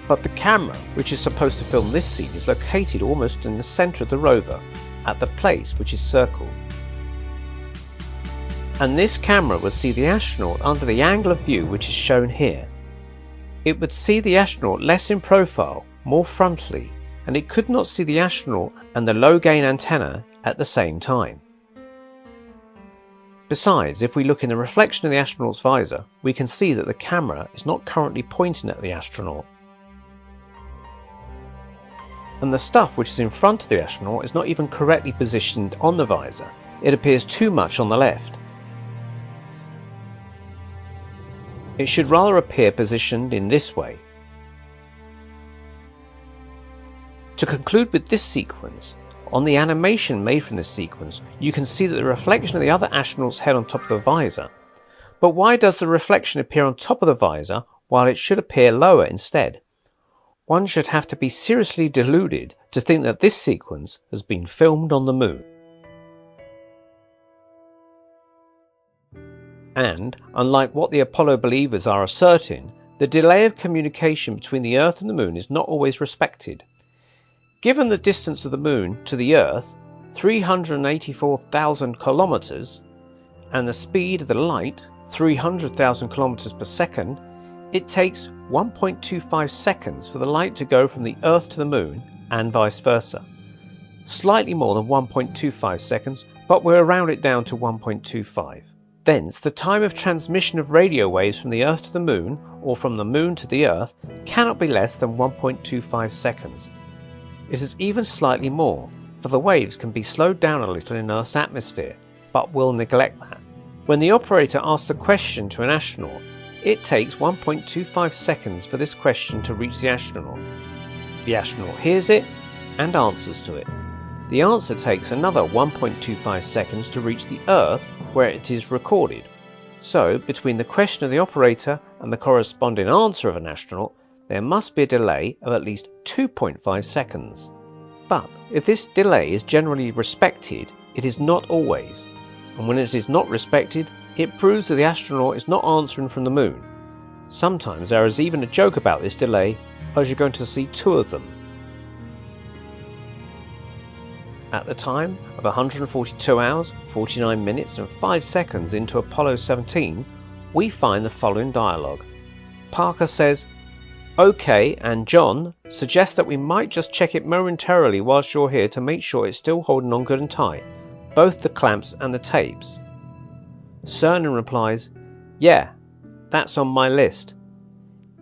But the camera, which is supposed to film this scene, is located almost in the centre of the rover, at the place which is circled. And this camera would see the astronaut under the angle of view which is shown here. It would see the astronaut less in profile, more frontally, and it could not see the astronaut and the low gain antenna at the same time. Besides, if we look in the reflection of the astronaut's visor, we can see that the camera is not currently pointing at the astronaut. And the stuff which is in front of the astronaut is not even correctly positioned on the visor. It appears too much on the left. It should rather appear positioned in this way. To conclude with this sequence, on the animation made from this sequence, you can see that the reflection of the other astronaut's head on top of the visor. But why does the reflection appear on top of the visor while it should appear lower instead? One should have to be seriously deluded to think that this sequence has been filmed on the moon. And, unlike what the Apollo believers are asserting, the delay of communication between the Earth and the moon is not always respected. Given the distance of the moon to the Earth, 384,000 kilometers, and the speed of the light, 300,000 kilometers per second, it takes 1.25 seconds for the light to go from the Earth to the moon, and vice versa. Slightly more than 1.25 seconds, but we'll round it down to 1.25. Thence, the time of transmission of radio waves from the Earth to the moon, or from the moon to the Earth, cannot be less than 1.25 seconds. It is even slightly more, for the waves can be slowed down a little in Earth's atmosphere, but we'll neglect that. When the operator asks a question to an astronaut, it takes 1.25 seconds for this question to reach the astronaut. The astronaut hears it and answers to it. The answer takes another 1.25 seconds to reach the Earth, where it is recorded. So, between the question of the operator and the corresponding answer of an astronaut, there must be a delay of at least 2.5 seconds. But if this delay is generally respected, it is not always. and when it is not respected, it proves that the astronaut is not answering from the moon. Sometimes there is even a joke about this delay, as you're going to see 2 of them. At the time of 142 hours, 49 minutes and 5 seconds into Apollo 17, we find the following dialogue. Parker says, "OK, and John suggests that we might just check it momentarily whilst you're here to make sure it's still holding on good and tight, both the clamps and the tapes." Cernan replies, "Yeah, that's on my list."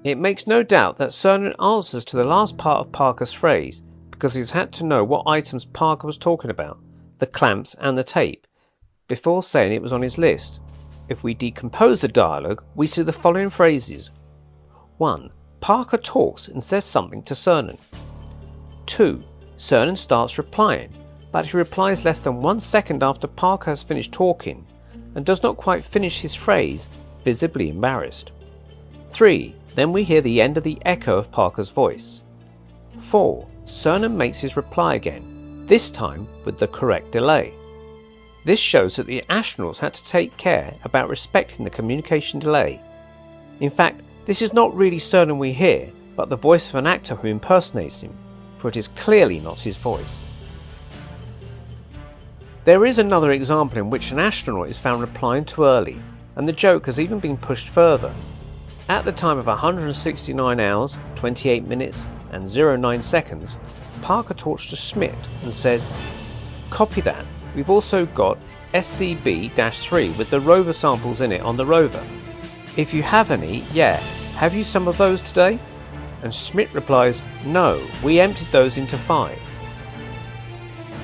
It makes no doubt that Cernan answers to the last part of Parker's phrase because he's had to know what items Parker was talking about, the clamps and the tape, before saying it was on his list. If we decompose the dialogue, we see the following phrases. 1. Parker talks and says something to Cernan. 2. Cernan starts replying, but he replies less than 1 second after Parker has finished talking and does not quite finish his phrase, visibly embarrassed. 3. Then we hear the end of the echo of Parker's voice. 4. Cernan makes his reply again, this time with the correct delay. This shows that the astronauts had to take care about respecting the communication delay. In fact, this is not really Cernan we hear, but the voice of an actor who impersonates him, for it is clearly not his voice. There is another example in which an astronaut is found replying too early, and the joke has even been pushed further. At the time of 169 hours, 28 minutes and 09 seconds, Parker talks to Schmidt and says, "Copy that. We've also got SCB-3 with the rover samples in it on the rover. If you have any, yeah, have you some of those today?" And Schmidt replies, "No, we emptied those into 5.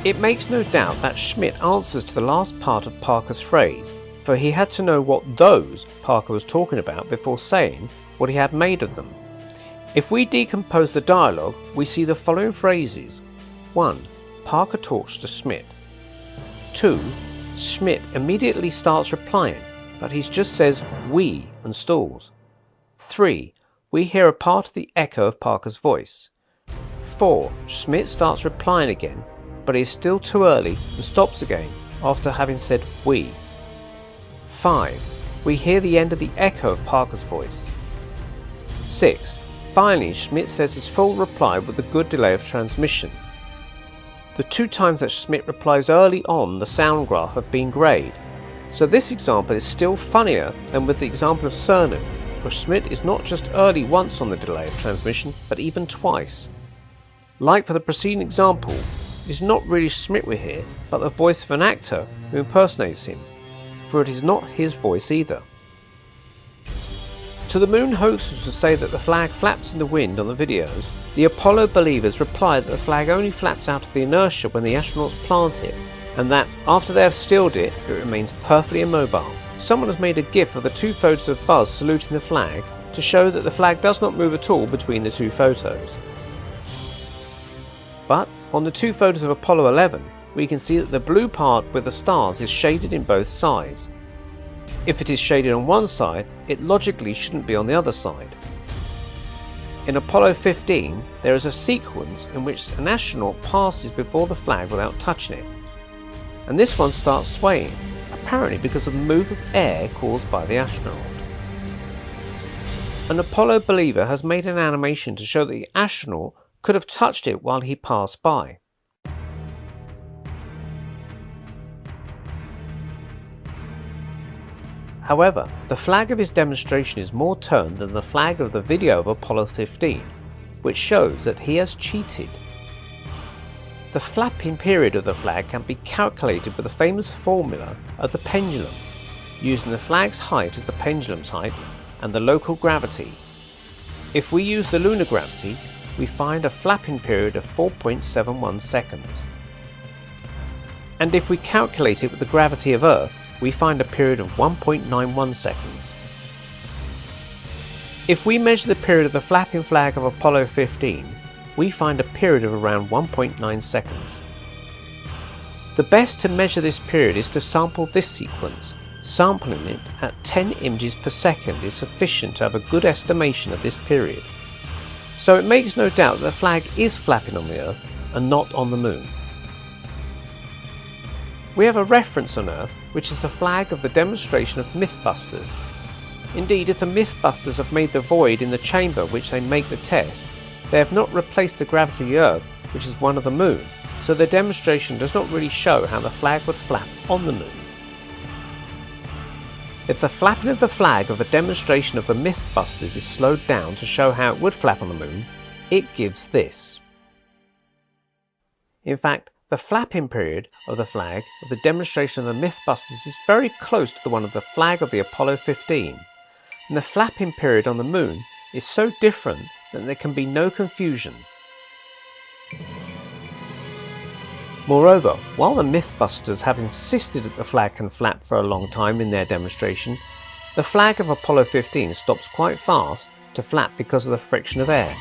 It makes no doubt that Schmidt answers to the last part of Parker's phrase, for he had to know what those Parker was talking about before saying what he had made of them. If we decompose the dialogue, we see the following phrases. 1. Parker talks to Schmidt. 2. Schmidt immediately starts replying, but he just says "we" and stalls. 3. We hear a part of the echo of Parker's voice. 4. Schmidt starts replying again, but he is still too early and stops again after having said "we." 5. We hear the end of the echo of Parker's voice. 6. Finally, Schmidt says his full reply with a good delay of transmission. The 2 times that Schmidt replies early on the sound graph have been greyed, so this example is still funnier than with the example of Cernan, for Schmidt is not just early once on the delay of transmission, but even twice. Like for the preceding example, it is not really Schmidt we hear, but the voice of an actor who impersonates him, for it is not his voice either. To the moon hoaxers who say that the flag flaps in the wind on the videos, the Apollo believers reply that the flag only flaps out of the inertia when the astronauts plant it, and that after they have stilled it, it remains perfectly immobile. Someone has made a gif of the 2 photos of Buzz saluting the flag to show that the flag does not move at all between the 2 photos. But on the 2 photos of Apollo 11, we can see that the blue part with the stars is shaded in both sides. If it is shaded on one side, it logically shouldn't be on the other side. In Apollo 15, there is a sequence in which an astronaut passes before the flag without touching it, and this one starts swaying, apparently because of the move of air caused by the astronaut. An Apollo believer has made an animation to show that the astronaut could have touched it while he passed by. However, the flag of his demonstration is more turned than the flag of the video of Apollo 15, which shows that he has cheated. The flapping period of the flag can be calculated with the famous formula of the pendulum, using the flag's height as the pendulum's height and the local gravity. If we use the lunar gravity, we find a flapping period of 4.71 seconds. And if we calculate it with the gravity of Earth, we find a period of 1.91 seconds. If we measure the period of the flapping flag of Apollo 15, we find a period of around 1.9 seconds. The best to measure this period is to sample this sequence. Sampling it at 10 images per second is sufficient to have a good estimation of this period. So it makes no doubt that the flag is flapping on the Earth and not on the Moon. We have a reference on Earth, which is the flag of the demonstration of Mythbusters. Indeed, if the Mythbusters have made the void in the chamber which they make the test, they have not replaced the gravity of the Earth, which is one of the Moon, so their demonstration does not really show how the flag would flap on the Moon. If the flapping of the flag of the demonstration of the Mythbusters is slowed down to show how it would flap on the Moon, it gives this. In fact, the flapping period of the flag of the demonstration of the Mythbusters is very close to the one of the flag of the Apollo 15, and the flapping period on the Moon is so different that there can be no confusion. Moreover, while the Mythbusters have insisted that the flag can flap for a long time in their demonstration, the flag of Apollo 15 stops quite fast to flap because of the friction of air.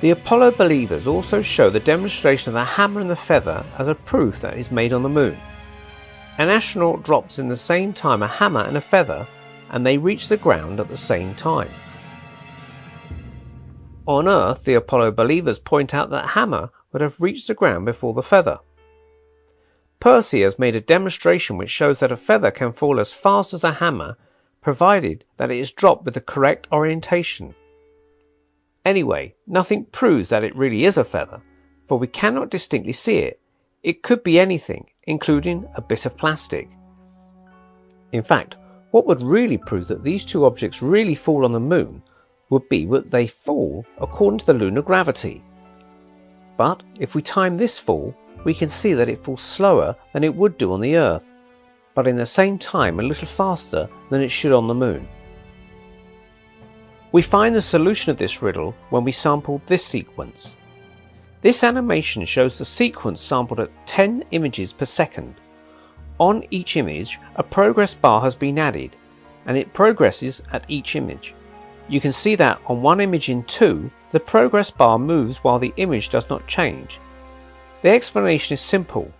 The Apollo believers also show the demonstration of the hammer and the feather as a proof that it is made on the Moon. An astronaut drops in the same time a hammer and a feather, and they reach the ground at the same time. On Earth, the Apollo believers point out that hammer would have reached the ground before the feather. Percy has made a demonstration which shows that a feather can fall as fast as a hammer, provided that it is dropped with the correct orientation. Anyway, nothing proves that it really is a feather, for we cannot distinctly see it. It could be anything, including a bit of plastic. In fact, what would really prove that these two objects really fall on the Moon would be that they fall according to the lunar gravity. But if we time this fall, we can see that it falls slower than it would do on the Earth, but in the same time a little faster than it should on the Moon. We find the solution of this riddle when we sample this sequence. This animation shows the sequence sampled at 10 images per second. On each image, a progress bar has been added, and it progresses at each image. You can see that on one image in 2, the progress bar moves while the image does not change. The explanation is simple.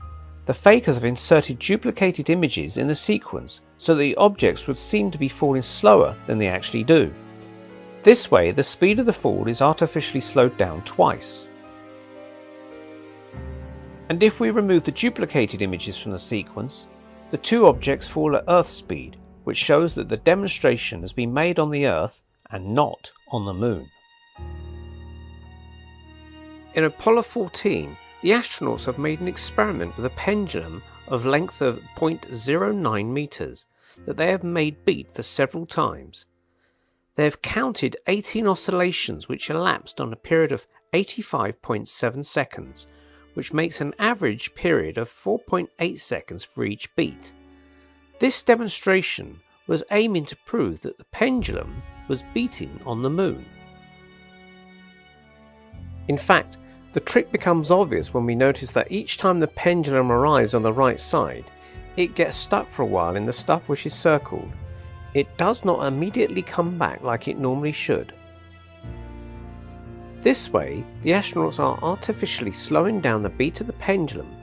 The fakers have inserted duplicated images in the sequence so that the objects would seem to be falling slower than they actually do. This way, the speed of the fall is artificially slowed down twice. And if we remove the duplicated images from the sequence, the two objects fall at Earth speed, which shows that the demonstration has been made on the Earth and not on the Moon. In Apollo 14, the astronauts have made an experiment with a pendulum of length of 0.09 meters that they have made beat for several times. They have counted 18 oscillations which elapsed on a period of 85.7 seconds, which makes an average period of 4.8 seconds for each beat. This demonstration was aiming to prove that the pendulum was beating on the Moon. In fact, the trick becomes obvious when we notice that each time the pendulum arrives on the right side, it gets stuck for a while in the stuff which is circled. It does not immediately come back like it normally should. This way, the astronauts are artificially slowing down the beat of the pendulum.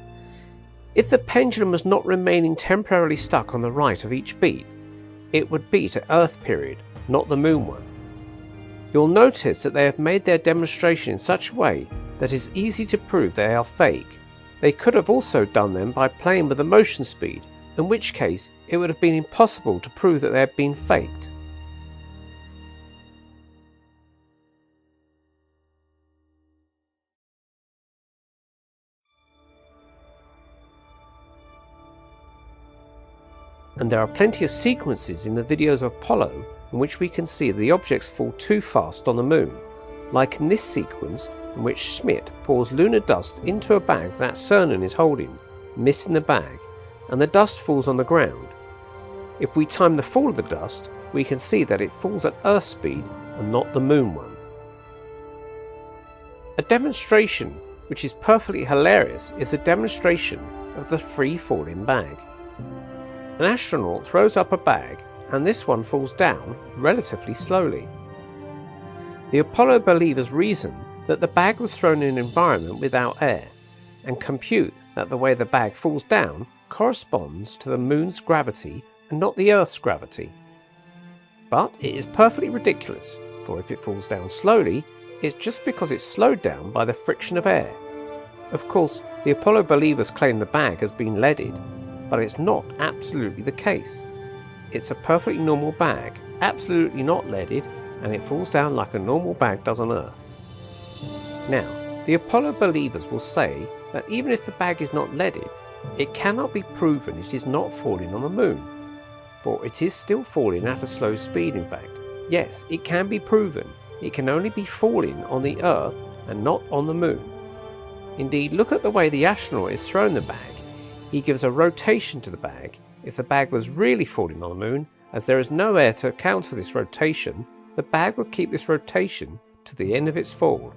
If the pendulum was not remaining temporarily stuck on the right of each beat, it would beat at Earth period, not the Moon one. You'll notice that they have made their demonstration in such a way that it is easy to prove they are fake. They could have also done them by playing with the motion speed, in which case it would have been impossible to prove that they had been faked. And there are plenty of sequences in the videos of Apollo in which we can see the objects fall too fast on the Moon, like in this sequence in which Schmidt pours lunar dust into a bag that Cernan is holding, missing the bag, and the dust falls on the ground. If we time the fall of the dust, we can see that it falls at Earth speed and not the Moon one. A demonstration which is perfectly hilarious is a demonstration of the free falling bag. An astronaut throws up a bag and this one falls down relatively slowly. The Apollo believers reason that the bag was thrown in an environment without air, and compute that the way the bag falls down corresponds to the moon's gravity and not the Earth's gravity. But it is perfectly ridiculous, for if it falls down slowly, it's just because it's slowed down by the friction of air. Of course, the Apollo believers claim the bag has been leaded, but it's not absolutely the case. It's a perfectly normal bag, absolutely not leaded, and it falls down like a normal bag does on Earth. Now, the Apollo believers will say that even if the bag is not leaded, it cannot be proven it is not falling on the moon, for it is still falling at a slow speed. In fact, yes, it can be proven. It can only be falling on the Earth and not on the moon. Indeed, look at the way the astronaut is throwing the bag. He gives a rotation to the bag. If the bag was really falling on the moon, as there is no air to counter this rotation, the bag would keep this rotation to the end of its fall.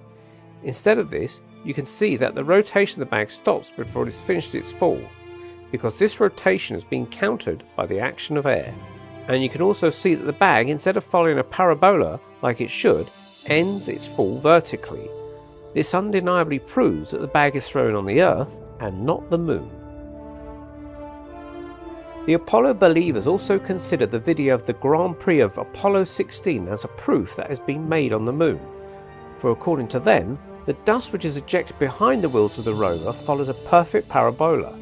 Instead of this, you can see that the rotation of the bag stops before it has finished its fall, because this rotation has been countered by the action of air. And you can also see that the bag, instead of following a parabola like it should, ends its fall vertically. This undeniably proves that the bag is thrown on the Earth and not the moon. The Apollo believers also consider the video of the Grand Prix of Apollo 16 as a proof that has been made on the moon, for according to them, the dust which is ejected behind the wheels of the rover follows a perfect parabola.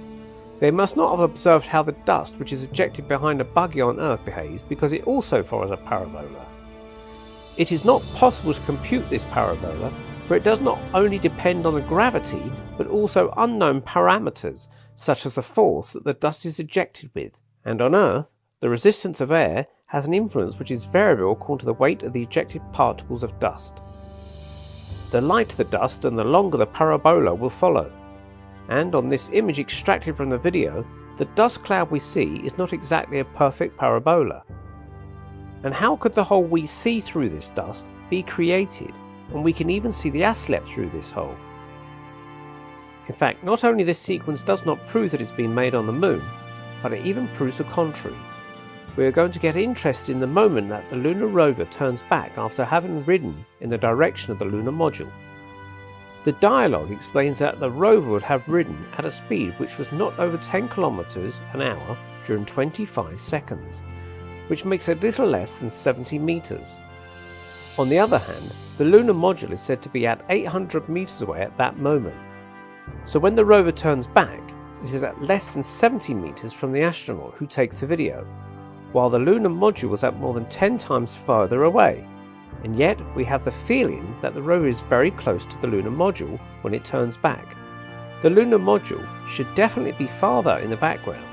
They must not have observed how the dust which is ejected behind a buggy on Earth behaves, because it also follows a parabola. It is not possible to compute this parabola, for it does not only depend on the gravity, but also unknown parameters, such as the force that the dust is ejected with. And on Earth, the resistance of air has an influence which is variable according to the weight of the ejected particles of dust. The lighter the dust and the longer the parabola will follow. And on this image extracted from the video, the dust cloud we see is not exactly a perfect parabola. And how could the hole we see through this dust be created, when we can even see the assimilate through this hole? In fact, not only this sequence does not prove that it's been made on the moon, but it even proves the contrary. We are going to get interested in the moment that the lunar rover turns back after having ridden in the direction of the lunar module. The dialogue explains that the rover would have ridden at a speed which was not over 10 kilometers an hour during 25 seconds, which makes it little less than 70 meters. On the other hand, the lunar module is said to be at 800 meters away at that moment. So when the rover turns back, it is at less than 70 meters from the astronaut who takes the video, while the lunar module was at more than 10 times further away. And yet we have the feeling that the rover is very close to the lunar module when it turns back. The lunar module should definitely be farther in the background.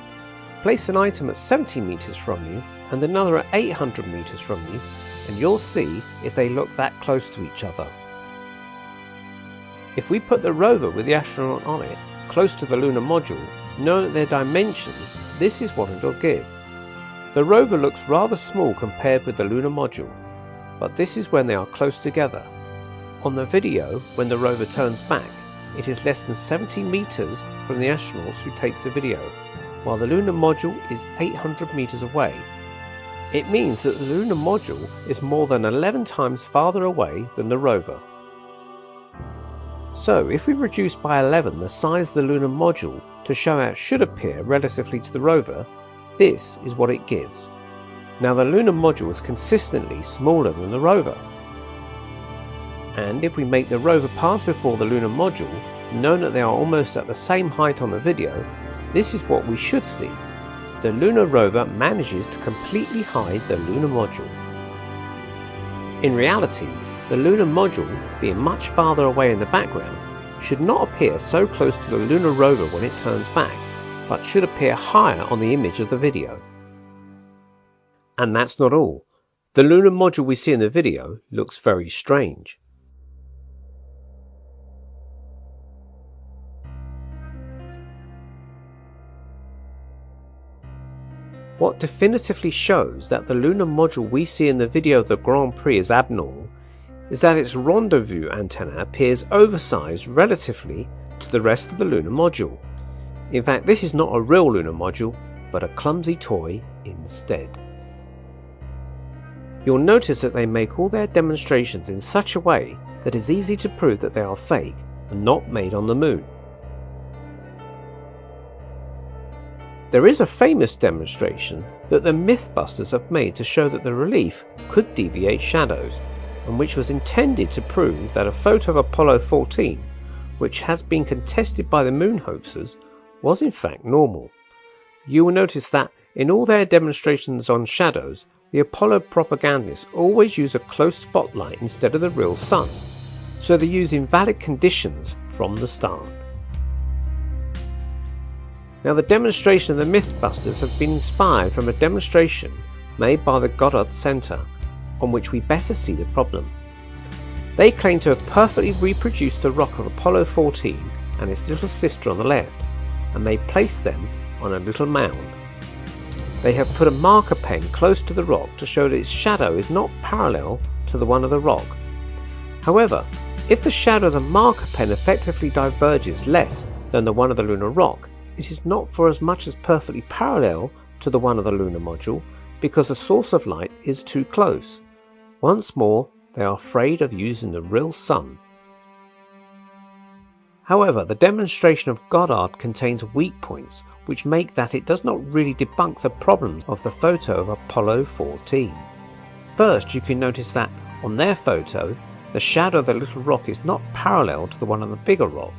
Place an item at 70 meters from you and another at 800 meters from you, and you'll see if they look that close to each other. If we put the rover with the astronaut on it close to the lunar module, knowing their dimensions, this is what it will give. The rover looks rather small compared with the lunar module, but this is when they are close together. On the video, when the rover turns back, it is less than 70 meters from the astronauts who takes the video, while the lunar module is 800 meters away. It means that the lunar module is more than 11 times farther away than the rover. So if we reduce by 11 the size of the lunar module to show how it should appear relatively to the rover, this is what it gives. Now the lunar module is consistently smaller than the rover. And if we make the rover pass before the lunar module, knowing that they are almost at the same height on the video, this is what we should see. The lunar rover manages to completely hide the lunar module. In reality, the lunar module, being much farther away in the background, should not appear so close to the lunar rover when it turns back, but should appear higher on the image of the video. And that's not all. The lunar module we see in the video looks very strange. What definitively shows that the lunar module we see in the video of the Grand Prix is abnormal is that its rendezvous antenna appears oversized relatively to the rest of the lunar module. In fact, this is not a real lunar module, but a clumsy toy instead. You'll notice that they make all their demonstrations in such a way that is easy to prove that they are fake and not made on the moon. There is a famous demonstration that the Mythbusters have made to show that the relief could deviate shadows, and which was intended to prove that a photo of Apollo 14, which has been contested by the moon hoaxers, was in fact normal. You will notice that in all their demonstrations on shadows, the Apollo propagandists always use a close spotlight instead of the real sun, so they use invalid conditions from the start. Now, the demonstration of the Mythbusters has been inspired from a demonstration made by the Goddard Center, on which we better see the problem. They claim to have perfectly reproduced the rock of Apollo 14 and its little sister on the left, and they placed them on a little mound. They have put a marker pen close to the rock to show that its shadow is not parallel to the one of the rock. However, if the shadow of the marker pen effectively diverges less than the one of the lunar rock, it is not for as much as perfectly parallel to the one of the lunar module, because the source of light is too close. Once more, they are afraid of using the real sun. However, the demonstration of Goddard contains weak points which make that it does not really debunk the problems of the photo of Apollo 14. First, you can notice that on their photo, the shadow of the little rock is not parallel to the one on the bigger rock,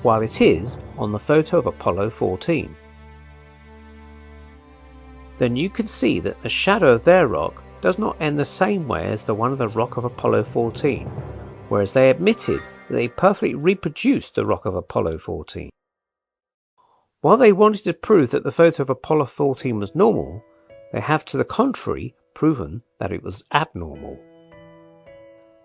while it is on the photo of Apollo 14. Then you can see that the shadow of their rock does not end the same way as the one of the rock of Apollo 14, whereas they admitted that they perfectly reproduced the rock of Apollo 14. While they wanted to prove that the photo of Apollo 14 was normal, they have to the contrary proven that it was abnormal.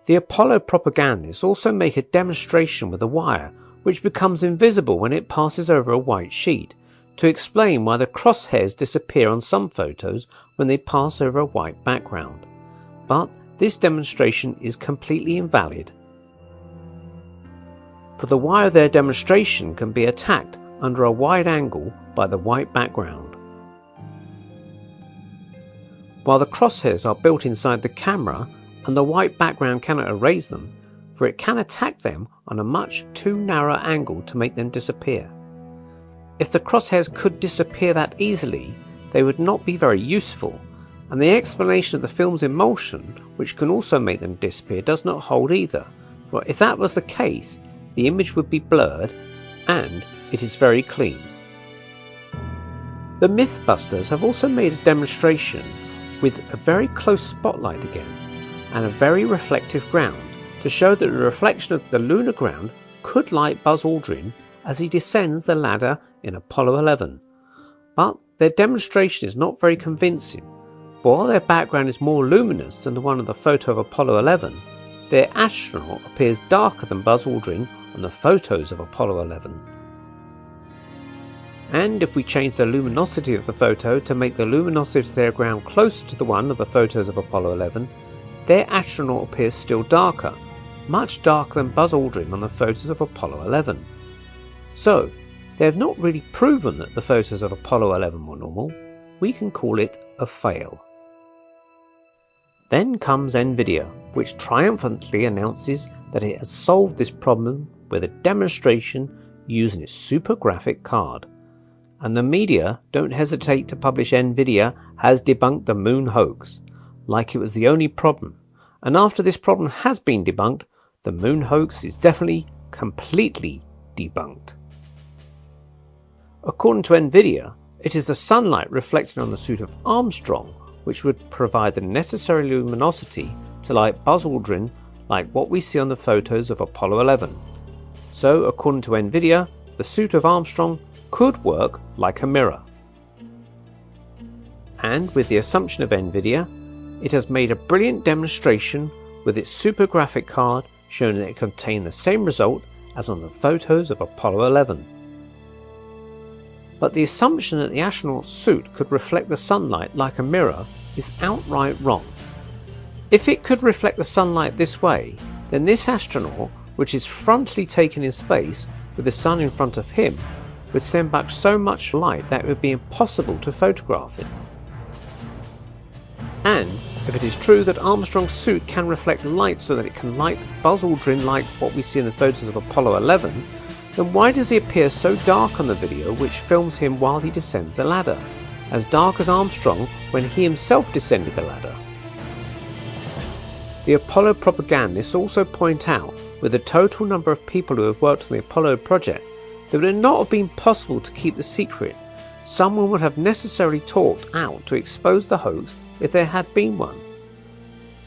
The Apollo propagandists also make a demonstration with a wire which becomes invisible when it passes over a white sheet, to explain why the crosshairs disappear on some photos when they pass over a white background. But this demonstration is completely invalid, for the wire of their demonstration can be attacked under a wide angle by the white background. While the crosshairs are built inside the camera and the white background cannot erase them, for it can attack them on a much too narrow angle to make them disappear. If the crosshairs could disappear that easily, they would not be very useful, and the explanation of the film's emulsion, which can also make them disappear, does not hold either, for if that was the case, the image would be blurred, and it is very clean. The Mythbusters have also made a demonstration with a very close spotlight again, and a very reflective ground, to show that the reflection of the lunar ground could light Buzz Aldrin as he descends the ladder in Apollo 11. But their demonstration is not very convincing, for while their background is more luminous than the one of the photo of Apollo 11, their astronaut appears darker than Buzz Aldrin on the photos of Apollo 11. And if we change the luminosity of the photo to make the luminosity of their ground closer to the one of the photos of Apollo 11, their astronaut appears still darker, much darker than Buzz Aldrin on the photos of Apollo 11. So, they have not really proven that the photos of Apollo 11 were normal. We can call it a fail. Then comes NVIDIA, which triumphantly announces that it has solved this problem with a demonstration using its super graphic card. And the media don't hesitate to publish NVIDIA has debunked the moon hoax, like it was the only problem. And after this problem has been debunked, the moon hoax is definitely completely debunked. According to NVIDIA, it is the sunlight reflected on the suit of Armstrong which would provide the necessary luminosity to light Buzz Aldrin like what we see on the photos of Apollo 11. So, according to NVIDIA, the suit of Armstrong could work like a mirror. And with the assumption of NVIDIA, it has made a brilliant demonstration with its super graphic card showing that it contained the same result as on the photos of Apollo 11. But the assumption that the astronaut's suit could reflect the sunlight like a mirror is outright wrong. If it could reflect the sunlight this way, then this astronaut, which is frontally taken in space with the sun in front of him, would send back so much light that it would be impossible to photograph it. And if it is true that Armstrong's suit can reflect light so that it can light Buzz Aldrin like what we see in the photos of Apollo 11, then why does he appear so dark on the video which films him while he descends the ladder? As dark as Armstrong when he himself descended the ladder. The Apollo propagandists also point out, with the total number of people who have worked on the Apollo project, that it would not have been possible to keep the secret. Someone would have necessarily talked out to expose the hoax if there had been one.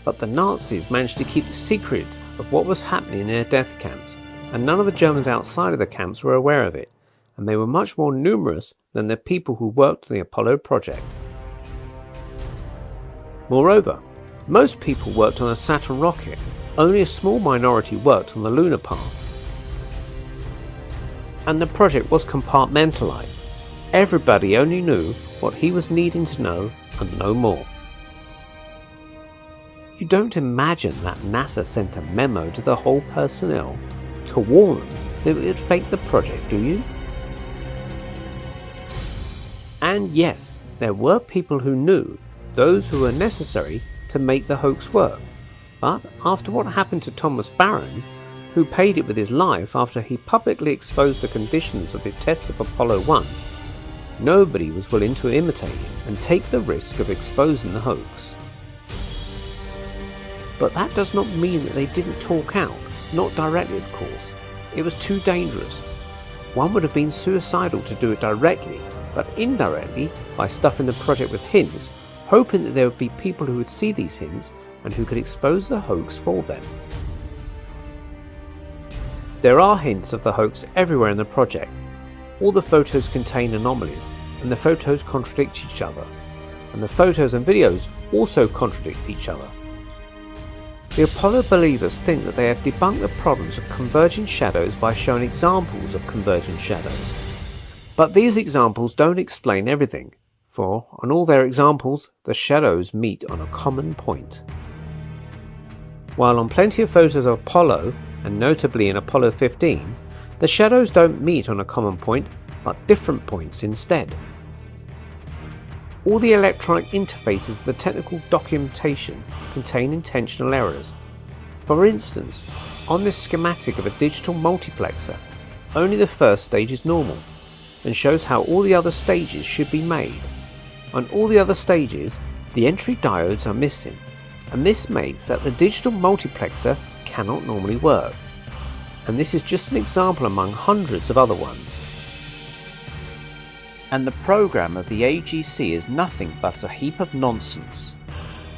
But the Nazis managed to keep the secret of what was happening in their death camps, and none of the Germans outside of the camps were aware of it, and they were much more numerous than the people who worked on the Apollo project. Moreover, most people worked on a Saturn rocket, only a small minority worked on the lunar part. And the project was compartmentalized. Everybody only knew what he was needing to know and no more. You don't imagine that NASA sent a memo to the whole personnel to warn them that it would fake the project, do you? And yes, there were people who knew, those who were necessary to make the hoax work. But after what happened to Thomas Barron, who paid it with his life after he publicly exposed the conditions of the tests of Apollo 1, nobody was willing to imitate him and take the risk of exposing the hoax. But that does not mean that they didn't talk out, not directly of course. It was too dangerous. One would have been suicidal to do it directly, but indirectly by stuffing the project with hints, hoping that there would be people who would see these hints and who could expose the hoax for them. There are hints of the hoax everywhere in the project. All the photos contain anomalies, and the photos contradict each other, and the photos and videos also contradict each other. The Apollo believers think that they have debunked the problems of converging shadows by showing examples of converging shadows. But these examples don't explain everything, for on all their examples, the shadows meet on a common point. While on plenty of photos of Apollo, and notably in Apollo 15, the shadows don't meet on a common point, but different points instead. All the electronic interfaces of the technical documentation contain intentional errors. For instance, on this schematic of a digital multiplexer, only the first stage is normal, and shows how all the other stages should be made. On all the other stages, the entry diodes are missing, and this makes that the digital multiplexer cannot normally work. And this is just an example among hundreds of other ones. And the program of the AGC is nothing but a heap of nonsense.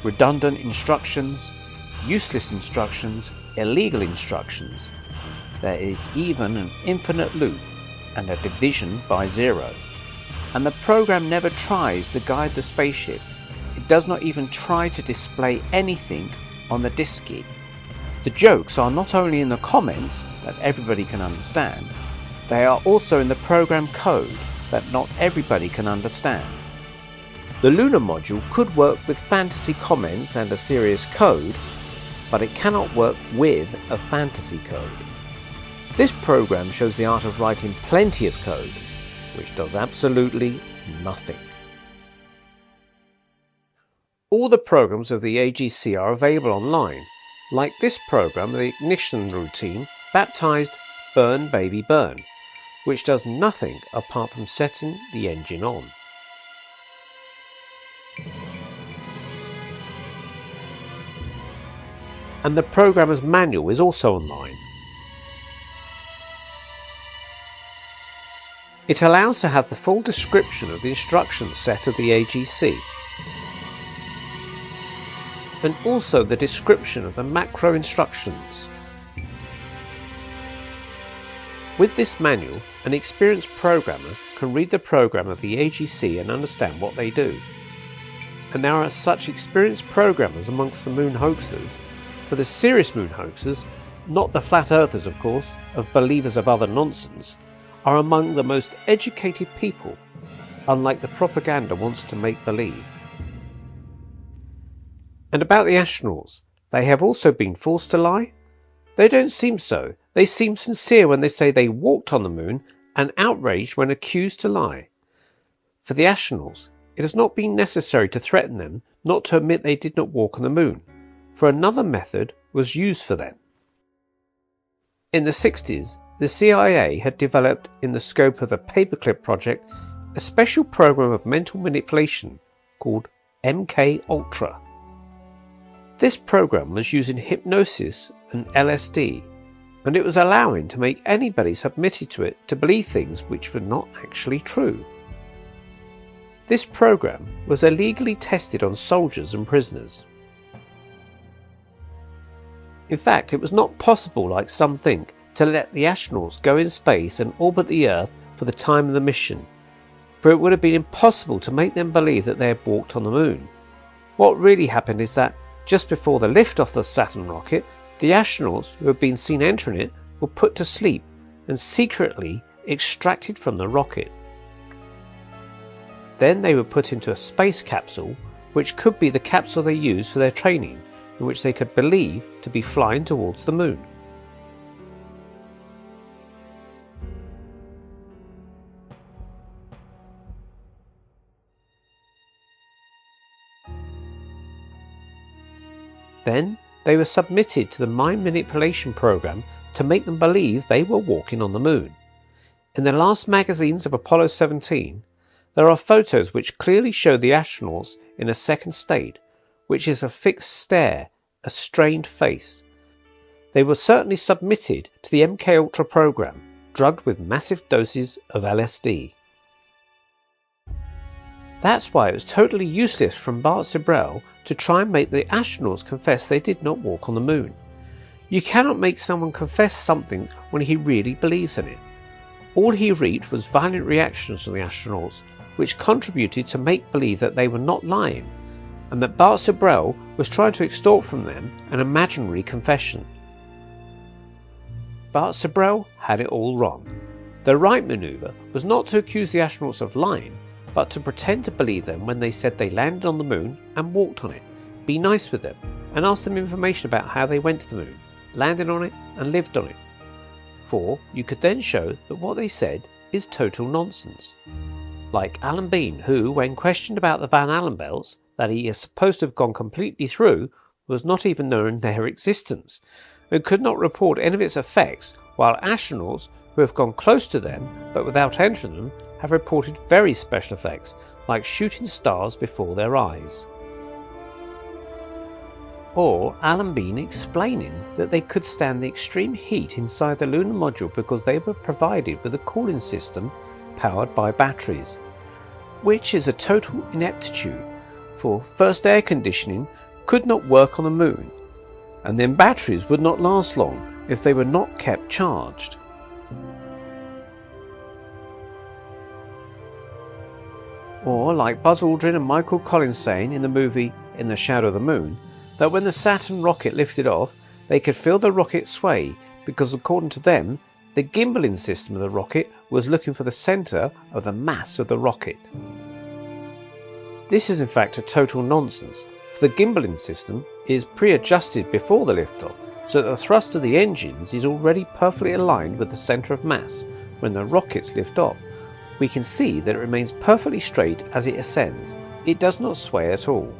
Redundant instructions, useless instructions, illegal instructions. There is even an infinite loop and a division by zero. And the program never tries to guide the spaceship. It does not even try to display anything on the diskette. The jokes are not only in the comments that everybody can understand, they are also in the program code that not everybody can understand. The lunar module could work with fantasy comments and a serious code, but it cannot work with a fantasy code. This program shows the art of writing plenty of code, which does absolutely nothing. All the programs of the AGC are available online, like this program, the ignition routine, baptized Burn Baby Burn, which does nothing apart from setting the engine on. And the programmer's manual is also online. It allows to have the full description of the instruction set of the AGC, and also the description of the macro instructions. With this manual, an experienced programmer can read the program of the AGC and understand what they do. And there are such experienced programmers amongst the moon hoaxers. For the serious moon hoaxers, not the flat earthers of course, of believers of other nonsense, are among the most educated people, unlike the propaganda wants to make believe. And about the astronauts, they have also been forced to lie? They don't seem so. They seem sincere when they say they walked on the moon and outraged when accused to lie. For the astronauts, it has not been necessary to threaten them not to admit they did not walk on the moon, for another method was used for them. In the 60s, the CIA had developed, in the scope of the Paperclip project, a special program of mental manipulation called MK Ultra. This program was using hypnosis and LSD, and it was allowing to make anybody submitted to it to believe things which were not actually true. This program was illegally tested on soldiers and prisoners. In fact, it was not possible, like some think, to let the astronauts go in space and orbit the Earth for the time of the mission, for it would have been impossible to make them believe that they had walked on the moon. What really happened is that, just before the lift off the Saturn rocket, the astronauts who had been seen entering it were put to sleep and secretly extracted from the rocket. Then they were put into a space capsule, which could be the capsule they used for their training, in which they could believe to be flying towards the moon. Then they were submitted to the mind manipulation program to make them believe they were walking on the moon. In the last magazines of Apollo 17, there are photos which clearly show the astronauts in a second state, which is a fixed stare, a strained face. They were certainly submitted to the MK Ultra program, drugged with massive doses of LSD. That's why it was totally useless from Bart Sibrel to try and make the astronauts confess they did not walk on the moon. You cannot make someone confess something when he really believes in it. All he reaped was violent reactions from the astronauts, which contributed to make believe that they were not lying, and that Bart Sibrel was trying to extort from them an imaginary confession. Bart Sibrel had it all wrong. The right manoeuvre was not to accuse the astronauts of lying, but to pretend to believe them when they said they landed on the moon and walked on it, be nice with them, and ask them information about how they went to the moon, landed on it and lived on it. For you could then show that what they said is total nonsense. Like Alan Bean, who, when questioned about the Van Allen belts that he is supposed to have gone completely through, was not even known their existence, and could not report any of its effects, while astronauts who have gone close to them but without entering them have reported very special effects, like shooting stars before their eyes. Or Alan Bean explaining that they could stand the extreme heat inside the lunar module because they were provided with a cooling system powered by batteries, which is a total ineptitude, for first air conditioning could not work on the moon, and then batteries would not last long if they were not kept charged. Or like Buzz Aldrin and Michael Collins saying in the movie In the Shadow of the Moon, that when the Saturn rocket lifted off, they could feel the rocket sway because, according to them, the gimbaling system of the rocket was looking for the centre of the mass of the rocket. This is in fact a total nonsense, for the gimbaling system is pre-adjusted before the liftoff, so that the thrust of the engines is already perfectly aligned with the centre of mass when the rockets lift off. We can see that it remains perfectly straight as it ascends. It does not sway at all.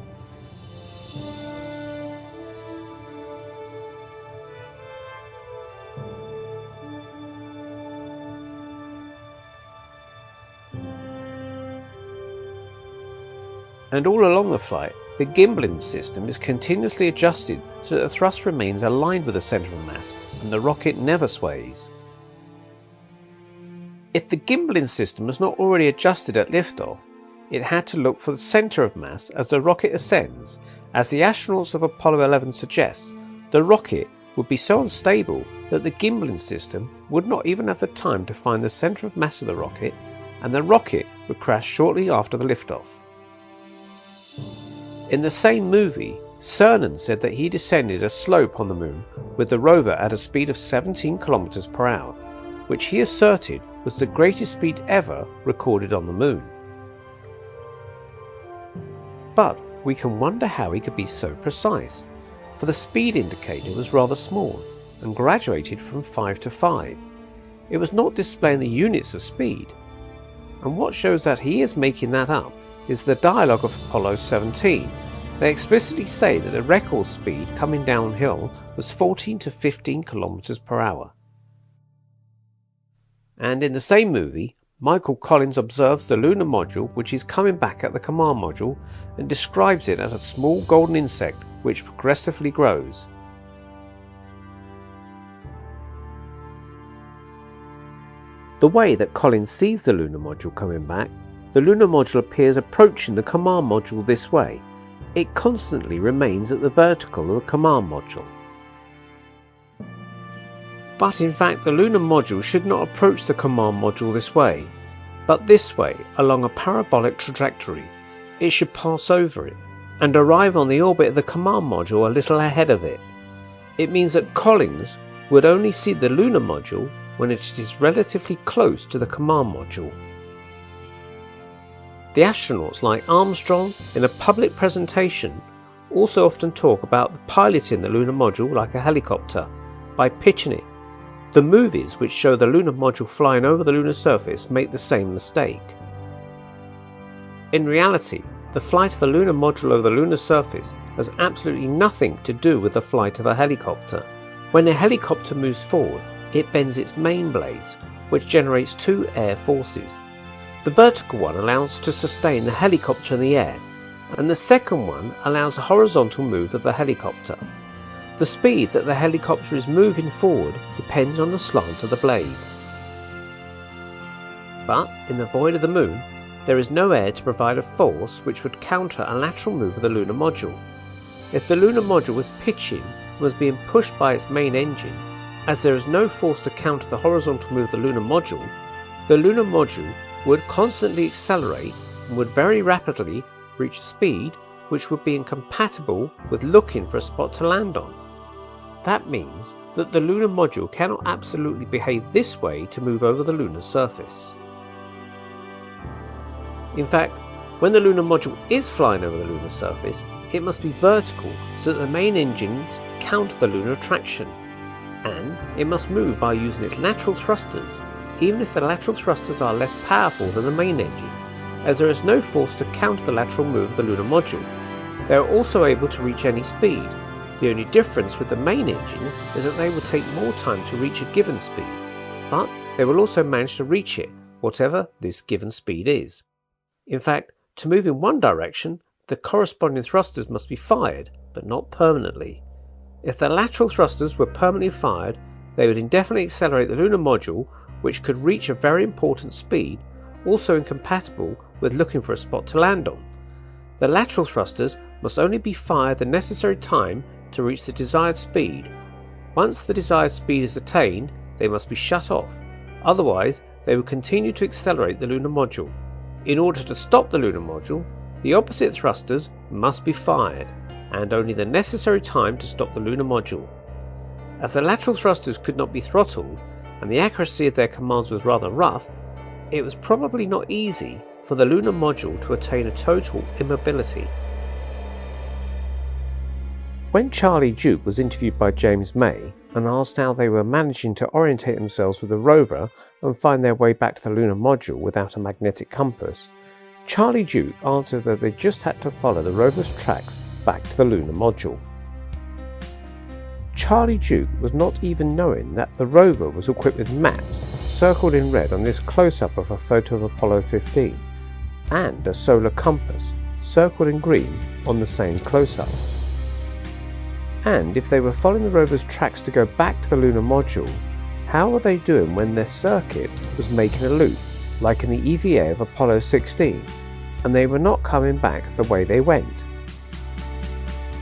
And all along the flight, the gimbaling system is continuously adjusted so that the thrust remains aligned with the centre of mass and the rocket never sways. If the gimbaling system was not already adjusted at liftoff, it had to look for the centre of mass as the rocket ascends. As the astronauts of Apollo 11 suggest, the rocket would be so unstable that the gimbaling system would not even have the time to find the centre of mass of the rocket, and the rocket would crash shortly after the liftoff. In the same movie, Cernan said that he descended a slope on the moon with the rover at a speed of 17 km per hour, which he asserted was the greatest speed ever recorded on the moon. But we can wonder how he could be so precise, for the speed indicator was rather small and graduated from 5 to 5. It was not displaying the units of speed. And what shows that he is making that up is the dialogue of Apollo 17, They explicitly say that the record speed coming downhill was 14 to 15 kilometers per hour. And in the same movie, Michael Collins observes the lunar module which is coming back at the command module and describes it as a small golden insect which progressively grows. The way that Collins sees the lunar module coming back, the lunar module appears approaching the command module this way. It constantly remains at the vertical of the command module. But in fact the lunar module should not approach the command module this way, but this way along a parabolic trajectory. It should pass over it and arrive on the orbit of the command module a little ahead of it. It means that Collins would only see the lunar module when it is relatively close to the command module. The astronauts like Armstrong in a public presentation also often talk about piloting the lunar module like a helicopter by pitching it. The movies which show the lunar module flying over the lunar surface make the same mistake. In reality, the flight of the lunar module over the lunar surface has absolutely nothing to do with the flight of a helicopter. When a helicopter moves forward, it bends its main blades, which generates two air forces. The vertical one allows to sustain the helicopter in the air, and the second one allows a horizontal move of the helicopter. The speed that the helicopter is moving forward depends on the slant of the blades. But in the void of the moon, there is no air to provide a force which would counter a lateral move of the lunar module. If the lunar module was pitching and was being pushed by its main engine, as there is no force to counter the horizontal move of the lunar module would constantly accelerate and would very rapidly reach a speed which would be incompatible with looking for a spot to land on. That means that the lunar module cannot absolutely behave this way to move over the lunar surface. In fact, when the lunar module is flying over the lunar surface, it must be vertical so that the main engines counter the lunar attraction, and it must move by using its lateral thrusters, even if the lateral thrusters are less powerful than the main engine, as there is no force to counter the lateral move of the lunar module. They are also able to reach any speed. The only difference with the main engine is that they will take more time to reach a given speed, but they will also manage to reach it, whatever this given speed is. In fact, to move in one direction, the corresponding thrusters must be fired, but not permanently. If the lateral thrusters were permanently fired, they would indefinitely accelerate the lunar module, which could reach a very important speed, also incompatible with looking for a spot to land on. The lateral thrusters must only be fired the necessary time to reach the desired speed. Once the desired speed is attained, they must be shut off, otherwise they will continue to accelerate the lunar module. In order to stop the lunar module, the opposite thrusters must be fired, and only the necessary time to stop the lunar module. As the lateral thrusters could not be throttled, and the accuracy of their commands was rather rough, it was probably not easy for the lunar module to attain a total immobility. When Charlie Duke was interviewed by James May and asked how they were managing to orientate themselves with the rover and find their way back to the lunar module without a magnetic compass, Charlie Duke answered that they just had to follow the rover's tracks back to the lunar module. Charlie Duke was not even knowing that the rover was equipped with maps circled in red on this close-up of a photo of Apollo 15, and a solar compass circled in green on the same close-up. And if they were following the rover's tracks to go back to the lunar module, how were they doing when their circuit was making a loop, like in the EVA of Apollo 16, and they were not coming back the way they went?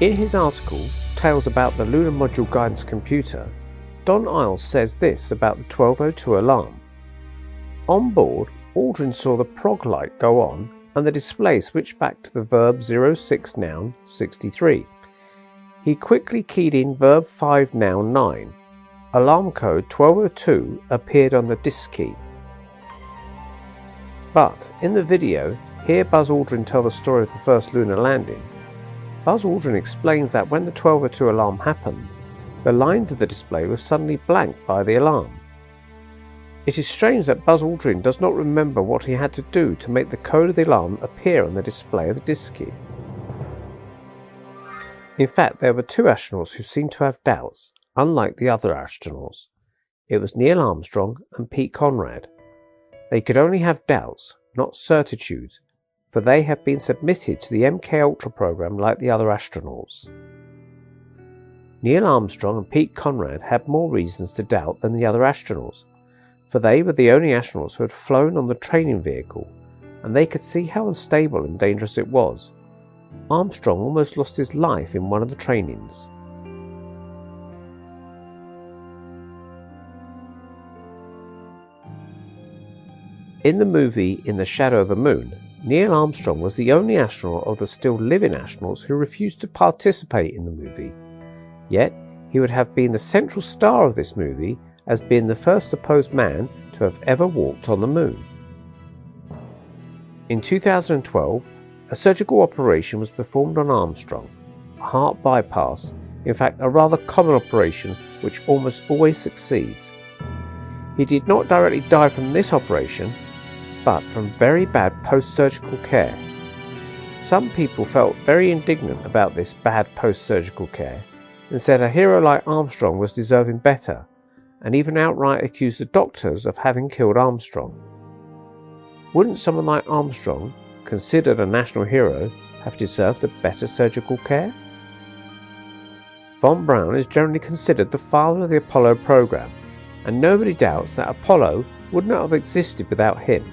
In his article, Tales about the Lunar Module Guidance Computer, Don Iles says this about the 1202 alarm. On board, Aldrin saw the prog light go on and the display switched back to the verb 06 noun 63. He quickly keyed in verb 5 noun 9. Alarm code 1202 appeared on the disk key. But in the video, hear Buzz Aldrin tell the story of the first lunar landing. Buzz Aldrin explains that when the 1202 alarm happened, the lines of the display were suddenly blanked by the alarm. It is strange that Buzz Aldrin does not remember what he had to do to make the code of the alarm appear on the display of the disk key. In fact, there were two astronauts who seemed to have doubts, unlike the other astronauts. It was Neil Armstrong and Pete Conrad. They could only have doubts, not certitudes, for they had been submitted to the MK Ultra program like the other astronauts. Neil Armstrong and Pete Conrad had more reasons to doubt than the other astronauts, for they were the only astronauts who had flown on the training vehicle, and they could see how unstable and dangerous it was. Armstrong almost lost his life in one of the trainings. In the movie In the Shadow of the Moon, Neil Armstrong was the only astronaut of the still living astronauts who refused to participate in the movie. Yet, he would have been the central star of this movie as being the first supposed man to have ever walked on the moon. In 2012, a surgical operation was performed on Armstrong, a heart bypass, in fact a rather common operation which almost always succeeds. He did not directly die from this operation, but from very bad post-surgical care. Some people felt very indignant about this bad post-surgical care and said a hero like Armstrong was deserving better, and even outright accused the doctors of having killed Armstrong. Wouldn't someone like Armstrong, considered a national hero, have deserved a better surgical care? Von Braun is generally considered the father of the Apollo program, and nobody doubts that Apollo would not have existed without him.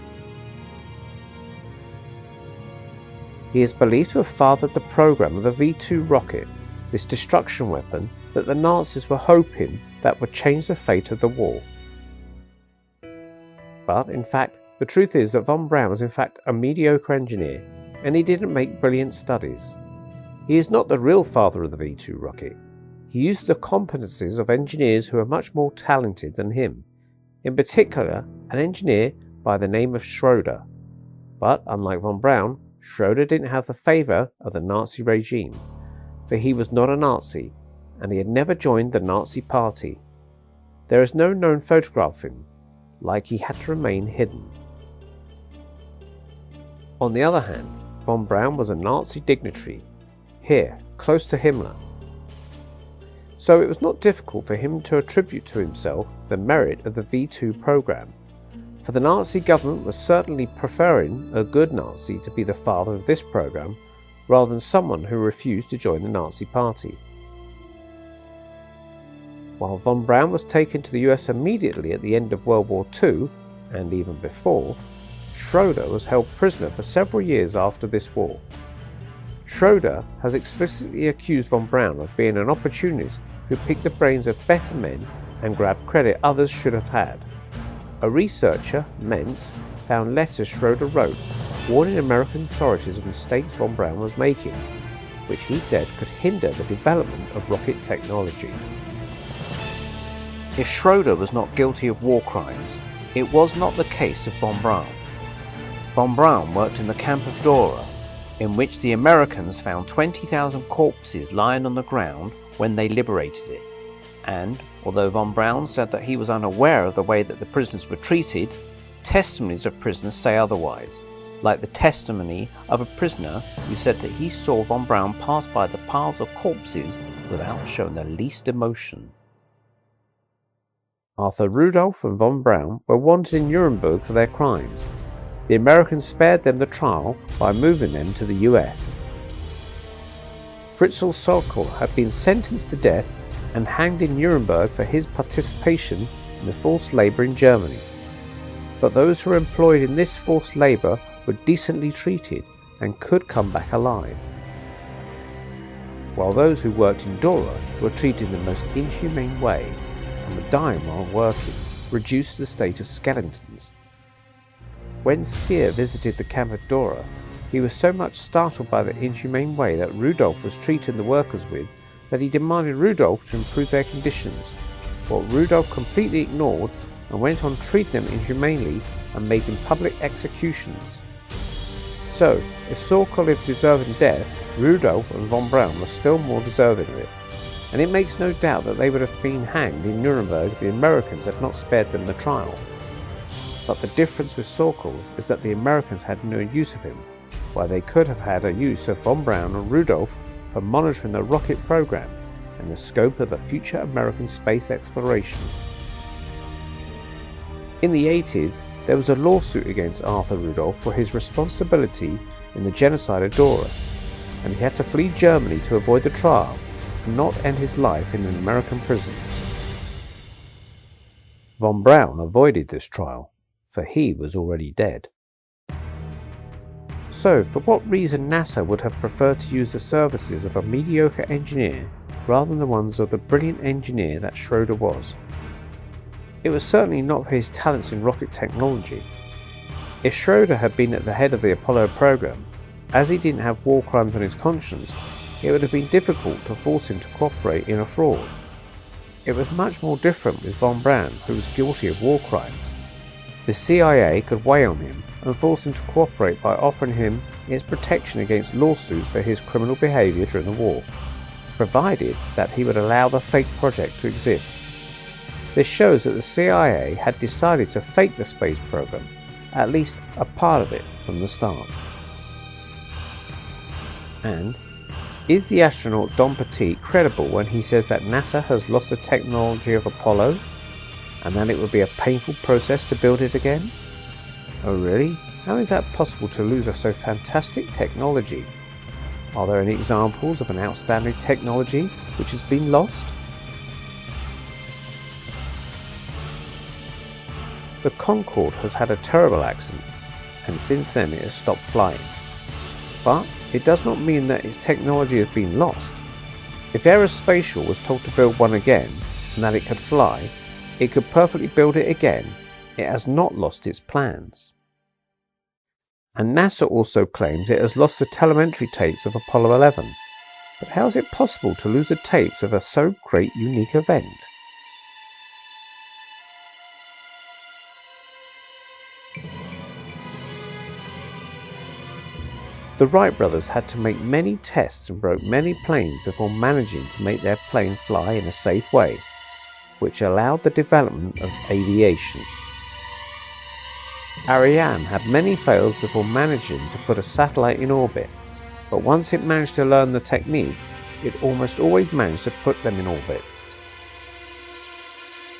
He is believed to have fathered the program of the V-2 rocket, this destruction weapon that the Nazis were hoping that would change the fate of the war. But in fact, the truth is that von Braun was in fact a mediocre engineer, and he didn't make brilliant studies. He is not the real father of the V-2 rocket. He used the competencies of engineers who are much more talented than him, in particular an engineer by the name of Schroeder. But unlike von Braun, Schroeder didn't have the favour of the Nazi regime, for he was not a Nazi, and he had never joined the Nazi party. There is no known photograph of him, like he had to remain hidden. On the other hand, von Braun was a Nazi dignitary, here, close to Himmler. So it was not difficult for him to attribute to himself the merit of the V-2 program, for the Nazi government was certainly preferring a good Nazi to be the father of this program rather than someone who refused to join the Nazi party. While von Braun was taken to the US immediately at the end of World War II, and even before, Schroeder was held prisoner for several years after this war. Schroeder has explicitly accused von Braun of being an opportunist who picked the brains of better men and grabbed credit others should have had. A researcher, Mentz, found letters Schroeder wrote warning American authorities of mistakes von Braun was making, which he said could hinder the development of rocket technology. If Schroeder was not guilty of war crimes, it was not the case of von Braun. Von Braun worked in the camp of Dora, in which the Americans found 20,000 corpses lying on the ground when they liberated it, and although von Braun said that he was unaware of the way that the prisoners were treated, testimonies of prisoners say otherwise, like the testimony of a prisoner who said that he saw von Braun pass by the piles of corpses without showing the least emotion. Arthur Rudolph and von Braun were wanted in Nuremberg for their crimes. The Americans spared them the trial by moving them to the US. Fritzl Sokol had been sentenced to death and hanged in Nuremberg for his participation in the forced labour in Germany. But those who were employed in this forced labour were decently treated and could come back alive, while those who worked in Dora were treated in the most inhumane way and were dying while working, reduced to the state of skeletons. When Speer visited the camp at Dora, he was so much startled by the inhumane way that Rudolph was treating the workers with that he demanded Rudolph to improve their conditions, what Rudolph completely ignored and went on treating them inhumanely and making public executions. So, if Sokolov deserving death, Rudolph and von Braun were still more deserving of it, and it makes no doubt that they would have been hanged in Nuremberg if the Americans had not spared them the trial. But the difference with Sokol is that the Americans had no use of him, while they could have had a use of von Braun and Rudolph for monitoring the rocket program and the scope of the future American space exploration. In the 80s, there was a lawsuit against Arthur Rudolph for his responsibility in the genocide of Dora, and he had to flee Germany to avoid the trial and not end his life in an American prison. Von Braun avoided this trial, for he was already dead. So, for what reason NASA would have preferred to use the services of a mediocre engineer rather than the ones of the brilliant engineer that Schroeder was? It was certainly not for his talents in rocket technology. If Schroeder had been at the head of the Apollo program, as he didn't have war crimes on his conscience, it would have been difficult to force him to cooperate in a fraud. It was much more different with von Braun, who was guilty of war crimes. The CIA could weigh on him and force him to cooperate by offering him its protection against lawsuits for his criminal behaviour during the war, provided that he would allow the fake project to exist. This shows that the CIA had decided to fake the space program, at least a part of it, from the start. And is the astronaut Don Petit credible when he says that NASA has lost the technology of Apollo and that it would be a painful process to build it again? Oh really? How is that possible to lose so fantastic technology? Are there any examples of an outstanding technology which has been lost? The Concorde has had a terrible accident, and since then it has stopped flying. But it does not mean that its technology has been lost. If Aerospatial was told to build one again and that it could fly, it could perfectly build it again. It has not lost its plans. And NASA also claims it has lost the telemetry tapes of Apollo 11. But how is it possible to lose the tapes of a so great unique event? The Wright brothers had to make many tests and broke many planes before managing to make their plane fly in a safe way, which allowed the development of aviation. Ariane had many fails before managing to put a satellite in orbit, but once it managed to learn the technique, it almost always managed to put them in orbit.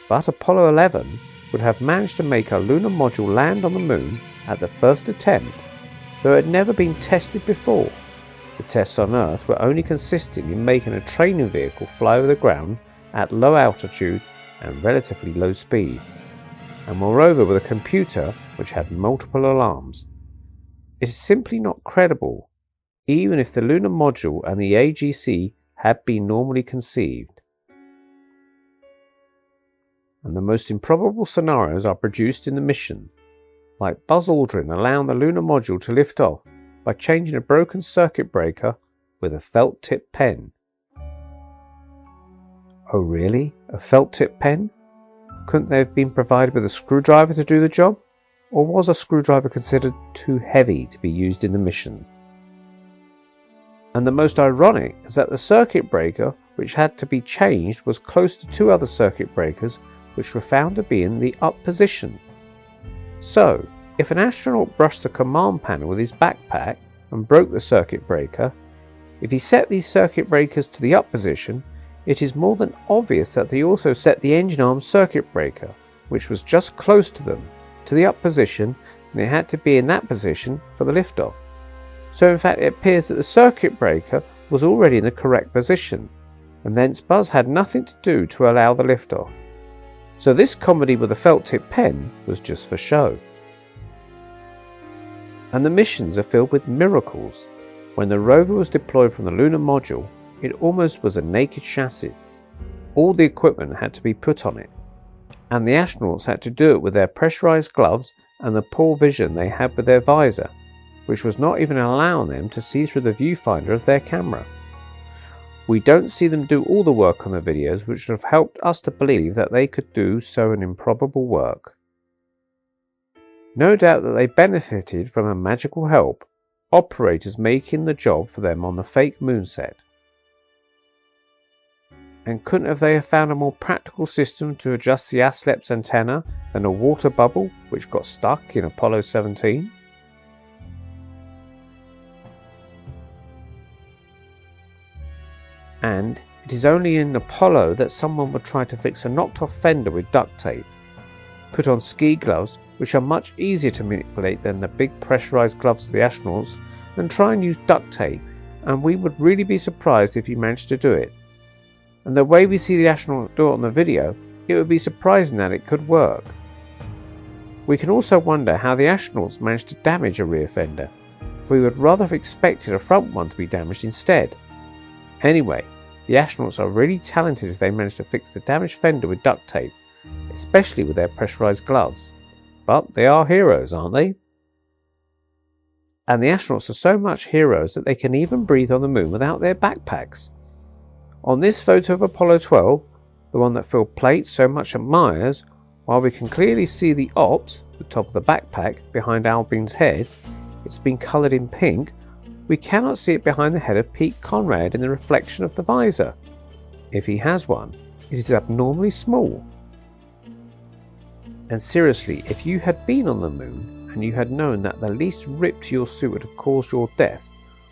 But Apollo 11 would have managed to make a lunar module land on the moon at the first attempt, though it had never been tested before. The tests on Earth were only consisting in making a training vehicle fly over the ground at low altitude and relatively low speed, and moreover with a computer which had multiple alarms. It is simply not credible, even if the lunar module and the AGC had been normally conceived. And the most improbable scenarios are produced in the mission, like Buzz Aldrin allowing the lunar module to lift off by changing a broken circuit breaker with a felt-tip pen. Oh really? A felt-tip pen? Couldn't they have been provided with a screwdriver to do the job? Or was a screwdriver considered too heavy to be used in the mission? And the most ironic is that the circuit breaker which had to be changed was close to two other circuit breakers which were found to be in the up position. So, if an astronaut brushed the command panel with his backpack and broke the circuit breaker, if he set these circuit breakers to the up position, it is more than obvious that he also set the engine arm circuit breaker, which was just close to them, to the up position, and it had to be in that position for the liftoff. So in fact it appears that the circuit breaker was already in the correct position, and thence Buzz had nothing to do to allow the liftoff. So this comedy with a felt-tip pen was just for show. And the missions are filled with miracles. When the rover was deployed from the lunar module, it almost was a naked chassis. All the equipment had to be put on it, and the astronauts had to do it with their pressurized gloves and the poor vision they had with their visor, which was not even allowing them to see through the viewfinder of their camera. We don't see them do all the work on the videos, which would have helped us to believe that they could do so an improbable work. No doubt that they benefited from a magical help, operators making the job for them on the fake moon set. And couldn't have they found a more practical system to adjust the ASLEP's antenna than a water bubble which got stuck in Apollo 17? and it is only in Apollo that someone would try to fix a knocked off fender with duct tape, put on ski gloves which are much easier to manipulate than the big pressurized gloves of the astronauts, and try and use duct tape, and we would really be surprised if he managed to do it. And the way we see the astronauts do it on the video, it would be surprising that it could work. We can also wonder how the astronauts managed to damage a rear fender, for we would rather have expected a front one to be damaged instead. Anyway, the astronauts are really talented if they manage to fix the damaged fender with duct tape, especially with their pressurized gloves. But they are heroes, aren't they? And the astronauts are so much heroes that they can even breathe on the moon without their backpacks. On this photo of Apollo 12, the one that Phil Plait so much admires, while we can clearly see the ops, the top of the backpack, behind Albin's head, it's been coloured in pink, we cannot see it behind the head of Pete Conrad in the reflection of the visor. If he has one, it is abnormally small. And seriously, if you had been on the moon and you had known that the least rip to your suit would have caused your death,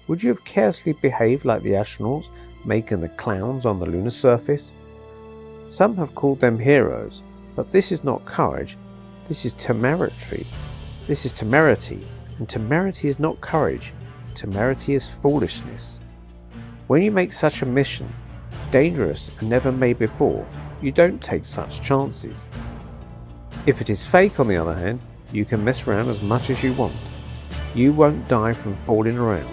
would you have carelessly behaved like the astronauts, making the clowns on the lunar surface? Some have called them heroes, but this is not courage, this is temerity. This is temerity, and temerity is not courage, temerity is foolishness. When you make such a mission, dangerous and never made before, you don't take such chances. If it is fake, on the other hand, you can mess around as much as you want. You won't die from falling around.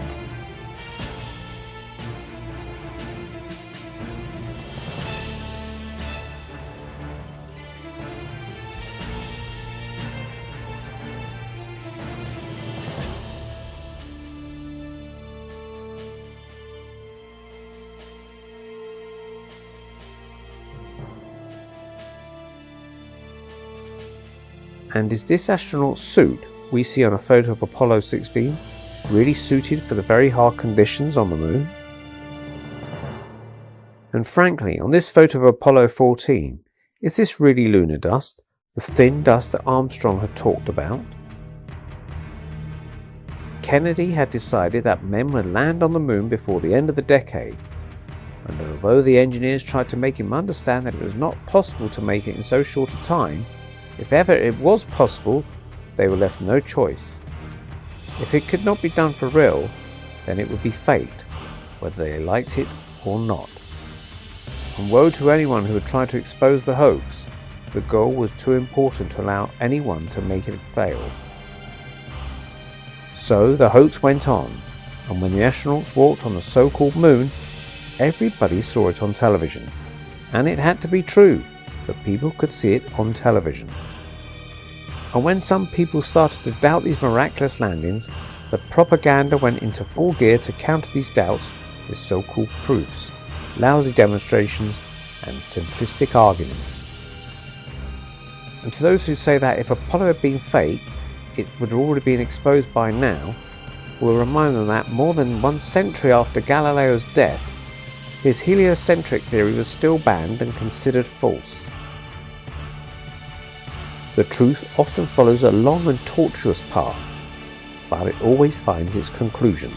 And is this astronaut's suit we see on a photo of Apollo 16 really suited for the very hard conditions on the moon? And frankly, on this photo of Apollo 14, is this really lunar dust, the thin dust that Armstrong had talked about? Kennedy had decided that men would land on the moon before the end of the decade, and although the engineers tried to make him understand that it was not possible to make it in so short a time, if ever it was possible, they were left no choice. If it could not be done for real, then it would be fate, whether they liked it or not. And woe to anyone who would try to expose the hoax. The goal was too important to allow anyone to make it fail. So the hoax went on, and when the astronauts walked on the so-called moon, everybody saw it on television. And it had to be true, for people could see it on television. And when some people started to doubt these miraculous landings, the propaganda went into full gear to counter these doubts with so-called proofs, lousy demonstrations, and simplistic arguments. And to those who say that if Apollo had been fake, it would have already been exposed by now, we'll remind them that more than 1 century after Galileo's death, his heliocentric theory was still banned and considered false. The truth often follows a long and tortuous path, but it always finds its conclusion.